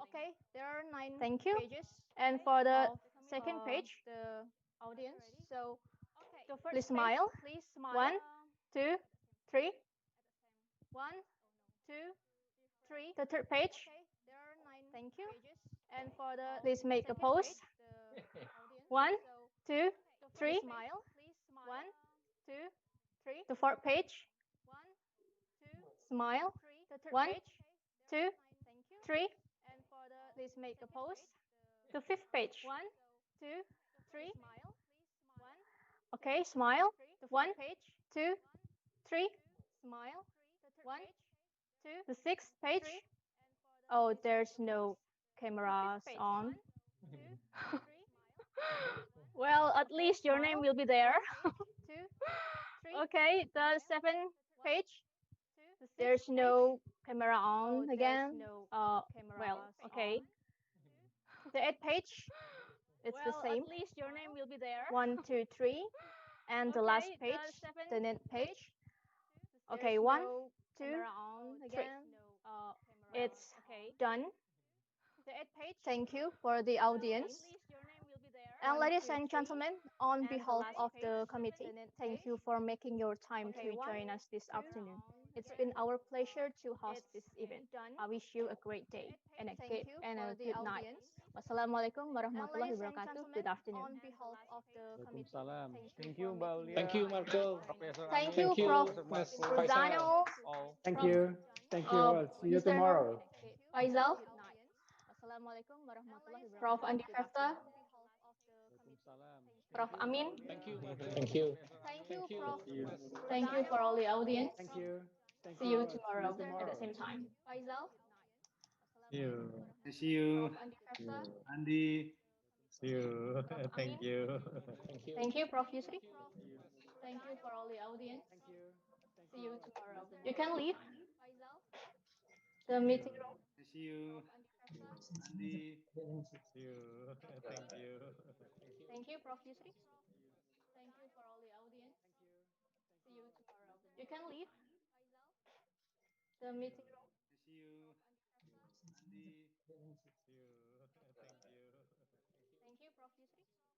Okay, there are 9 Thank you. Pages. And for the second page, the audience. So the first please smile. Please smile. 1, 2, 3. 1, 2, 3. The third page. Okay, there are 9 Thank you. Pages. And for the please make a pose. 1, 2, 3. One, two, three. The fourth page. Smile. One, two, three. Please make a pose. The fifth page. One, two, three. Okay, smile. One, two, three. Smile. One, two. The sixth page. Oh, there's no cameras on. Well, at least your name will be there. Okay, the seventh page. There's no camera on again. Well, okay. The eighth page. It's the same. At least your name will be there. One, two, three. And the last page, the ninth page. Okay, one, two, three. It's done. Thank you for the audience. And ladies and gentlemen, on behalf of the committee, thank you for making your time to join us this afternoon. It's been our pleasure to host this event. I wish you a great day and a good night. Wassalamualaikum warahmatullahi wabarakatuh. Good afternoon. On behalf of the committee, thank you, Mbak Aulia. Thank you, Marco. Thank you, Prof. Mas Ruzano. Thank you. Thank you all. See you Mr. tomorrow. Faisal. Prof. Andi Fefta. Prof. Amin. Thank you. Thank you. Thank you, Prof. Thank you for all the audience. Thank you. Thank See you all. tomorrow at the same time. Faisal. See you. See you, Prof. Andi Fefta. Andy. See you. Thank you. Thank you. Thank you, Prof. Yusri. Thank you for all the audience. See you tomorrow. You can leave the meeting room. See you, Andy. See you. Thank you. Thank you, Prof. Yusri. Thank you for all the audience. See you tomorrow. You can leave the meeting room. See you, Andy. See you. Thank you. Thank you, Prof. Yusri.